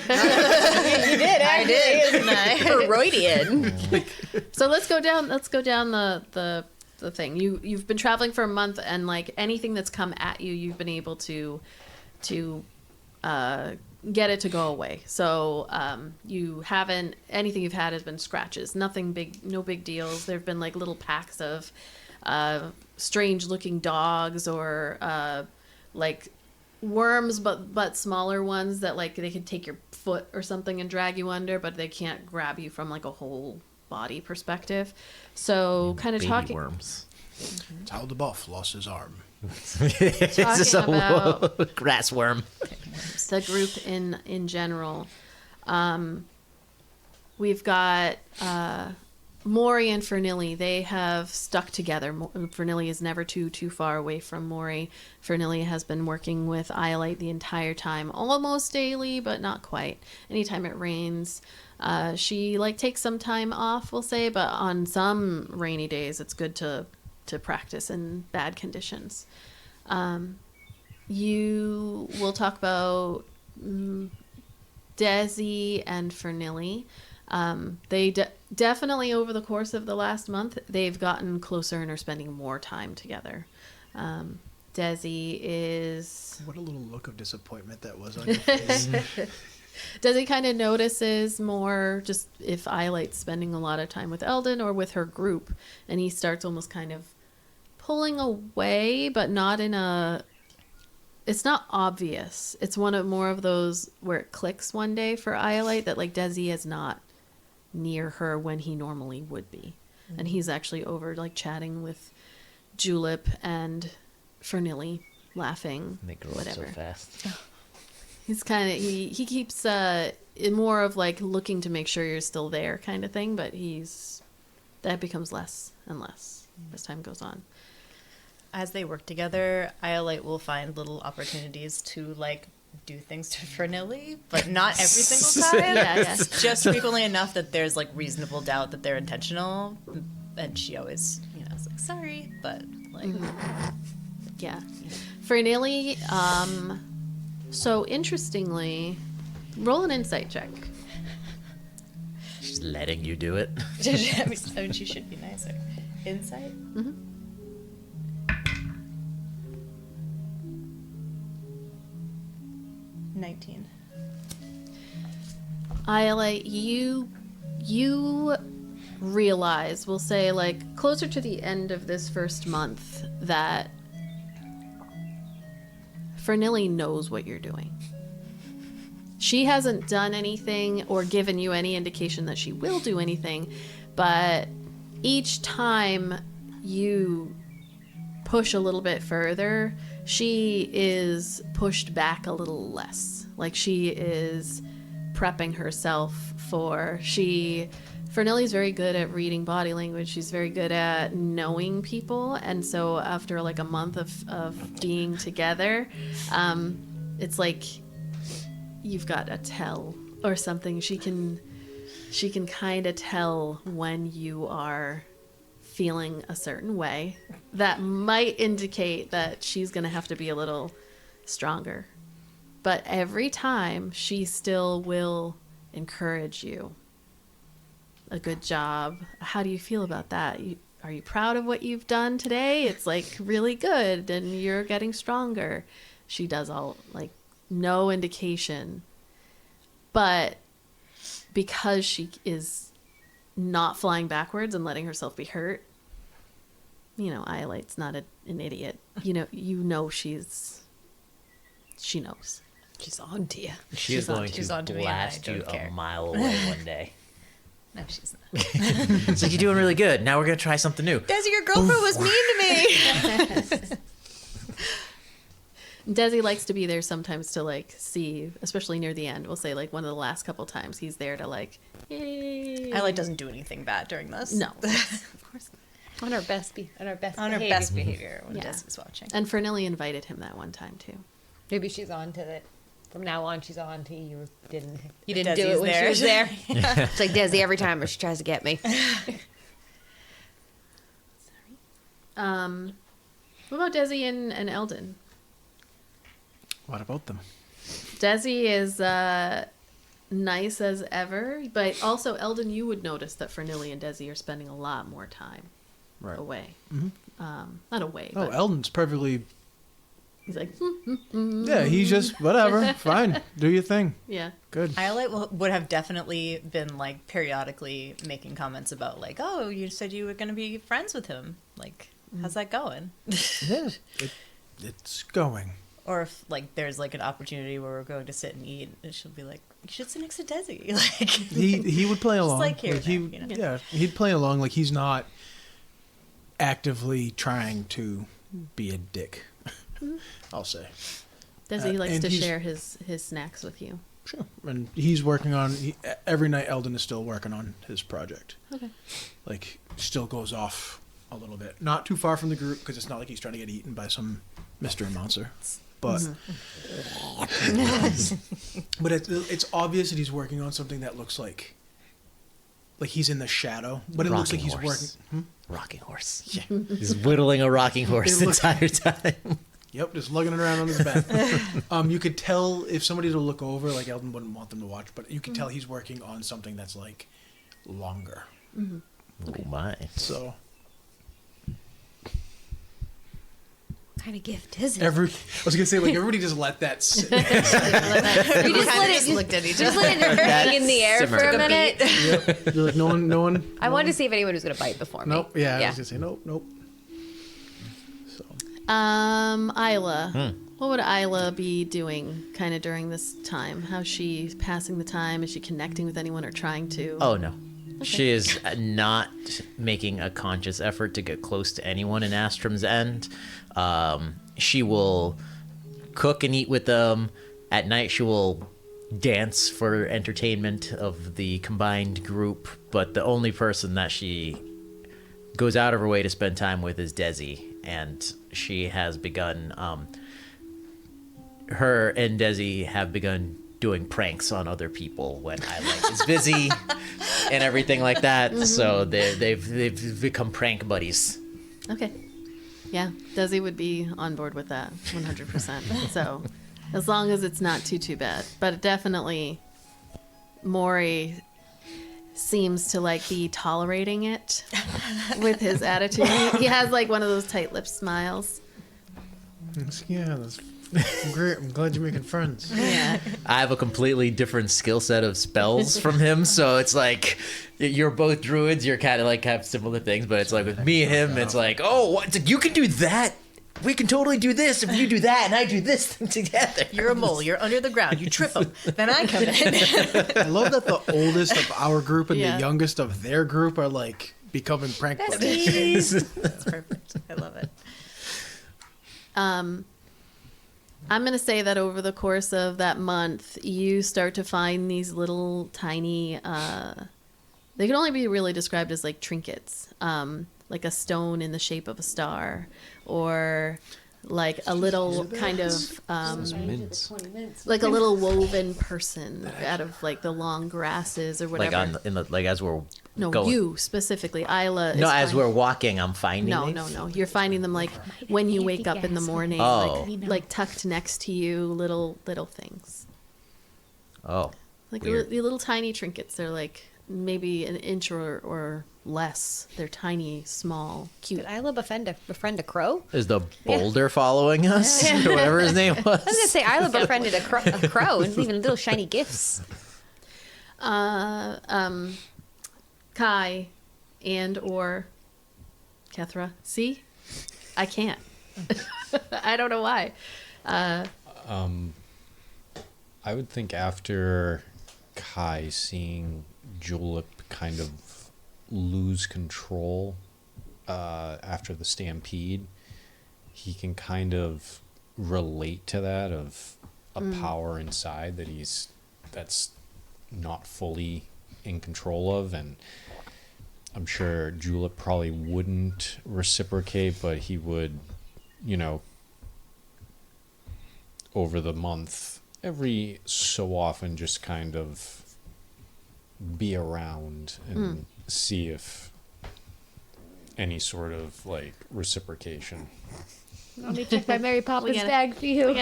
did. I did, didn't I? Freudian. So let's go down the thing. You've been traveling for a month, and like anything that's come at you, you've been able to get it to go away. So you haven't, anything you've had has been scratches. Nothing big, no big deals. There've been like little packs of strange looking dogs or like worms, but smaller ones that like they could take your foot or something and drag you under, but they can't grab you from like a whole body perspective. So kind of Baby talking worms. It's how the buff lost his arm. It's just a talking about grass worm. the group in general. We've got Mori and Fernilli. They have stuck together. Fernilli is never too far away from Mori. Fernilli has been working with Iolite the entire time, almost daily, but not quite. Anytime it rains, she like takes some time off, we'll say, but on some rainy days, it's good to practice in bad conditions. You will talk about Desi and Fernilli. They definitely over the course of the last month, they've gotten closer and are spending more time together. Desi is... What a little look of disappointment that was on your face. Desi kind of notices more just if Iolite's spending a lot of time with Eldon or with her group, and he starts almost kind of pulling away, but not in a... It's not obvious. It's more of those where it clicks one day for Iolite that like Desi is not near her when he normally would be. Mm-hmm. And he's actually over like chatting with Julep and Fernilli, laughing, They grow whatever. up so fast. He's kind of he keeps more of like looking to make sure you're still there kind of thing, but that becomes less and less as time goes on. As they work together, Iolite will find little opportunities to like do things to Fernilli, but not every single time. Yeah. Just frequently enough that there's like reasonable doubt that they're intentional, and she always, is like sorry, but like Yeah. Fernilli, so interestingly, roll an insight check. She's letting you do it. I mean, she should be nicer. Insight. Mm-hmm. 19. Ayla, you realize, we'll say like closer to the end of this first month, that Fernilli knows what you're doing. She hasn't done anything or given you any indication that she will do anything, but each time you push a little bit further, she is pushed back a little less. Like she is prepping herself for... Fernilli's very good at reading body language. She's very good at knowing people. And so after like a month of being together, it's like you've got a tell or something. She can kind of tell when you are feeling a certain way that might indicate that she's going to have to be a little stronger. But every time she still will encourage you. A good job. How do you feel about that? Are you proud of what you've done today? It's like really good and you're getting stronger. She does all like no indication. But because she is not flying backwards and letting herself be hurt, Iolite's not an idiot. She knows. She's on to you. She's going she's to on to me and I blast you don't care. a mile away one day. No, she's not. It's like, you're doing really good. Now we're going to try something new. Desi, your girlfriend was mean to me. Desi likes to be there sometimes to like see, especially near the end. We'll say like one of the last couple times he's there to like, yay. Iolite doesn't do anything bad during this. No, of course not. On our best behavior when Yeah. Desi's watching. And Fernilly invited him that one time too. Maybe she's on to it. From now on, she's on to you. You didn't Desi's do it when there. she was there. It's like Desi every time she tries to get me. What about Desi and Eldon? What about them? Desi is nice as ever, but also Eldon, you would notice that Fernilly and Desi are spending a lot more time away. Not away, Oh, but Eldon's perfectly. he's like, Yeah, he's just whatever. Fine, do your thing. yeah. Good. Iolite would have definitely been like periodically making comments about like, oh, you said you were going to be friends with him. Like, how's that going? Yeah, it's going. Or if like there's like an opportunity where we're going to sit and eat, and she'll be like, "You should sit next to Desi." Like He would play along. like here he, and there, you know? Yeah, he'd play along. Like he's not actively trying to be a dick. I'll say. Desi likes and to he's- share his snacks with you. Sure. And he's working on every night. Eldon is still working on his project. Okay. Like still goes off a little bit. Not too far from the group because it's not like he's trying to get eaten by some mystery monster. But but it's obvious that he's working on something that looks like he's in the shadow. But it looks like Rocking he's horse. working. Rocking horse. Yeah. He's whittling a rocking horse the entire time. Yep, just lugging it around on his back. You could tell if somebody to look over, like Eldon wouldn't want them to watch, but you could tell he's working on something that's like longer. Oh my. So What kind of gift is it? I was gonna say like everybody just let that sit. You just let it looked at each just other. let it hang in the air for simmer. a minute. Yep. You're like no one. I wanted to see if anyone was going to bite before me. Nope. Yeah, I was gonna say nope. So Ayla. What would Ayla be doing kind of during this time? How's she passing the time? Is she connecting with anyone or trying to? Oh no. She is not making a conscious effort to get close to anyone in Astrom's End. She will cook and eat with them. At night, she will dance for entertainment of the combined group. But the only person that she goes out of her way to spend time with is Desi. And she has begun, her and Desi have begun doing pranks on other people when Iolite is busy and everything like that. So they've become prank buddies. Okay. Yeah, Desi would be on board with that 100%. So as long as it's not too bad. But definitely Maury seems to like be tolerating it with his attitude. He has like one of those tight-lipped smiles. yeah, that's great. I'm glad you're making friends. Yeah. I have a completely different skill set of spells from him, so it's like you're both druids. You're kind of like have similar things, but it's like with me and him, it's like, oh, what? You can do that. We can totally do this if you do that, and I do this thing together. You're a mole. You're under the ground. You trip him. Then I come in. I love that the oldest of our group and Yeah. the youngest of their group are like becoming prank buddies. That's perfect. I love it. I'm going to say that over the course of that month, you start to find these little tiny, they can only be really described as like trinkets, like a stone in the shape of a star, or like a little kind of, Mints. like a little woven person out of like the long grasses or whatever. Like as we're no, going. you specifically, Ayla. No, is as find- we're walking, I'm finding No, these. no. You're finding them like when you wake up in the morning, Oh. like tucked next to you, little things. Oh, Like weird. the little tiny trinkets. They're like maybe an inch or less. They're tiny, small, cute. Did Ayla befriend a crow? Is the boulder following us? Or whatever his name was. I was gonna say Ayla befriended a crow and leaving little shiny gifts. Kai and or Kethra. See? I can't. I don't know why. I would think after Kai seeing Julep kind of lose control after the stampede, he can kind of relate to that of a power inside that's not fully in control of, and I'm sure Julep probably wouldn't reciprocate, but he would, you know, over the month, every so often just kind of be around and see if any sort of like reciprocation. Let me check my Mary Poppins gotta- bag for you.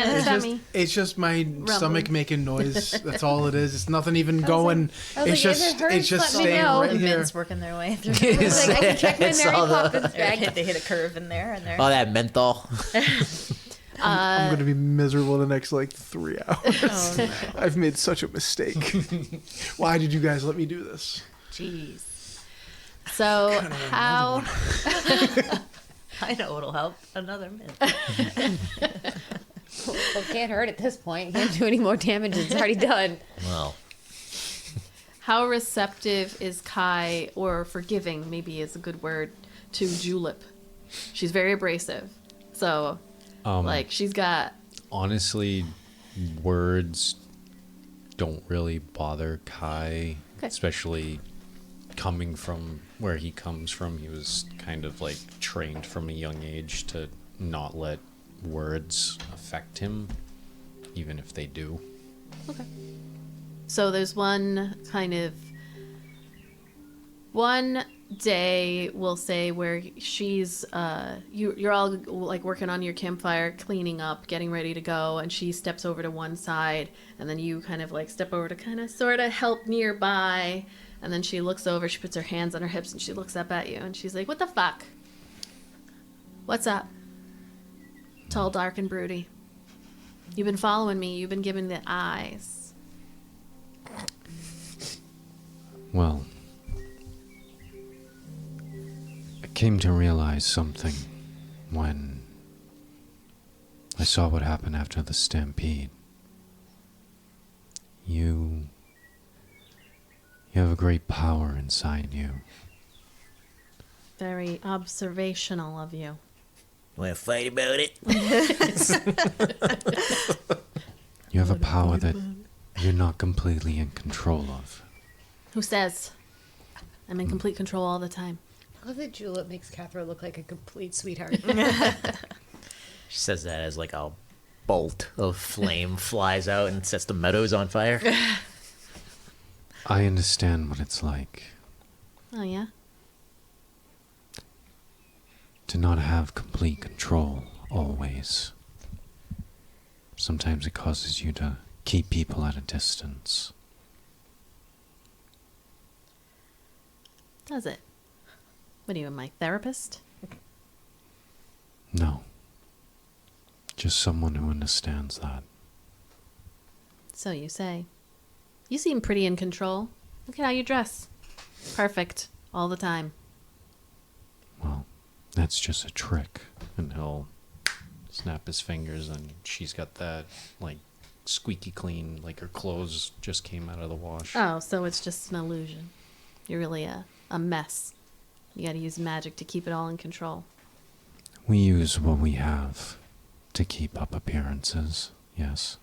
It's just my stomach making noise. That's all it is. It's nothing even going. I was It's like, if just it hurts, it's just let me staying know. right The here. mints working their way through. I was like, I can check my It's Mary all the- Poppins bag. They hit a curve in there, and they're Oh, that menthol. I'm gonna be miserable the next like 3 hours. oh no, I've made such a mistake. Why did you guys let me do this? jeez. So how? I know what'll help. Another mint. Well, can't hurt at this point. Can't do any more damage. It's already done. Well, How receptive is Kai, or forgiving maybe is a good word, to Julep? She's very abrasive. So, like, she's got... Honestly, words don't really bother Kai, Okay. especially coming from where he comes from. He was kind of like trained from a young age to not let words affect him, even if they do. Okay. So there's one day, we'll say, where she's you're all like working on your campfire, cleaning up, getting ready to go, and she steps over to one side, and then you kind of like step over to kind of sort of help nearby, and then she looks over, she puts her hands on her hips, and she looks up at you, and she's like, "What the fuck? What's up? Tall, dark, and broody. You've been following me. You've been giving the eyes." Well, I came to realize something when I saw what happened after the stampede. You have a great power inside you. Very observational of you. want to fight about it? You have a power that you're not completely in control of. Who says? I'm in complete control all the time. I love that Julep makes Kethra look like a complete sweetheart. She says that as like a bolt of flame flies out and sets the meadows on fire. I understand what it's like Oh, yeah? to not have complete control always. Sometimes it causes you to keep people at a distance. Does it? What are you, my therapist? No. Just someone who understands that. So you say. You seem pretty in control. Look at how you dress. Perfect. All the time. Well, that's just a trick. And he'll snap his fingers, and she's got that like squeaky clean, like her clothes just came out of the wash. Oh, so it's just an illusion. You're really a mess. You gotta use magic to keep it all in control. We use what we have to keep up appearances, yes.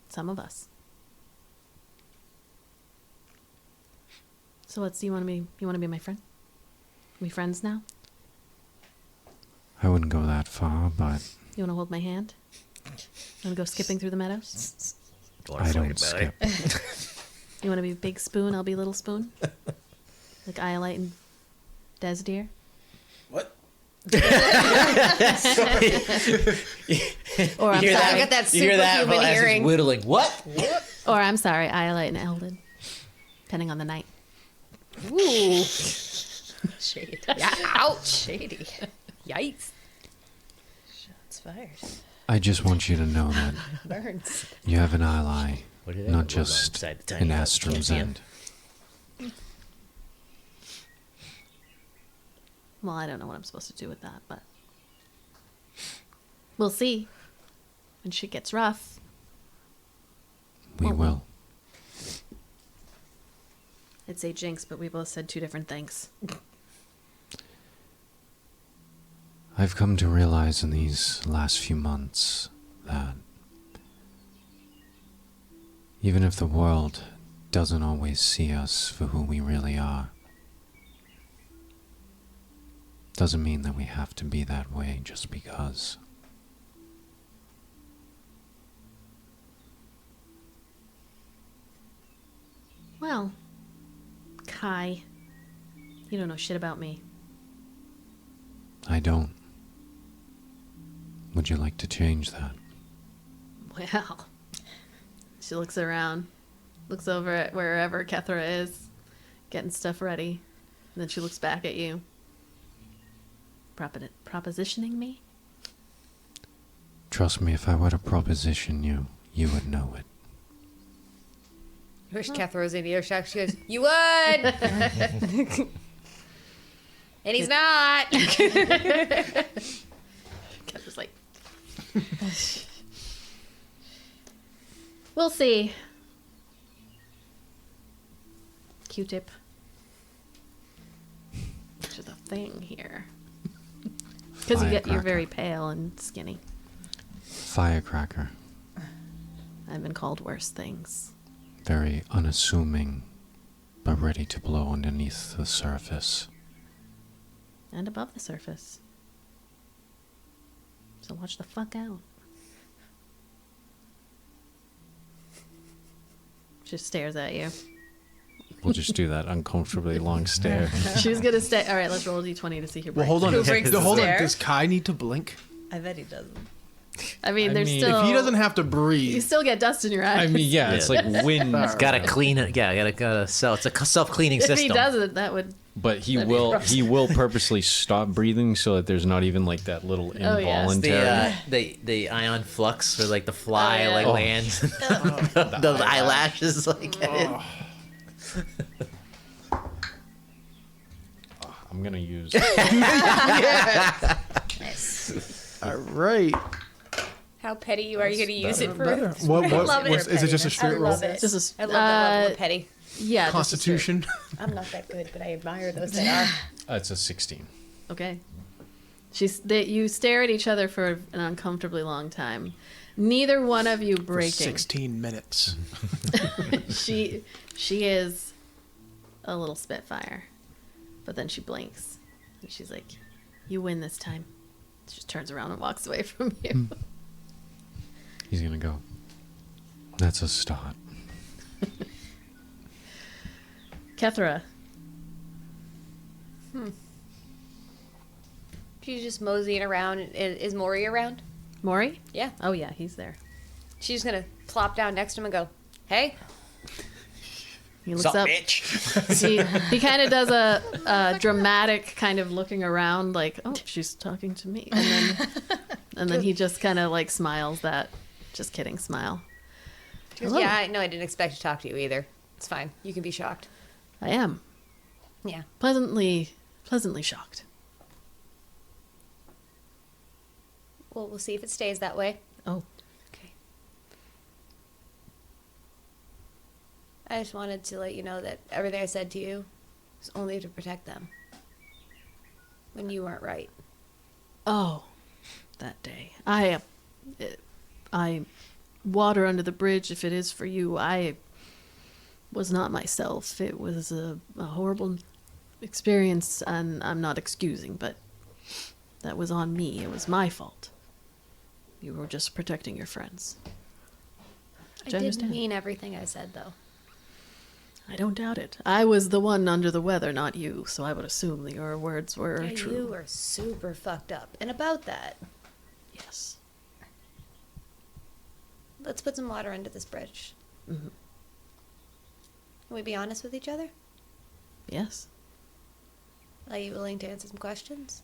Some of us. So you wanna be my friend? Are we friends now? I wouldn't go that far, but You wanna hold my hand? Wanna go skipping through the meadows? wanna I fight don't about it? skip. You wanna be Big Spoon, I'll be Little Spoon? Like Iolite and Des Deer? What? Or I'm You hear sorry. I got that You hear that superhuman as he's hearing. whittling. What? Or I'm sorry, Iolite and Eldon. Depending on the night. Ooh. Shade. Yeah, ouch. Shady. Yikes. Shots fired. I just want you to know that Burns. you have an ally, What did I not have? What was just inside the tiny an house? Can't Astrum's see him. end. Well, I don't know what I'm supposed to do with that, but we'll see. When shit gets rough. We Well, will. I'd say jinx, but we both said two different things. I've come to realize in these last few months that even if the world doesn't always see us for who we really are, Doesn't mean that we have to be that way just because. Well, Kai, you don't know shit about me. I don't. Would you like to change that? Well, she looks around, looks over at wherever Kethra is, getting stuff ready, and then she looks back at you. Propositioning me? Trust me, if I were to proposition you, you would know it. I wish Kethra was in earshot. She goes, "You would," and he's not. Ketra's like, we'll see. Q-tip. Which is a thing here. Because you're very pale and skinny. Firecracker. I've been called worse things. Very unassuming, but ready to blow underneath the surface. And above the surface. So watch the fuck out. She stares at you. We'll just do that uncomfortably long stare. She's gonna stay. All right, let's roll a d20 to see who Well, breaks. hold on. Who breaks the Hold on. stare? Does Kai need to blink? I bet he doesn't. I mean, there's mean, still. If he doesn't have to You breathe, still get dust in your eyes. I mean, yeah, it's like wind. Gotta clean it. Yeah, gotta sell. It's a self-cleaning if system. he doesn't, that would. But he That'd be will gross. he will purposely stop breathing so that there's not even like that little Oh, yes. involuntary. The ion flux, or like the fly, Oh, yeah. like Oh. lands. the eyelashes, like. I'm gonna use. all right. How petty you are! You gonna use it for? Better. What love it. is it? Just a I straight roll? love it. Just a, I love that level of petty. Yeah. just a Constitution. I'm not that good, but I admire those that are. It's a 16. Okay. You stare at each other for an uncomfortably long time. Neither one of you For breaking. 16 minutes. She is a little spitfire, but then she blinks and she's like, "You win this time." She just turns around and walks away from you. He's gonna go. That's a start. Kethra, She's just moseying around. Is Maury around? Maury? Yeah. Oh yeah, he's there. She's gonna plop down next to him and go, "Hey." He looks Sup, up. bitch? He kind of does a dramatic kind of looking around, like, "Oh, she's talking to me," and then he just kind of like smiles that, "Just kidding," smile. She goes, Hello. "Yeah, I know. I didn't expect to talk to you either. It's fine. You can be shocked." I am Yeah. pleasantly shocked. Well, we'll see if it stays that way. Oh, Okay. I just wanted to let you know that everything I said to you was only to protect them. When you weren't right. oh, that day. I water under the bridge. If it is for you, I was not myself. It was a horrible experience, and I'm not excusing, but that was on me. It was my fault. You were just protecting your friends. I Which didn't understand. mean everything I said, though. I don't doubt it. I was the one under the weather, not you, so I would assume that your words were Yeah, true. you were super fucked up. And about that, Yes. let's put some water under this bridge. Mhm. Can we be honest with each other? Yes. Are you willing to answer some questions?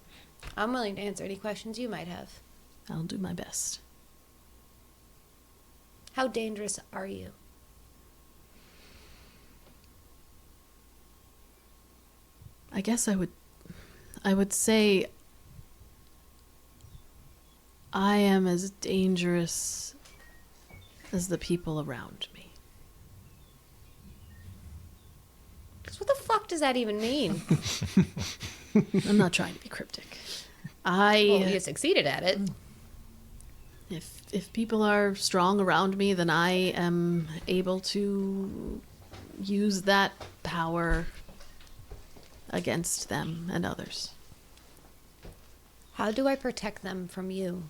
I'm willing to answer any questions you might have. I'll do my best. How dangerous are you? I guess I would say I am as dangerous as the people around me. 'Cause what the fuck does that even mean? I'm not trying to be cryptic. Well, you succeeded at it. If people are strong around me, then I am able to use that power against them and others. How do I protect them from you?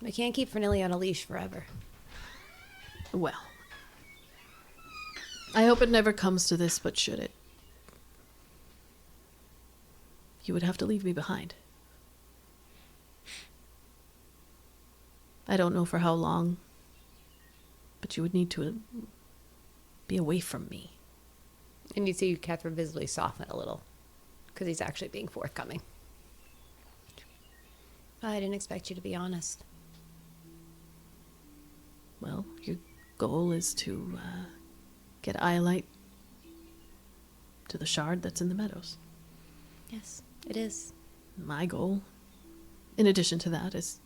I can't keep Vernilli on a leash forever. Well, I hope it never comes to this, but should it, you would have to leave me behind. I don't know for how long, but you would need to be away from me. And you see Kethra visibly soften a little, because he's actually being forthcoming. I didn't expect you to be honest. Well, your goal is to get Iolite to the shard that's in the Meadows. Yes, it is. My goal, in addition to that, is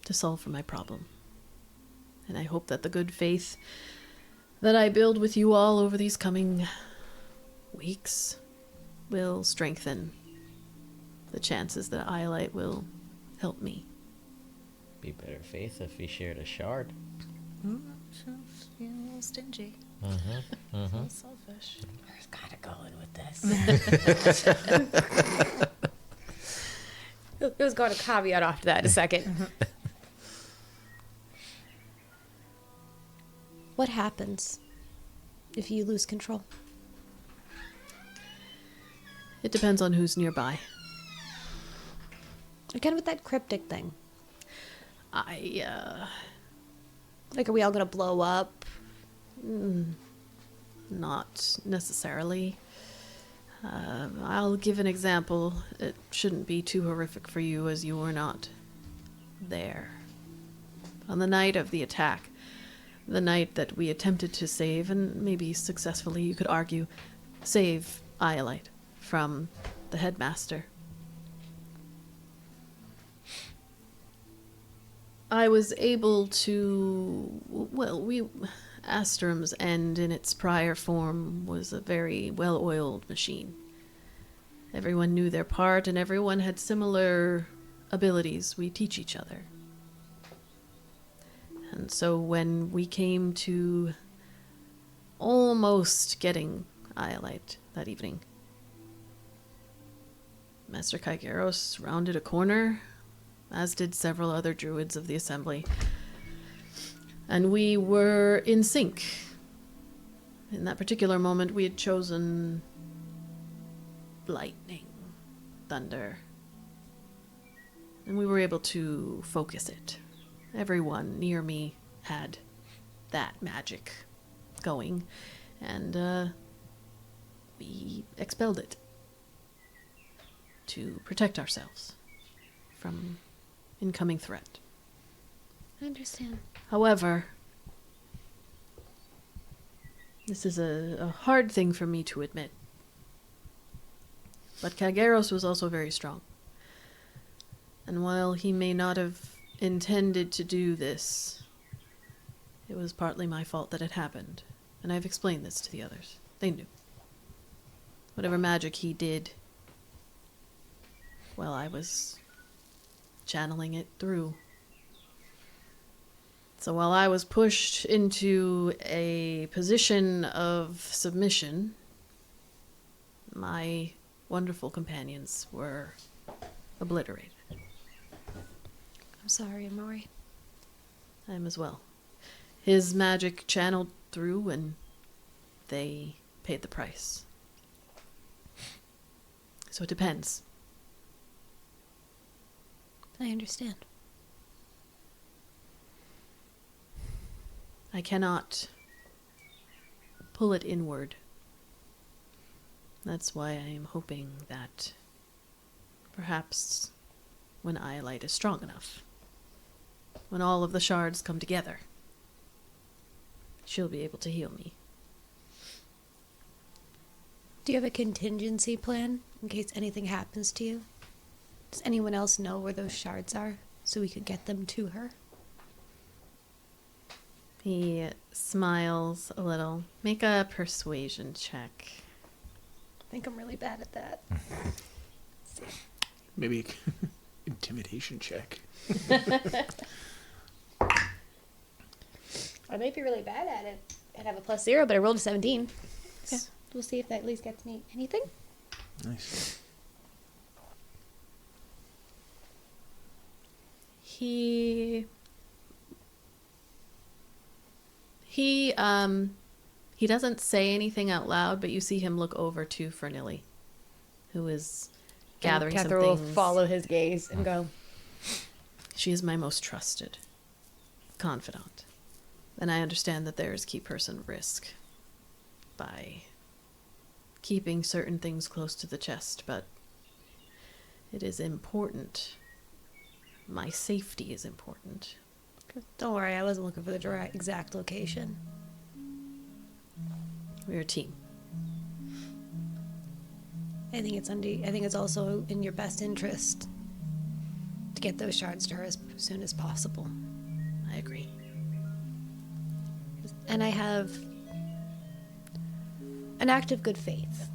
to solve for my problem. And I hope that the good faith that I build with you all over these coming weeks will strengthen the chances that Iolite will help me. Be better faith if we shared a shard. You're a little stingy. A little selfish. There's gotta go in with this. It was going to caveat after that in a second. What happens if you lose control? It depends on who's nearby. Again with that cryptic thing. Like, are we all going to blow up? Not necessarily. I'll give an example. It shouldn't be too horrific for you as you were not there. On the night of the attack, the night that we attempted to save, and maybe successfully, you could argue, save Iolite from the headmaster. I was able to, Astrum's End in its prior form was a very well-oiled machine. Everyone knew their part, and everyone had similar abilities. We teach each other. And so when we came to almost getting Iolite that evening, Master Kygeros rounded a corner, as did several other druids of the assembly. And we were in sync. In that particular moment, we had chosen lightning, thunder. And we were able to focus it. Everyone near me had that magic going, and we expelled it to protect ourselves from incoming threat. I understand. However, this is a hard thing for me to admit, but Kygeros was also very strong. And while he may not have intended to do this, it was partly my fault that it happened, and I've explained this to the others. They knew. Whatever magic he did, well, I was channeling it through. So while I was pushed into a position of submission, my wonderful companions were obliterated. I'm sorry, Amori. I am as well. His magic channeled through, and they paid the price. So it depends. I understand. I cannot pull it inward. That's why I am hoping that perhaps when Iolite is strong enough, when all of the shards come together, she'll be able to heal me. Do you have a contingency plan in case anything happens to you? Does anyone else know where those shards are so we could get them to her? He smiles a little. Make a persuasion check. I think I'm really bad at that. Maybe intimidation check. I might be really bad at it. I'd have a +0, but I rolled a 17. Okay. We'll see if that at least gets me anything. Nice. He doesn't say anything out loud, but you see him look over to Fernilly, who is gathering some Kethra will things. follow his gaze and go, She is my most trusted confidant, and I understand that there is key person risk by keeping certain things close to the chest, but it is important. My safety is important. Don't worry, I wasn't looking for the direct exact location. We're a team. I think it's also in your best interest to get those shards to her as soon as possible. I agree. And I have an act of good faith,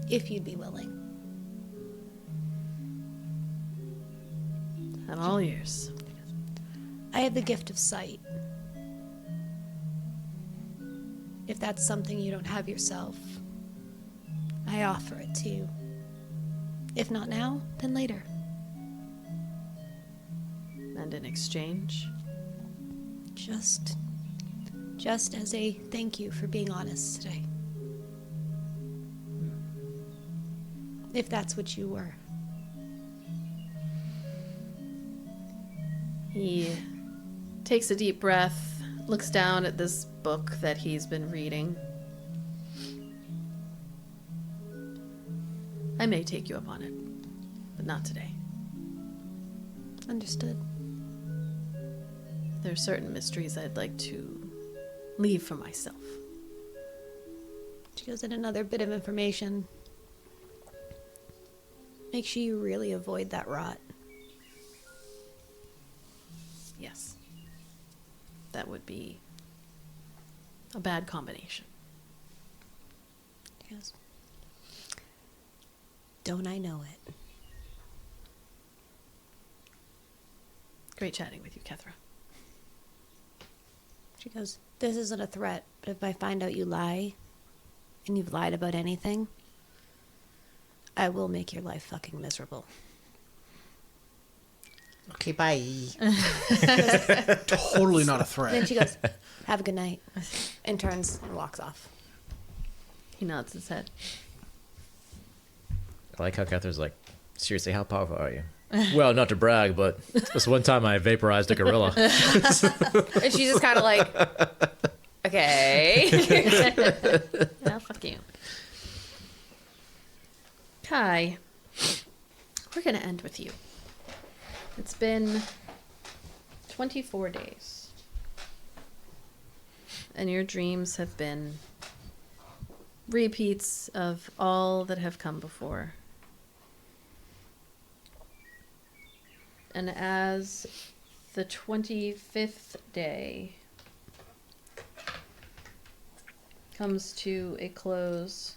if you'd be willing. I'm all ears. I have the gift of sight. If that's something you don't have yourself, I offer it to you. If not now, then later. And in exchange? Just as a thank you for being honest today. If that's what you were. He takes a deep breath, looks down at this book that he's been reading. I may take you up on it, but not today. Understood. There are certain mysteries I'd like to leave for myself. She goes in another bit of information. Make sure you really avoid that rot. Yes. That would be a bad combination. Yes. Don't I know it? Great chatting with you, Kethra. She goes, this isn't a threat, but if I find out you lie, and you've lied about anything, I will make your life fucking miserable. Okay, bye. Totally not a threat. Then she goes, have a good night, and turns and walks off. He nods his head. I like how Kethra's like, seriously, how powerful are you? Well, not to brag, but this one time I vaporized a gorilla. and she's just kind of like, okay. Yeah, fuck you. Kai, we're going to end with you. It's been 24 days. And your dreams have been repeats of all that have come before. And as the 25th day comes to a close,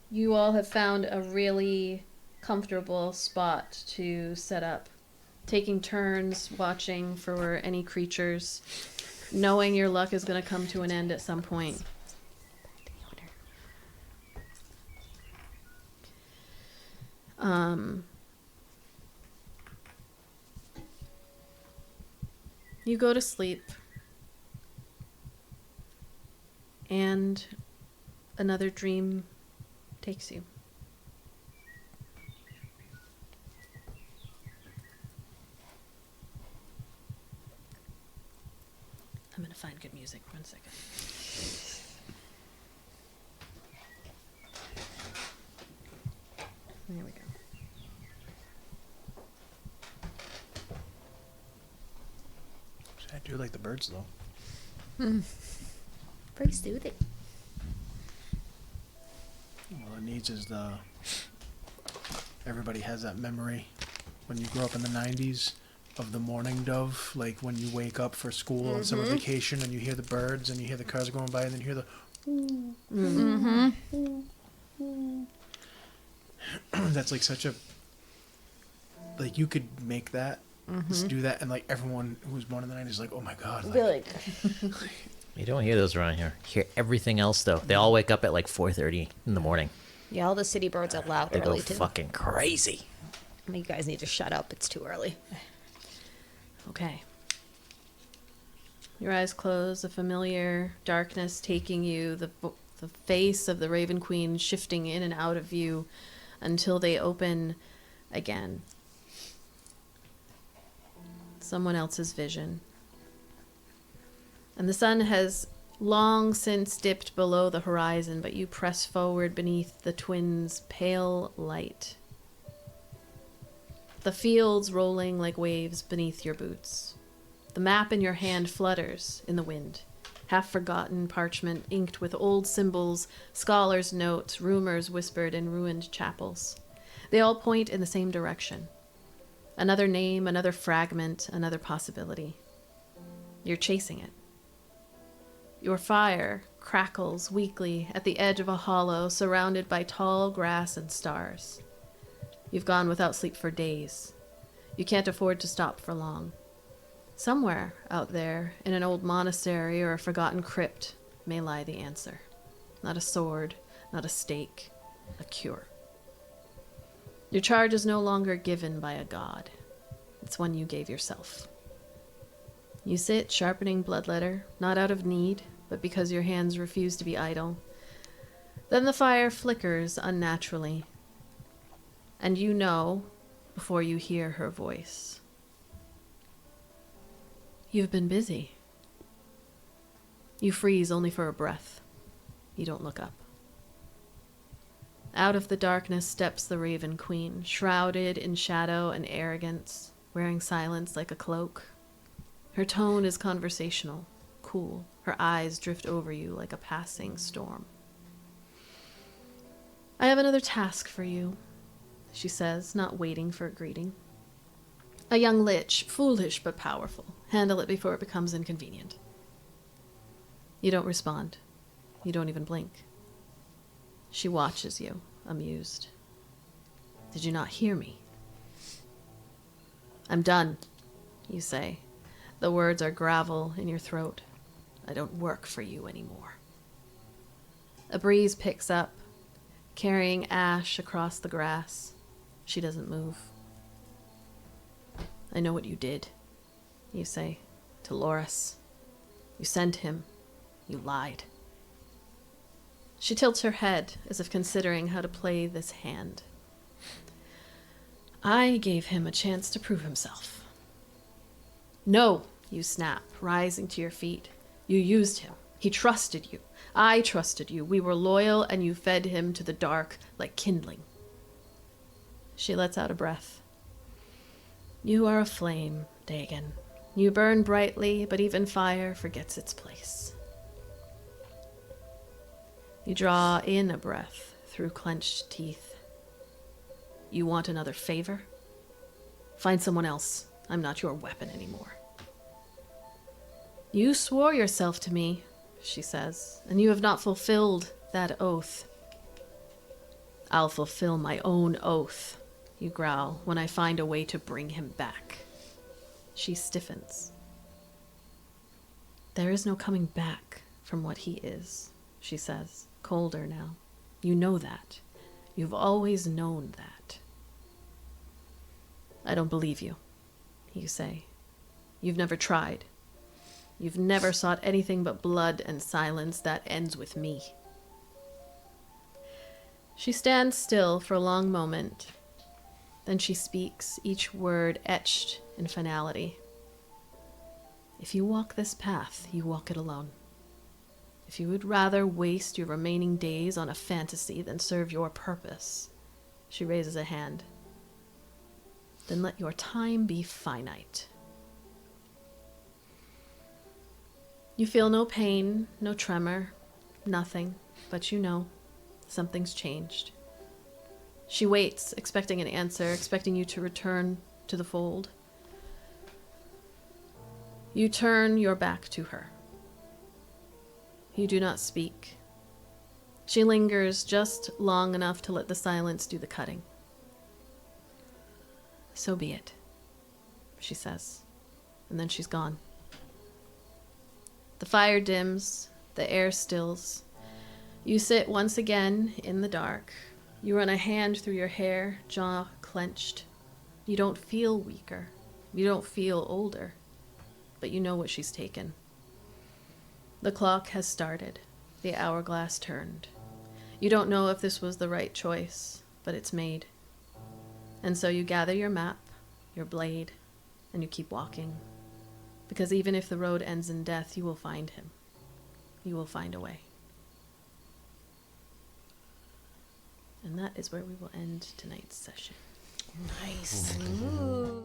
you all have found a really comfortable spot to set up, taking turns watching for any creatures, knowing your luck is going to come to an end at some point. You go to sleep, and another dream takes you. I'm gonna find good music. 1 second. There we go. I do like the birds though. Pretty soothing. All it needs is everybody has that memory when you grow up in the 90s of the morning dove, like when you wake up for school on summer vacation and you hear the birds and you hear the cars going by and then you hear the that's like such a, like you could make that, just do that, and like everyone who was born in the 90s is like, oh my god, like, You don't hear those around here. You hear everything else though. They all wake up at like 4:30 in the morning. Yeah, all the city birds are loud They go early too. fucking crazy. You guys need to shut up. It's too early. Okay. Your eyes close, a familiar darkness taking you, the face of the Raven Queen shifting in and out of view until they open again. Someone else's vision. And the sun has long since dipped below the horizon, but you press forward beneath the twins' pale light. The fields rolling like waves beneath your boots. The map in your hand flutters in the wind. Half-forgotten parchment inked with old symbols, scholars' notes, rumors whispered in ruined chapels. They all point in the same direction. Another name, another fragment, another possibility. You're chasing it. Your fire crackles weakly at the edge of a hollow surrounded by tall grass and stars. You've gone without sleep for days. You can't afford to stop for long. Somewhere out there, in an old monastery or a forgotten crypt, may lie the answer. Not a sword, not a stake, a cure. Your charge is no longer given by a god. It's one you gave yourself. You sit sharpening bloodletter, not out of need, but because your hands refuse to be idle. Then the fire flickers unnaturally, and you know before you hear her voice. You've been busy. You freeze only for a breath. You don't look up. Out of the darkness steps the Raven Queen, shrouded in shadow and arrogance, wearing silence like a cloak. Her tone is conversational, cool. Her eyes drift over you like a passing storm. I have another task for you, she says, not waiting for a greeting. A young lich, foolish but powerful. Handle it before it becomes inconvenient. You don't respond. You don't even blink. She watches you, amused. Did you not hear me? I'm done, you say. The words are gravel in your throat. I don't work for you anymore. A breeze picks up, carrying ash across the grass. She doesn't move. I know what you did, you say, to Loris. You sent him. You lied. She tilts her head as if considering how to play this hand. I gave him a chance to prove himself. No, you snap, rising to your feet. You used him. He trusted you. I trusted you. We were loyal, and you fed him to the dark like kindling. She lets out a breath. You are a flame, Dagon. You burn brightly, but even fire forgets its place. You draw in a breath through clenched teeth. You want another favor? Find someone else. I'm not your weapon anymore. You swore yourself to me, she says, and you have not fulfilled that oath. I'll fulfill my own oath, you growl, when I find a way to bring him back. She stiffens. There is no coming back from what he is, she says, colder now. You know that. You've always known that. I don't believe you, you say. You've never tried. You've never sought anything but blood and silence that ends with me. She stands still for a long moment. Then she speaks, each word etched in finality. If you walk this path, you walk it alone. If you would rather waste your remaining days on a fantasy than serve your purpose, she raises a hand, then let your time be finite. You feel no pain, no tremor, nothing, but you know something's changed. She waits, expecting an answer, expecting you to return to the fold. You turn your back to her. You do not speak. She lingers just long enough to let the silence do the cutting. So be it, she says, and then she's gone. The fire dims, the air stills. You sit once again in the dark. You run a hand through your hair, jaw clenched. You don't feel weaker. You don't feel older. But you know what she's taken. The clock has started. The hourglass turned. You don't know if this was the right choice, but it's made. And so you gather your map, your blade, and you keep walking. Because even if the road ends in death, you will find him. You will find a way. And that is where we will end tonight's session. Nice. Ooh.